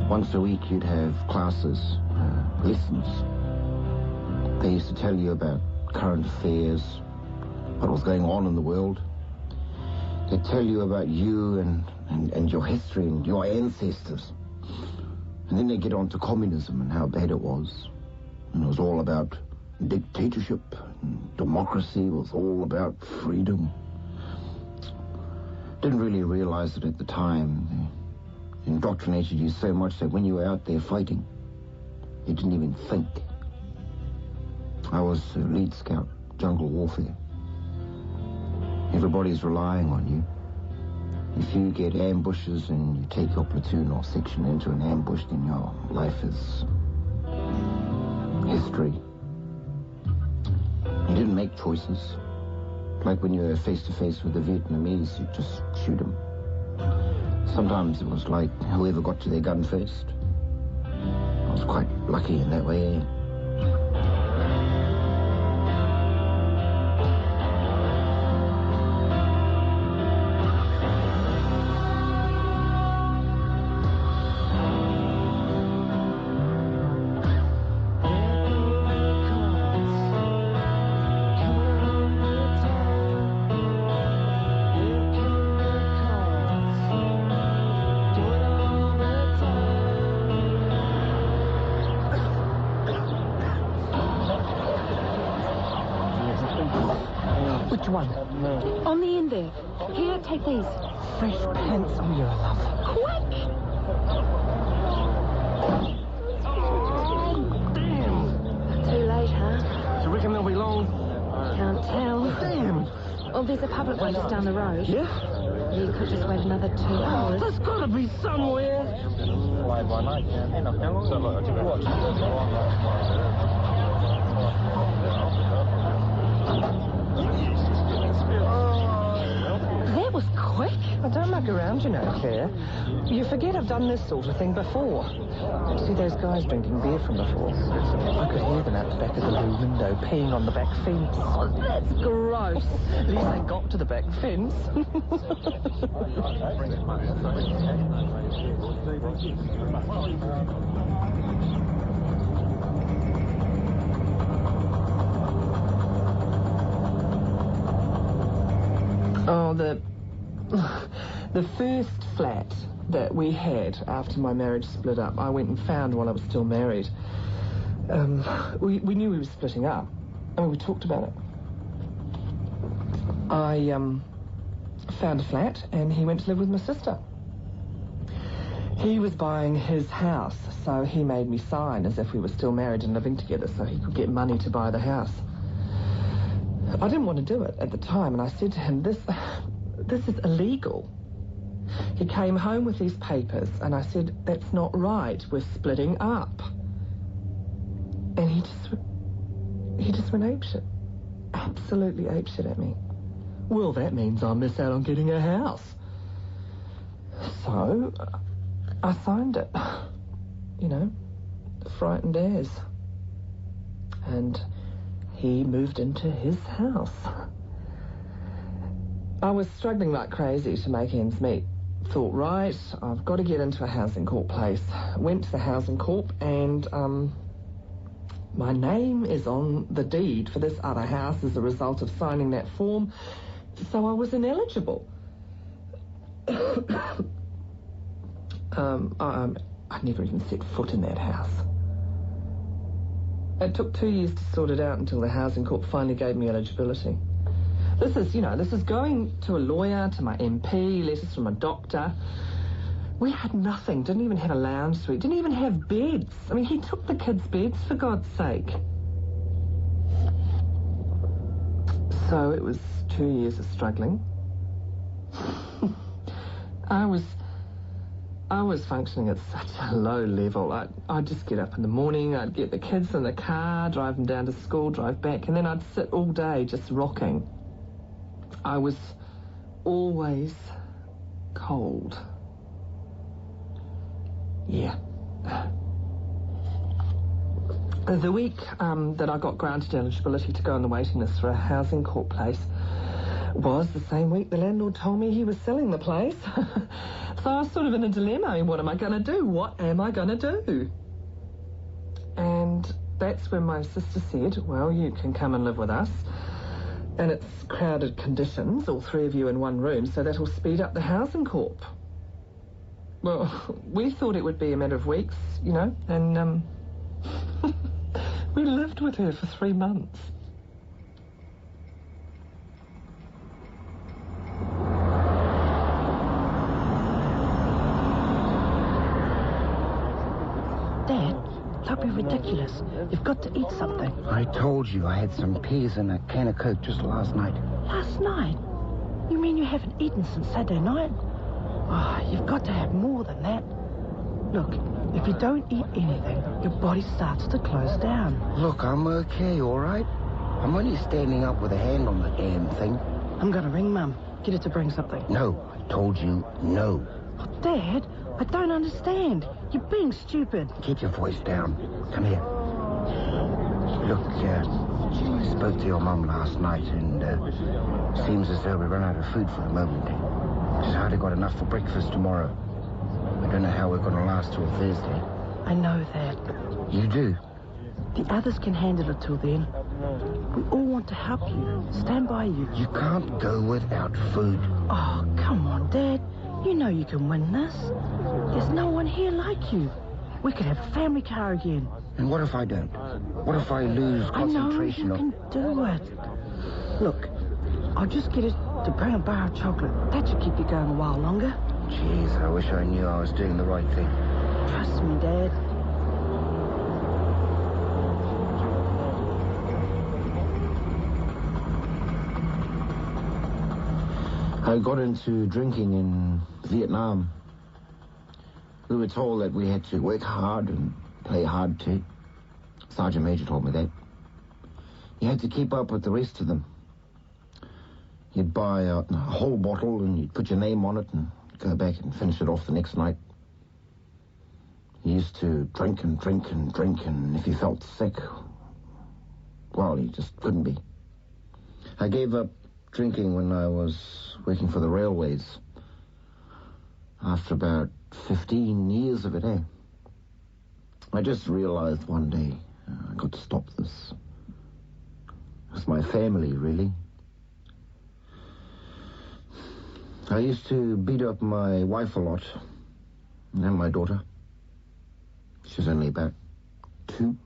Once a week you'd have classes, lessons. They used to tell you about current affairs, what was going on in the world. They'd tell you about you and your history and your ancestors. And then they get on to communism and how bad it was. And it was all about dictatorship, and democracy was all about freedom. Didn't really realize it at the time. They indoctrinated you so much that when you were out there fighting, you didn't even think. I was a lead scout, jungle warfare. Everybody's relying on you. If you get ambushes and you take your platoon or section into an ambush, then your life is history. You didn't make choices. Like when you were face-to-face with the Vietnamese, you just shoot them. Sometimes it was like whoever got to their gun first. I was quite lucky in that way.
Which one? On the end there. Here, take these. Fresh pants. Oh, you're a love. Quick!
Damn!
Too late, huh?
Do you reckon they'll be long?
Can't tell.
Damn!
Oh, there's a public one just down the road.
Yeah?
You could just wait another 2 hours.
There's got to be somewhere.
That was quick.
I don't muck around, you know, Claire. You forget I've done this sort of thing before. See those guys drinking beer from before? I could hear them out the back of the loo window peeing on the back fence.
Oh, that's gross.
At least they got to the back fence. Oh, the first flat that we had after my marriage split up, I went and found while I was still married. We knew we were splitting up. I mean, we talked about it. I found a flat, and he went to live with my sister. He was buying his house, so he made me sign as if we were still married and living together so he could get money to buy the house. I didn't want to do it at the time, and I said to him, this is illegal. He came home with these papers, and I said, that's not right, we're splitting up. And he just went apeshit. Absolutely apeshit at me. Well, that means I'll miss out on getting a house. So, I signed it. You know, frightened as. And he moved into his house. I was struggling like crazy to make ends meet. Thought, right, I've got to get into a housing court place. Went to the housing court and, my name is on the deed for this other house as a result of signing that form, so I was ineligible. I never even set foot in that house. It took 2 years to sort it out until the housing court finally gave me eligibility. This is going to a lawyer, to my MP, letters from a doctor. We had nothing, didn't even have a lounge suite, didn't even have beds. I mean, he took the kids' beds, for God's sake. So it was 2 years of struggling. I was functioning at such a low level. I'd just get up in the morning, I'd get the kids in the car, drive them down to school, drive back, and then I'd sit all day just rocking. I was always cold. Yeah. The week that I got granted eligibility to go on the waiting list for a housing court place was the same week the landlord told me he was selling the place. So I was sort of in a dilemma. I mean, what am I going to do? What am I going to do? And that's when my sister said, well, you can come and live with us. And it's crowded conditions, all three of you in one room, so that'll speed up the housing corp. Well, we thought it would be a matter of weeks, you know, and We lived with her for 3 months.
Dad, don't be ridiculous. You've got to eat something.
I told you I had some peas and a can of Coke just last night.
Last night? You mean you haven't eaten since Saturday night? Oh, you've got to have more than that. Look, if you don't eat anything, your body starts to close down.
Look, I'm okay, all right? I'm only standing up with a hand on the damn thing.
I'm going to ring Mum. Get her to bring something.
No, I told you no.
Oh, Dad, I don't understand. You're being stupid.
Keep your voice down. Come here. Look, I spoke to your mum last night, and seems as though we run out of food for the moment. She's hardly got enough for breakfast tomorrow. I don't know how we're going to last till Thursday.
I know that.
You do?
The others can handle it till then. We all want to help you, stand by you.
You can't go without food.
Oh, come on, Dad. You know you can win this. There's no one here like you. We could have a family car again.
And what if I don't? What if I lose concentration?
I know you can do it. Look, I'll just get it to bring a bar of chocolate. That should keep you going a while longer.
Jeez, I wish I knew I was doing the right thing.
Trust me, Dad.
I got into drinking in Vietnam. We were told that we had to work hard and play hard too. Sergeant Major told me that. You had to keep up with the rest of them. You'd buy a whole bottle and you'd put your name on it and go back and finish it off the next night. You used to drink and drink and drink, and if you felt sick, well, you just couldn't be. I gave up drinking when I was working for the railways. After about 15 years of it, I just realized one day I got to stop this. It's my family, really. I used to beat up my wife a lot, and my daughter. She's only about 2.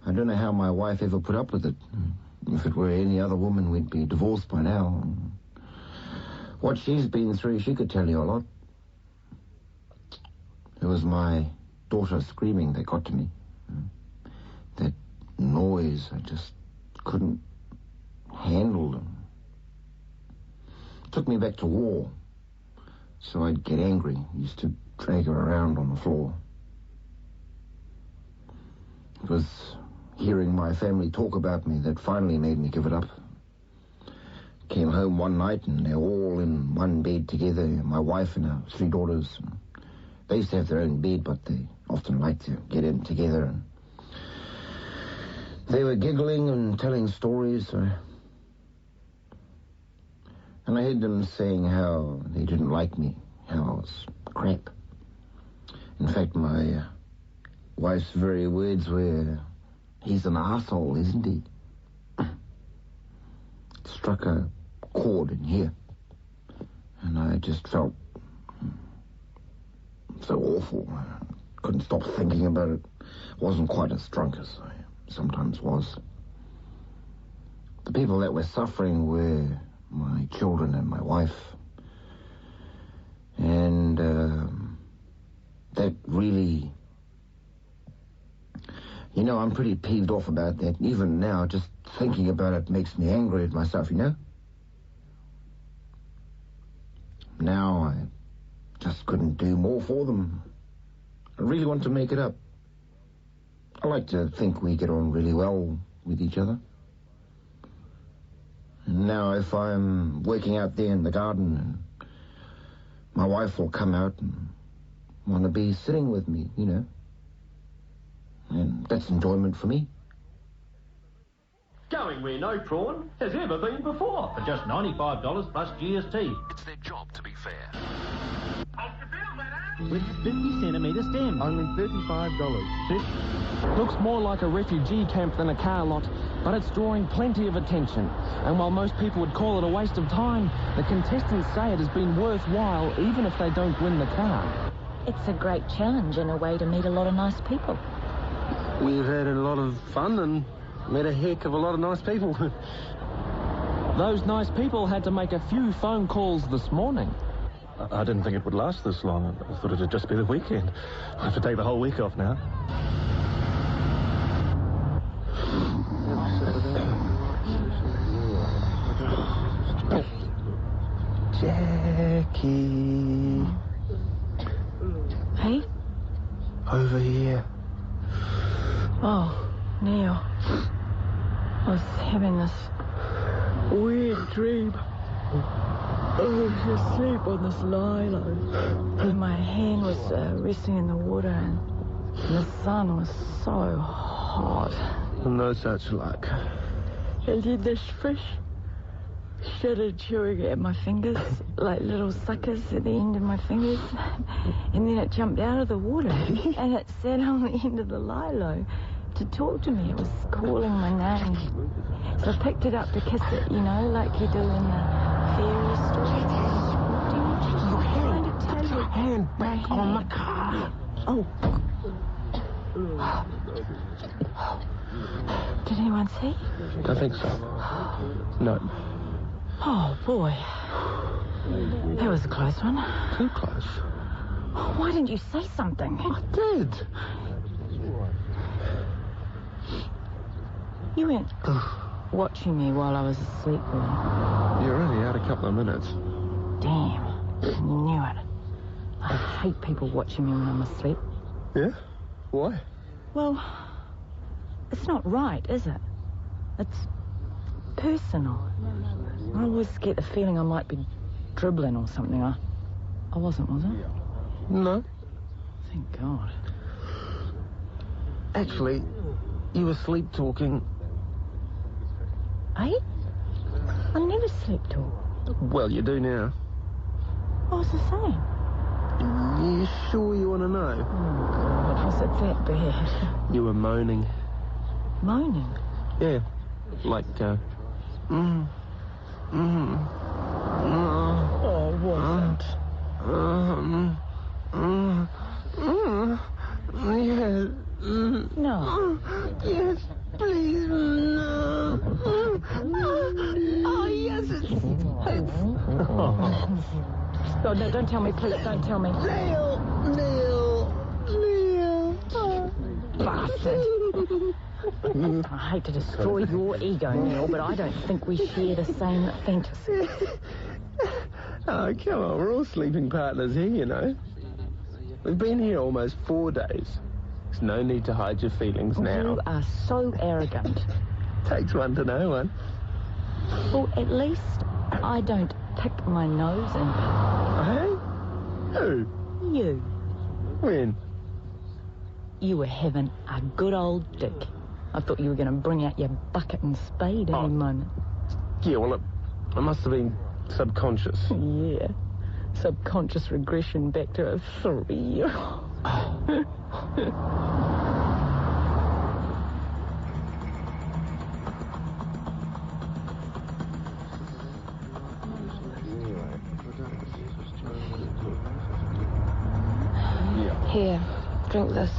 I don't know how my wife ever put up with it. If it were any other woman, we'd be divorced by now. What she's been through, she could tell you a lot. It was my daughter screaming that got to me. That noise, I just couldn't handle them. It took me back to war. So I'd get angry. Used to drag her around on the floor. It was hearing my family talk about me that finally made me give it up. Came home one night and they're all in one bed together, my wife and our 3 daughters. They used to have their own bed, but they often liked to get in together. And they were giggling and telling stories. And I heard them saying how they didn't like me, how I was crap. In fact, my wife's very words were, "He's an arsehole, isn't he?" It struck a chord in here. And I just felt so awful. I couldn't stop thinking about it. I wasn't quite as drunk as I sometimes was. The people that were suffering were my children and my wife. And that really... You know, I'm pretty peeved off about that. Even now, just thinking about it makes me angry at myself, you know? Now I just couldn't do more for them. I really want to make it up. I like to think we get on really well with each other. And now if I'm working out there in the garden, and my wife will come out and want to be sitting with me, you know. And that's enjoyment for me.
Going where no prawn has ever been before for just $95 plus GST.
It's their job to be fair.
With 50 centimetre stem.
Only $35. Looks more like a refugee camp than a car lot, but it's drawing plenty of attention. And while most people would call it a waste of time, the contestants say it has been worthwhile even if they don't win the car.
It's a great challenge and a way to meet a lot of nice people.
We've had a lot of fun and met a heck of a lot of nice people.
Those nice people had to make a few phone calls this morning.
I didn't think it would last this long. I thought it'd just be the weekend. I have to take the whole week off now. Jackie.
Hey?
Over here.
Oh, Neil. I was having this weird dream. I was asleep on this lilo. And my hand was resting in the water and the sun was so hot.
No such luck.
And then this fish started chewing at my fingers, like little suckers at the end of my fingers. And then it jumped out of the water and it sat on the end of the lilo to talk to me. It was calling my name. So I picked it up to kiss it, you know, like you do in the fairy story.
Put your hand back on the car.
Oh. Did anyone see?
I think so. No.
Oh, boy. That was a close one.
Too close.
Why didn't you say something?
I did.
You weren't watching me while I was asleep, were you?
You're only out a couple of minutes.
Damn. You knew it. I hate people watching me when I'm asleep.
Yeah? Why?
Well, it's not right, is it? It's personal. I always get the feeling I might be dribbling or something. I wasn't, was I?
No.
Thank God.
Actually, you were sleep talking.
Eh? I never sleep talk.
Well, you do now.
What was I saying?
You sure you want to know?
Oh, God, was it that bad?
You were moaning.
Moaning?
Yeah. Like,
Oh, wasn't.
Yeah.
No.
Yes, please, no. Oh, yes, it's...
Oh, no, don't tell me, please, don't tell me.
Neil.
Bastard. I hate to destroy your ego, Neil, but I don't think we share the same fantasy.
Oh, come on, we're all sleeping partners here, you know. We've been here almost 4 days. There's no need to hide your feelings now.
You are so arrogant.
Takes one to know one.
Well, at least I don't pick my nose and...
Hey? Who?
You.
When?
You were having a good old dig. I thought you were going to bring out your bucket and spade any moment.
Yeah, well, I must have been subconscious.
Yeah. Subconscious regression back to a 3-year-old.
Here, drink this.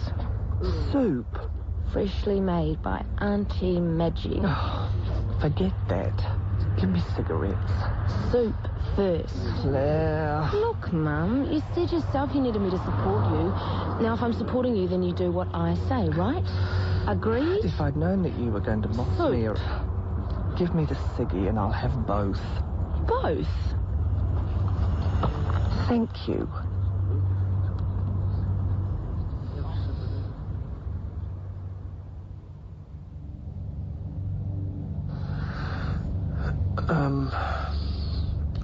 Soup?
Freshly made by Auntie Maggie.
Oh, forget that. Give me cigarettes.
Soup first.
Claire.
Look, Mum, you said yourself you needed me to support you. Now, if I'm supporting you, then you do what I say, right? Agreed?
If I'd known that you were going to mock me, or... Give me the ciggy and I'll have both.
Both?
Thank you.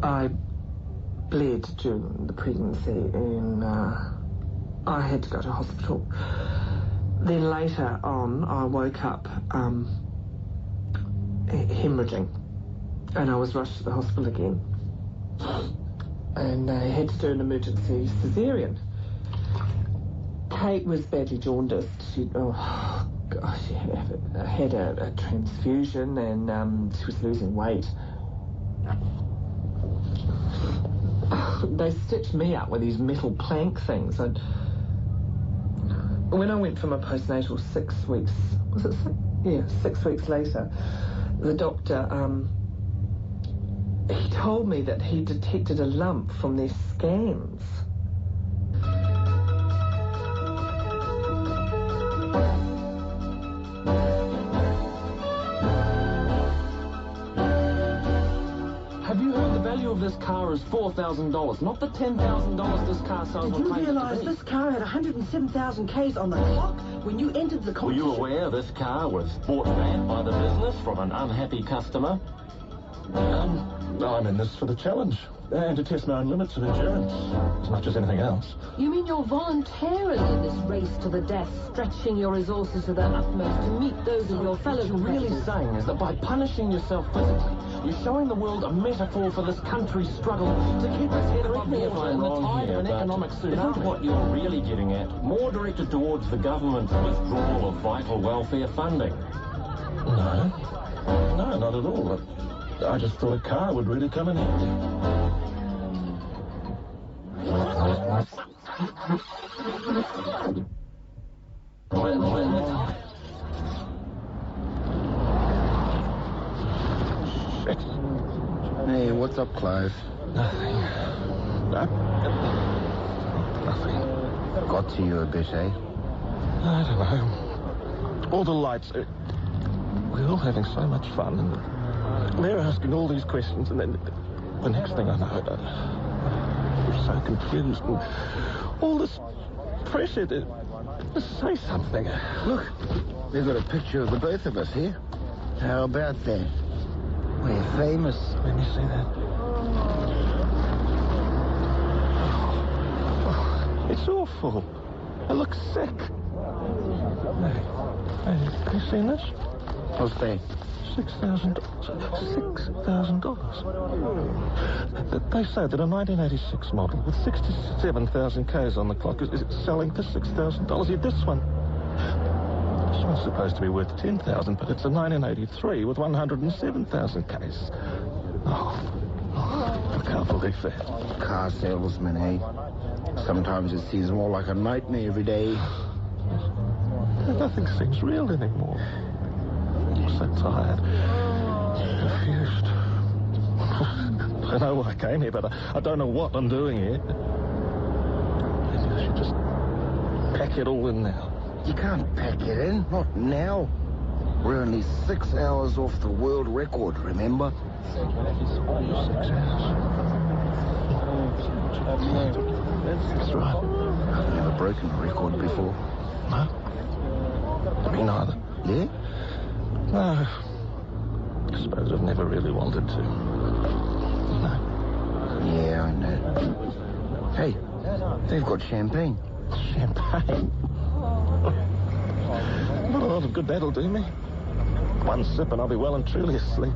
I bled during the pregnancy and I had to go to hospital. Then later on, I woke up hemorrhaging and I was rushed to the hospital again. And they had to do an emergency cesarean. Kate was badly jaundiced. She had a transfusion and she was losing weight. They stitched me up with these metal plank things. when I went for my postnatal 6 weeks, was it 6? Yeah, 6 weeks later, the doctor, he told me that he detected a lump from their scans.
This car is $4,000, not the $10,000 this car sells.
Did you realise this car had 107,000 Ks on the clock when you entered the competition?
Were you aware this car was bought back by the business from an unhappy customer?
I'm in this for the challenge and to test my own limits of endurance as much as anything else.
You mean you're voluntarily in this race to the death, stretching your resources to their utmost to meet those of your fellow
competitors? What you're really saying is that by punishing yourself physically, you're showing the world a metaphor for this country's struggle to keep its head above the water in the tide of an economic tsunami. Isn't what you're really getting at more directed towards the government's withdrawal of vital welfare funding?
No, not at all. I just thought a car would really come in handy.
Shit. Hey, what's up, Clive?
Nothing. Nothing.
Got to you a bit, eh?
I don't know. All the lights. We're all having so much fun, and they're asking all these questions, and then the next thing I know, I'm so confused, and all this pressure to say something.
Look, they've got a picture of the both of us here. How about that? We're famous.
Let me see that. Oh, it's awful. I look sick. Hey, have you seen this?
What's that?
$6,000. They say that a 1986 model with 67,000 Ks on the clock is selling for $6,000. Yeah, this one. This one's supposed to be worth $10,000, but it's a 1983 with 107,000 Ks. Oh, I can't believe that.
Car salesman, eh? Sometimes it seems more like a nightmare every day.
Nothing seems real anymore. I'm so tired. Confused. I know why I came here, but I don't know what I'm doing here. Maybe I should just pack it all in now.
You can't pack it in. Not now. We're only 6 hours off the world record, remember?
6 hours. That's right.
I've never broken a record before.
No? Me neither.
Yeah?
No. I suppose I've never really wanted to. No.
Yeah, I know. Hey, they've got champagne.
Champagne? Not a lot of good that'll do me. One sip and I'll be well and truly asleep.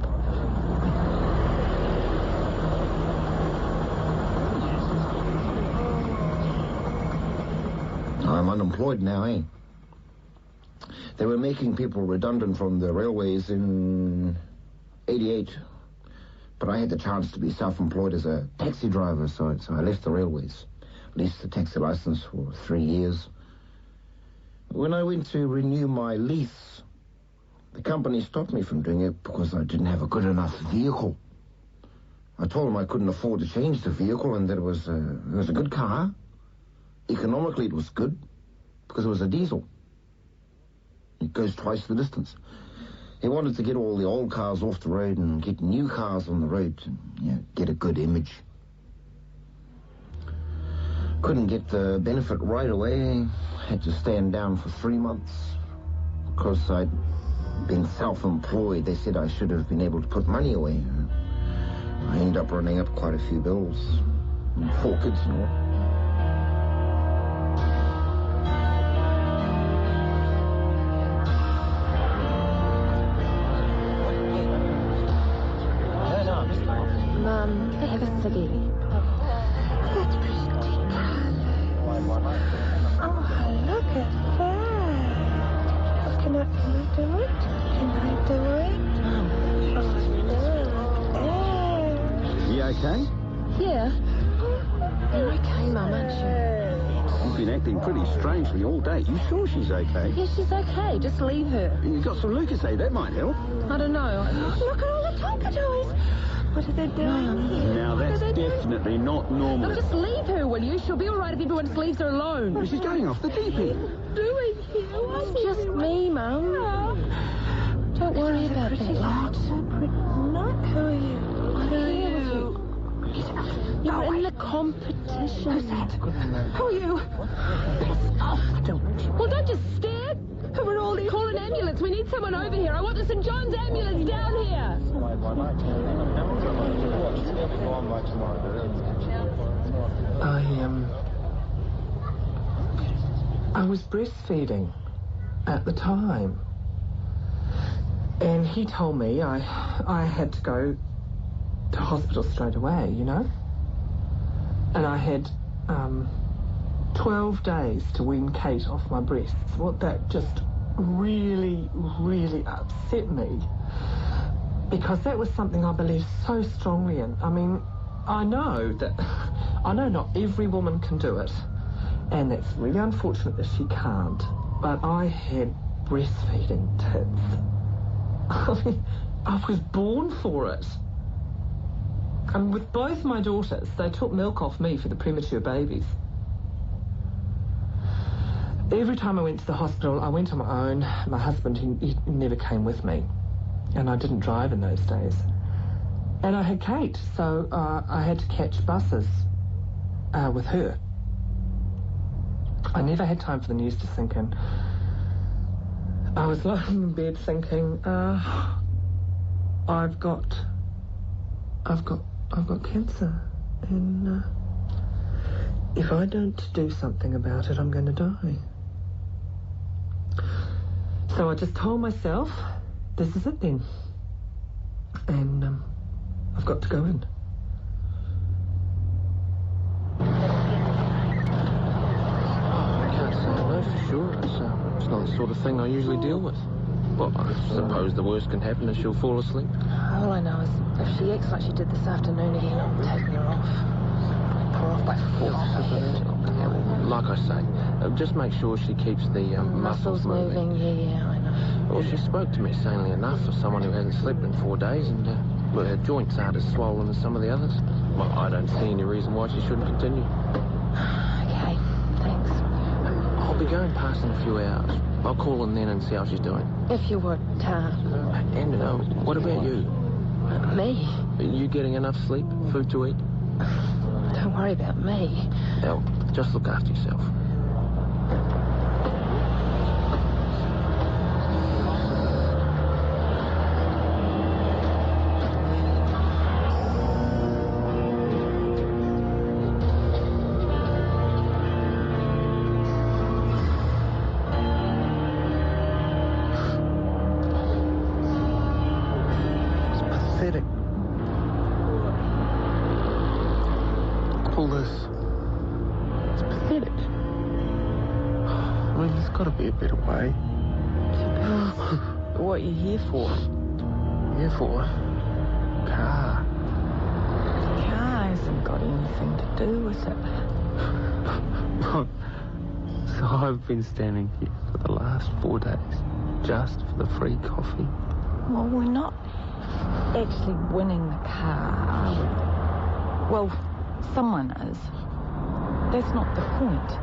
I'm unemployed now, eh? They were making people redundant from the railways in 88. But I had the chance to be self-employed as a taxi driver, so I left the railways. Leased the taxi license for 3 years. When I went to renew my lease, the company stopped me from doing it because I didn't have a good enough vehicle. I told them I couldn't afford to change the vehicle and that it was a good car. Economically, it was good because it was a diesel. It goes twice the distance. He wanted to get all the old cars off the road and get new cars on the road and get a good image. Couldn't get the benefit right away. Had to stand down for 3 months. Because I'd been self-employed, they said I should have been able to put money away. I ended up running up quite a few bills. 4 kids and all.
Mum, I have a ciggy. That's pretty colour. Oh, look at that. Can I do it? Can I do it?
You okay?
Yeah. You're okay, Mum, aren't you?
been acting pretty strangely all day. You sure she's okay?
Yeah, she's okay. Just leave her.
You got some Lucozade, that might help.
I don't know.
Look at all the Tonka toys. What are they doing here?
Now, that's definitely not normal.
No, just leave her, will you? She'll be all right if everyone just leaves her alone.
No, she's going off the deep end.
Doing here? It's just me, Mum. Don't worry about that.
Not so pretty. Not who are you?
Who are you? You're in the competition.
Who's that? Who are you?
Well, don't just stare.
Who are all these?
Call an ambulance. We need someone over here. I want the St. John's ambulance down here.
I was breastfeeding at the time. And he told me I had to go to hospital straight away, you know? And I had 12 days to wean Kate off my breasts. Well, that just really, really upset me. Because that was something I believed so strongly in. I mean, I know not every woman can do it. And that's really unfortunate that she can't. But I had breastfeeding tits. I mean, I was born for it. And with both my daughters, they took milk off me for the premature babies. Every time I went to the hospital, I went on my own. My husband, he never came with me. And I didn't drive in those days. And I had Kate, so I had to catch buses with her. I never had time for the news to sink in. I was lying in bed thinking, I've got cancer, and if I don't do something about it, I'm going to die. So I just told myself, this is it then, and I've got to go in.
I can't say I know for sure. It's not the sort of thing I usually deal with. Well, I suppose the worst can happen is she'll fall asleep.
All I know is if she acts like she did this afternoon again, I'm taking her off. Pull her off by 4
Like I say, just make sure she keeps the muscles moving.
Yeah, I know.
Well, she spoke to me sanely enough for someone who hasn't slept in 4 days, and well, her joints aren't as swollen as some of the others. Well, I don't see any reason why she shouldn't continue.
Okay, thanks.
I'll be going past in a few hours. I'll call in then and see how she's doing.
If you would,
And what about you?
Me?
Are you getting enough sleep? Food to eat?
Don't worry about me.
No, just look after yourself.
A better way.
What are you here for?
Here for? Car.
Car hasn't got anything to do with it.
So I've been standing here for the last 4 days, just for the free coffee.
Well, we're not actually winning the car, are we? Well, someone is. That's not the point.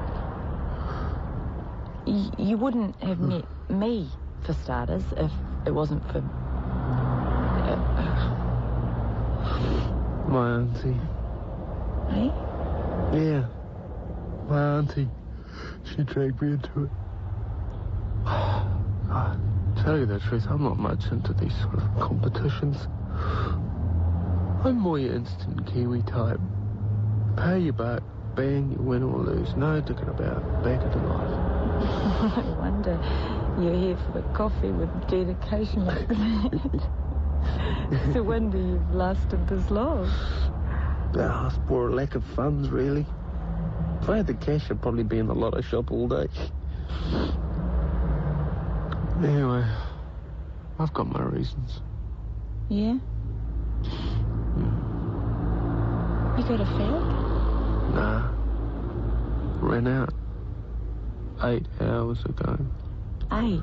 You wouldn't have met me, for starters, if it wasn't for...
My auntie.
Me?
Yeah. My auntie. She dragged me into it. I tell you the truth, I'm not much into these sort of competitions. I'm more your instant Kiwi type. Pay your buck, bang, you win or lose. No dicking about. Back into life.
I wonder you're here for the coffee with dedication like that. It's a wonder you've lasted this long.
It's for a lack of funds, really. If I had the cash, I'd probably be in the lotto shop all day. Anyway, I've got my reasons.
Yeah? You got a fag?
Nah. Ran out.
8 hours ago.
8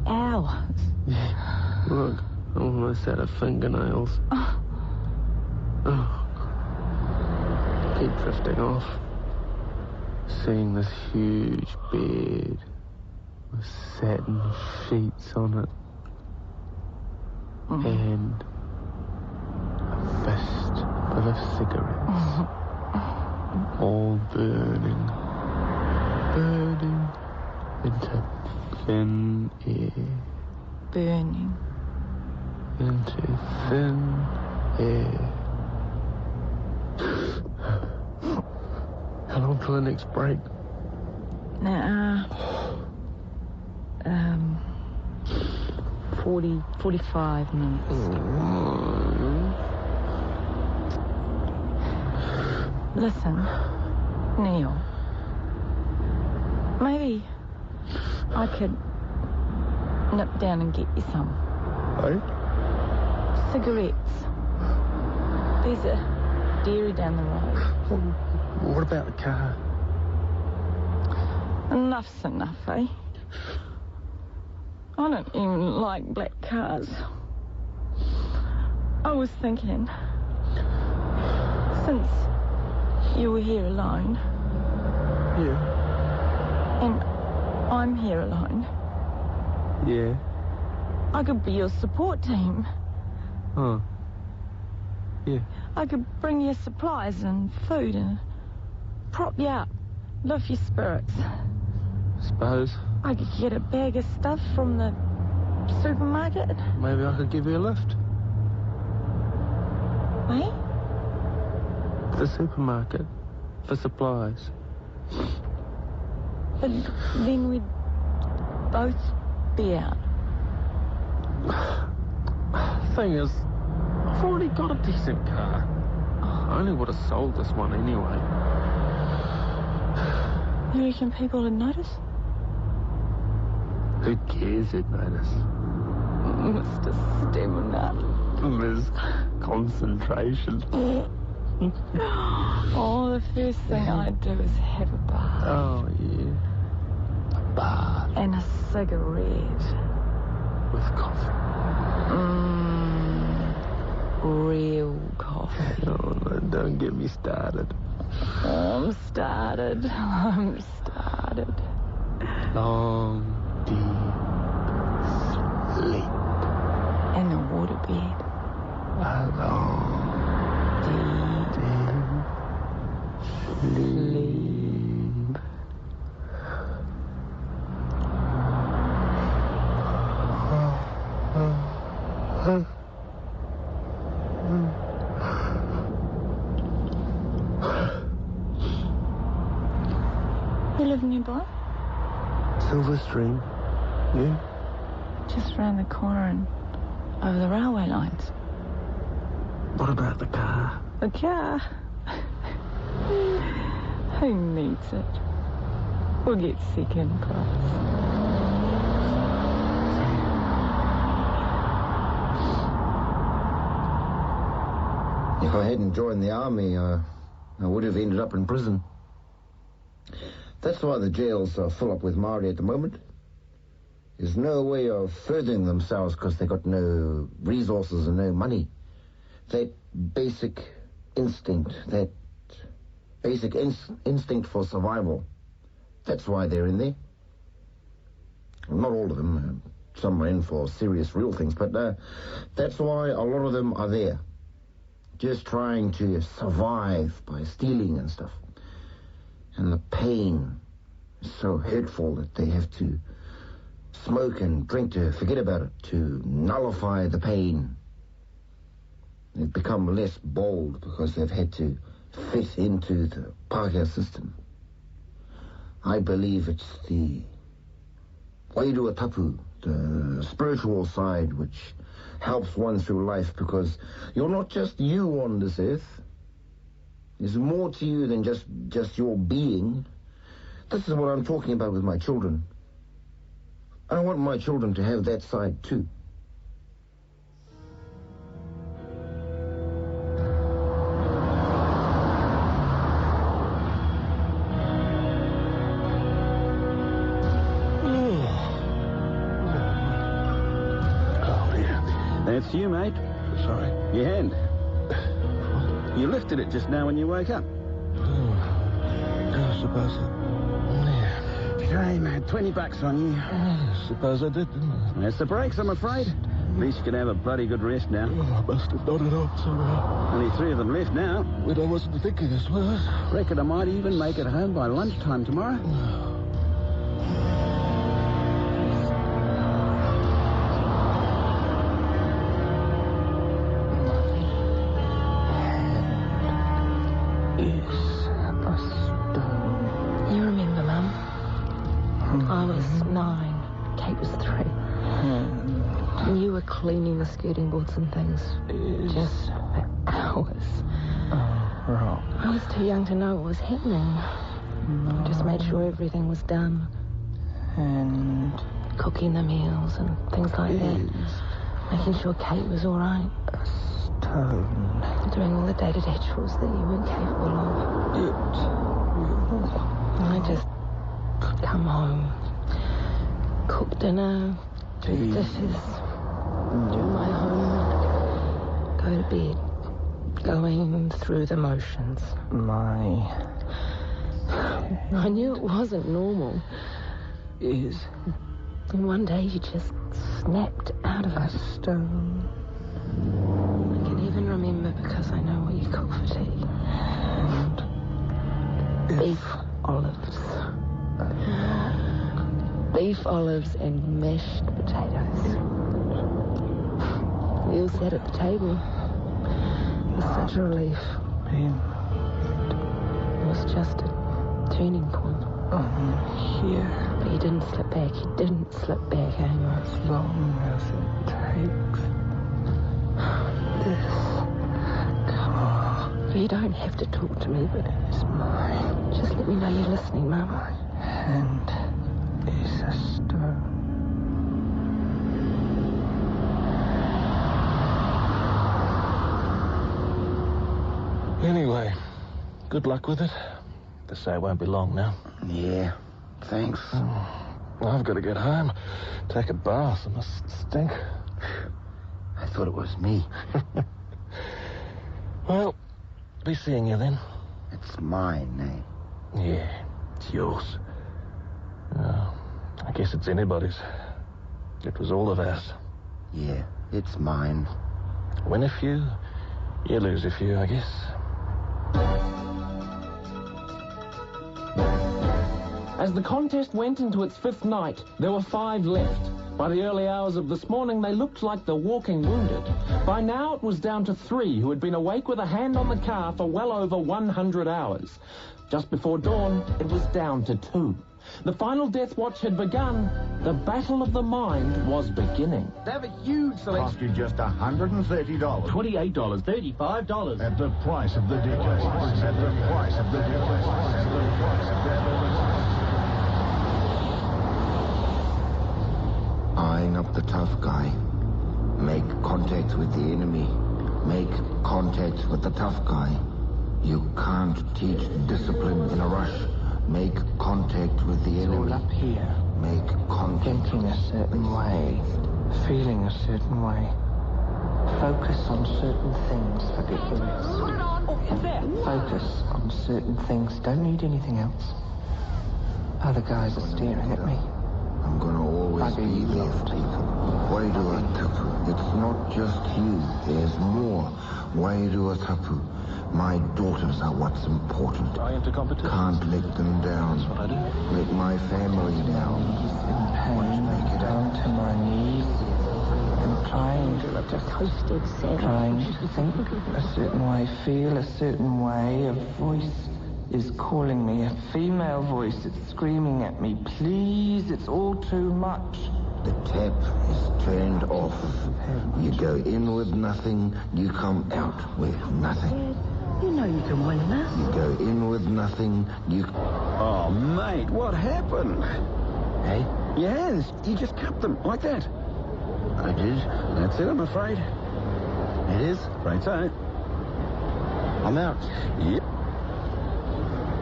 hours?
Yeah. Look, I almost out of fingernails. Oh. Keep drifting off. Seeing this huge bed with satin sheets on it. And a fist full of cigarettes. All burning into thin air.
Burning
into thin air. How long till the next break?
45 minutes. Listen, Neil. Maybe I could nip down and get you some.
Hey?
Cigarettes. There's a dairy down the road.
What about the car?
Enough's enough, eh? I don't even like black cars. I was thinking, since you were here alone.
Yeah.
And I'm here alone.
Yeah.
I could be your support team.
Huh. Yeah.
I could bring you supplies and food and prop you up, lift your spirits.
Suppose.
I could get a bag of stuff from the supermarket.
Maybe I could give you a lift.
Eh?
The supermarket. For supplies.
But then we'd both be out.
Thing is, I've already got a decent car. I only would have sold this one anyway.
You reckon people would notice?
Who cares who'd notice?
Mr. Stemmer.
Ms. Concentration.
Oh, the first thing I'd do is have a bath.
Oh, yeah. A bath.
And a cigarette.
With coffee.
Real coffee.
Oh, no, don't get me started.
I'm started.
Long, deep sleep.
In the waterbed.
A long, deep sleep.
You live nearby?
Silver Stream. Yeah?
Just round the corner and over the railway lines.
What about the car?
The car? Who needs it? We'll get second class.
If I hadn't joined the army, I would have ended up in prison. That's why the jails are full up with Maori at the moment. There's no way of furthering themselves because they've got no resources and no money. That basic instinct, instinct for survival, that's why they're in there. Well, not all of them. Some are in for serious, real things, but that's why a lot of them are there. Just trying to survive by stealing and stuff. And the pain is so hurtful that they have to smoke and drink to forget about it, to nullify the pain. They've become less bold because they've had to fit into the Pākehā system. I believe it's the wairua tapu, the spiritual side, which helps one through life, because you're not just you on this earth. There's more to you than just your being. This is what I'm talking about with my children. I want my children to have that side too.
That's you, mate.
Sorry?
Your hand. You lifted it just now when you woke up.
I suppose
Shame, I had $20 on you.
I suppose I did, didn't I?
That's the breaks, I'm afraid. At least you can have a bloody good rest now.
I must have nodded off somehow.
Only 3 of them left now.
When I wasn't thinking as well.
Reckon I might even make it home by lunchtime tomorrow.
You remember, Mum? I was 9. Kate was 3. And you were cleaning the skirting boards and things. Just for hours.
Oh, right.
I was too young to know what was happening. I just made sure everything was done.
And
cooking the meals and things like that. Making sure Kate was all right.
Stone.
Doing all the day-to-day chores that you weren't capable of. I just come home, cook dinner, do the dishes, do my homework, go to bed, going through the motions. I knew it wasn't normal. And one day you just snapped out of it.
Stone.
I can even remember because I know what you cook for tea. Beef olives. Beef olives and mashed potatoes. We all sat at the table. It was such a relief. It was just a turning point.
Here.
But you didn't slip back. You didn't slip back, Amos.
As long as it takes. Come on.
You don't have to talk to me, but
It's mine.
just let me know you're listening, Mum.
And is a stone.
Anyway, good luck with it. They say it won't be long now.
Yeah, thanks.
I've got to get home. Take a bath. It must stink.
I thought it was me.
Well, be seeing you then.
It's mine, eh?
Yeah, it's yours. Oh, I guess it's anybody's. It was all of ours.
Yeah, it's mine.
Win a few, you lose a few, I guess.
As the contest went into its 5th night, there were 5 left. By the early hours of this morning, they looked like the walking wounded. By now, it was down to 3 who had been awake with a hand on the car for well over 100 hours. Just before dawn, it was down to 2. The final death watch had begun. The battle of the mind was beginning.
They have a huge selection.
Cost you just $130.
$28, $35.
At the price of the decade. At the price of the decade. At the price of the
Eyeing up the tough guy. Make contact with the enemy. Make contact with the tough guy. You can't teach discipline in a rush. Make contact with the enemy.
All up here.
Make contact.
Thinking a certain way. Feeling a certain way. Focus on certain things for the illness. Focus on certain things. Don't need anything else. Other guys are staring at me.
I'm gonna always be there for people. Wairua Tapu. It's not just you. There's more. Wairua Tapu. My daughters are what's important.
I enter competition.
Can't let them down.
That's what I do.
Let my family down.
In pain, down to my knees. I'm trying to think a certain way, feel a certain way. A voice is calling me, a female voice. It's screaming at me, please, it's all too much.
The tap is turned off. You go in with nothing, you come out with nothing.
You know you can win this.
You go in with nothing, you...
Oh, mate, what happened?
Hey?
Your hands, you just cupped them, like that.
I did.
That's it, I'm afraid.
It is?
Afraid so.
I'm out.
Yep.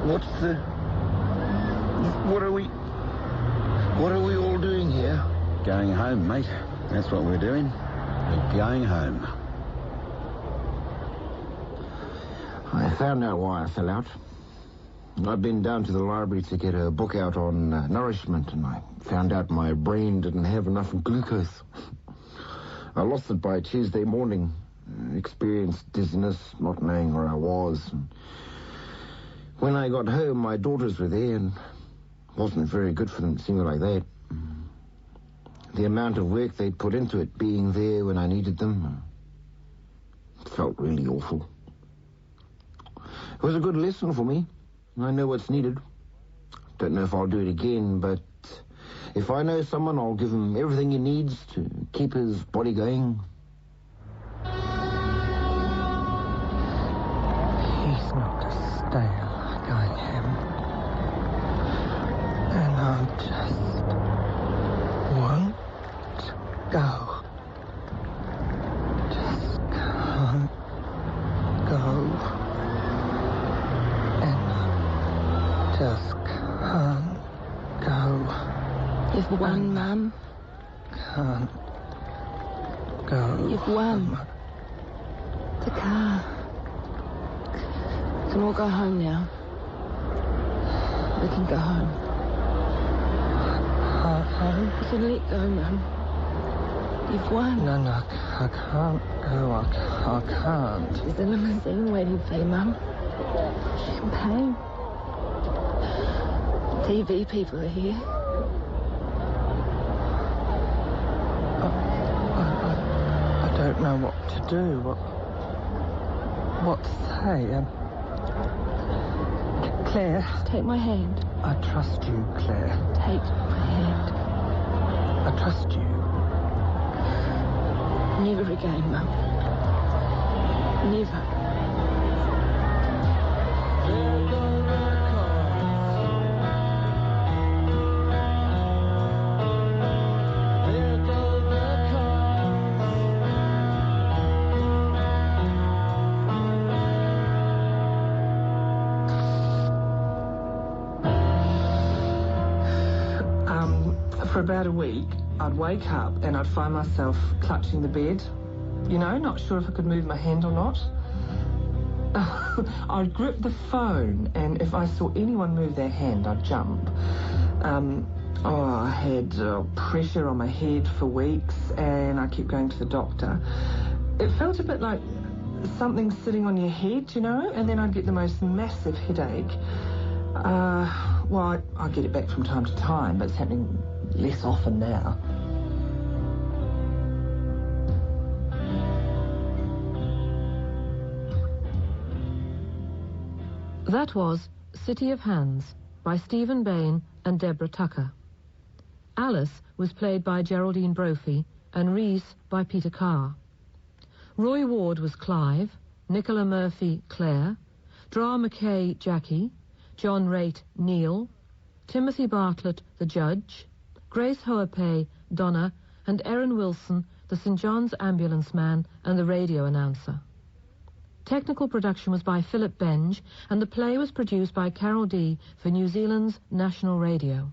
What's the... What are we all doing here?
Going home, mate. That's what we're doing. We're going home.
I found out why I fell out. I'd been down to the library to get a book out on nourishment, and I found out my brain didn't have enough glucose. I lost it by Tuesday morning. Experienced dizziness, not knowing where I was. And when I got home, my daughters were there, and it wasn't very good for them to see me like that. The amount of work they'd put into it, being there when I needed them, it felt really awful. It was a good lesson for me. I know what's needed. Don't know if I'll do it again, but if I know someone, I'll give him everything he needs to keep his body going.
He's not to stay like I am. And I just won't go. Just can't go. Just can't go.
You've won, Mum.
Can't go.
You've won. The car. We can all go home now. We can go home.
Home?
You can let go, Mum. You've won.
No, I can't go. I can't.
There's a limousine waiting for you, Mum. Champagne. TV people are here.
I don't know what to do. What to say? Claire.
Just take my hand.
I trust you, Claire.
Take my hand.
I trust you.
Never again, Mum. Never.
For about a week, I'd wake up and I'd find myself clutching the bed. You know, not sure if I could move my hand or not. I'd grip the phone, and if I saw anyone move their hand, I'd jump. I had pressure on my head for weeks, and I kept going to the doctor. It felt a bit like something sitting on your head, you know, and then I'd get the most massive headache. Well, I get it back from time to time, but it's happening less often now.
That was City of Hands by Stephen Bain and Deborah Tucker. Alice was played by Geraldine Brophy and Reese by Peter Carr. Roy Ward was Clive, Nicola Murphy Claire, Dra McKay Jackie, John Raitt Neil, Timothy Bartlett the Judge, Grace Hoapay Donna, and Erin Wilson the St John's ambulance man and the radio announcer. Technical production was by Philip Benge, and the play was produced by Carol D for New Zealand's National Radio.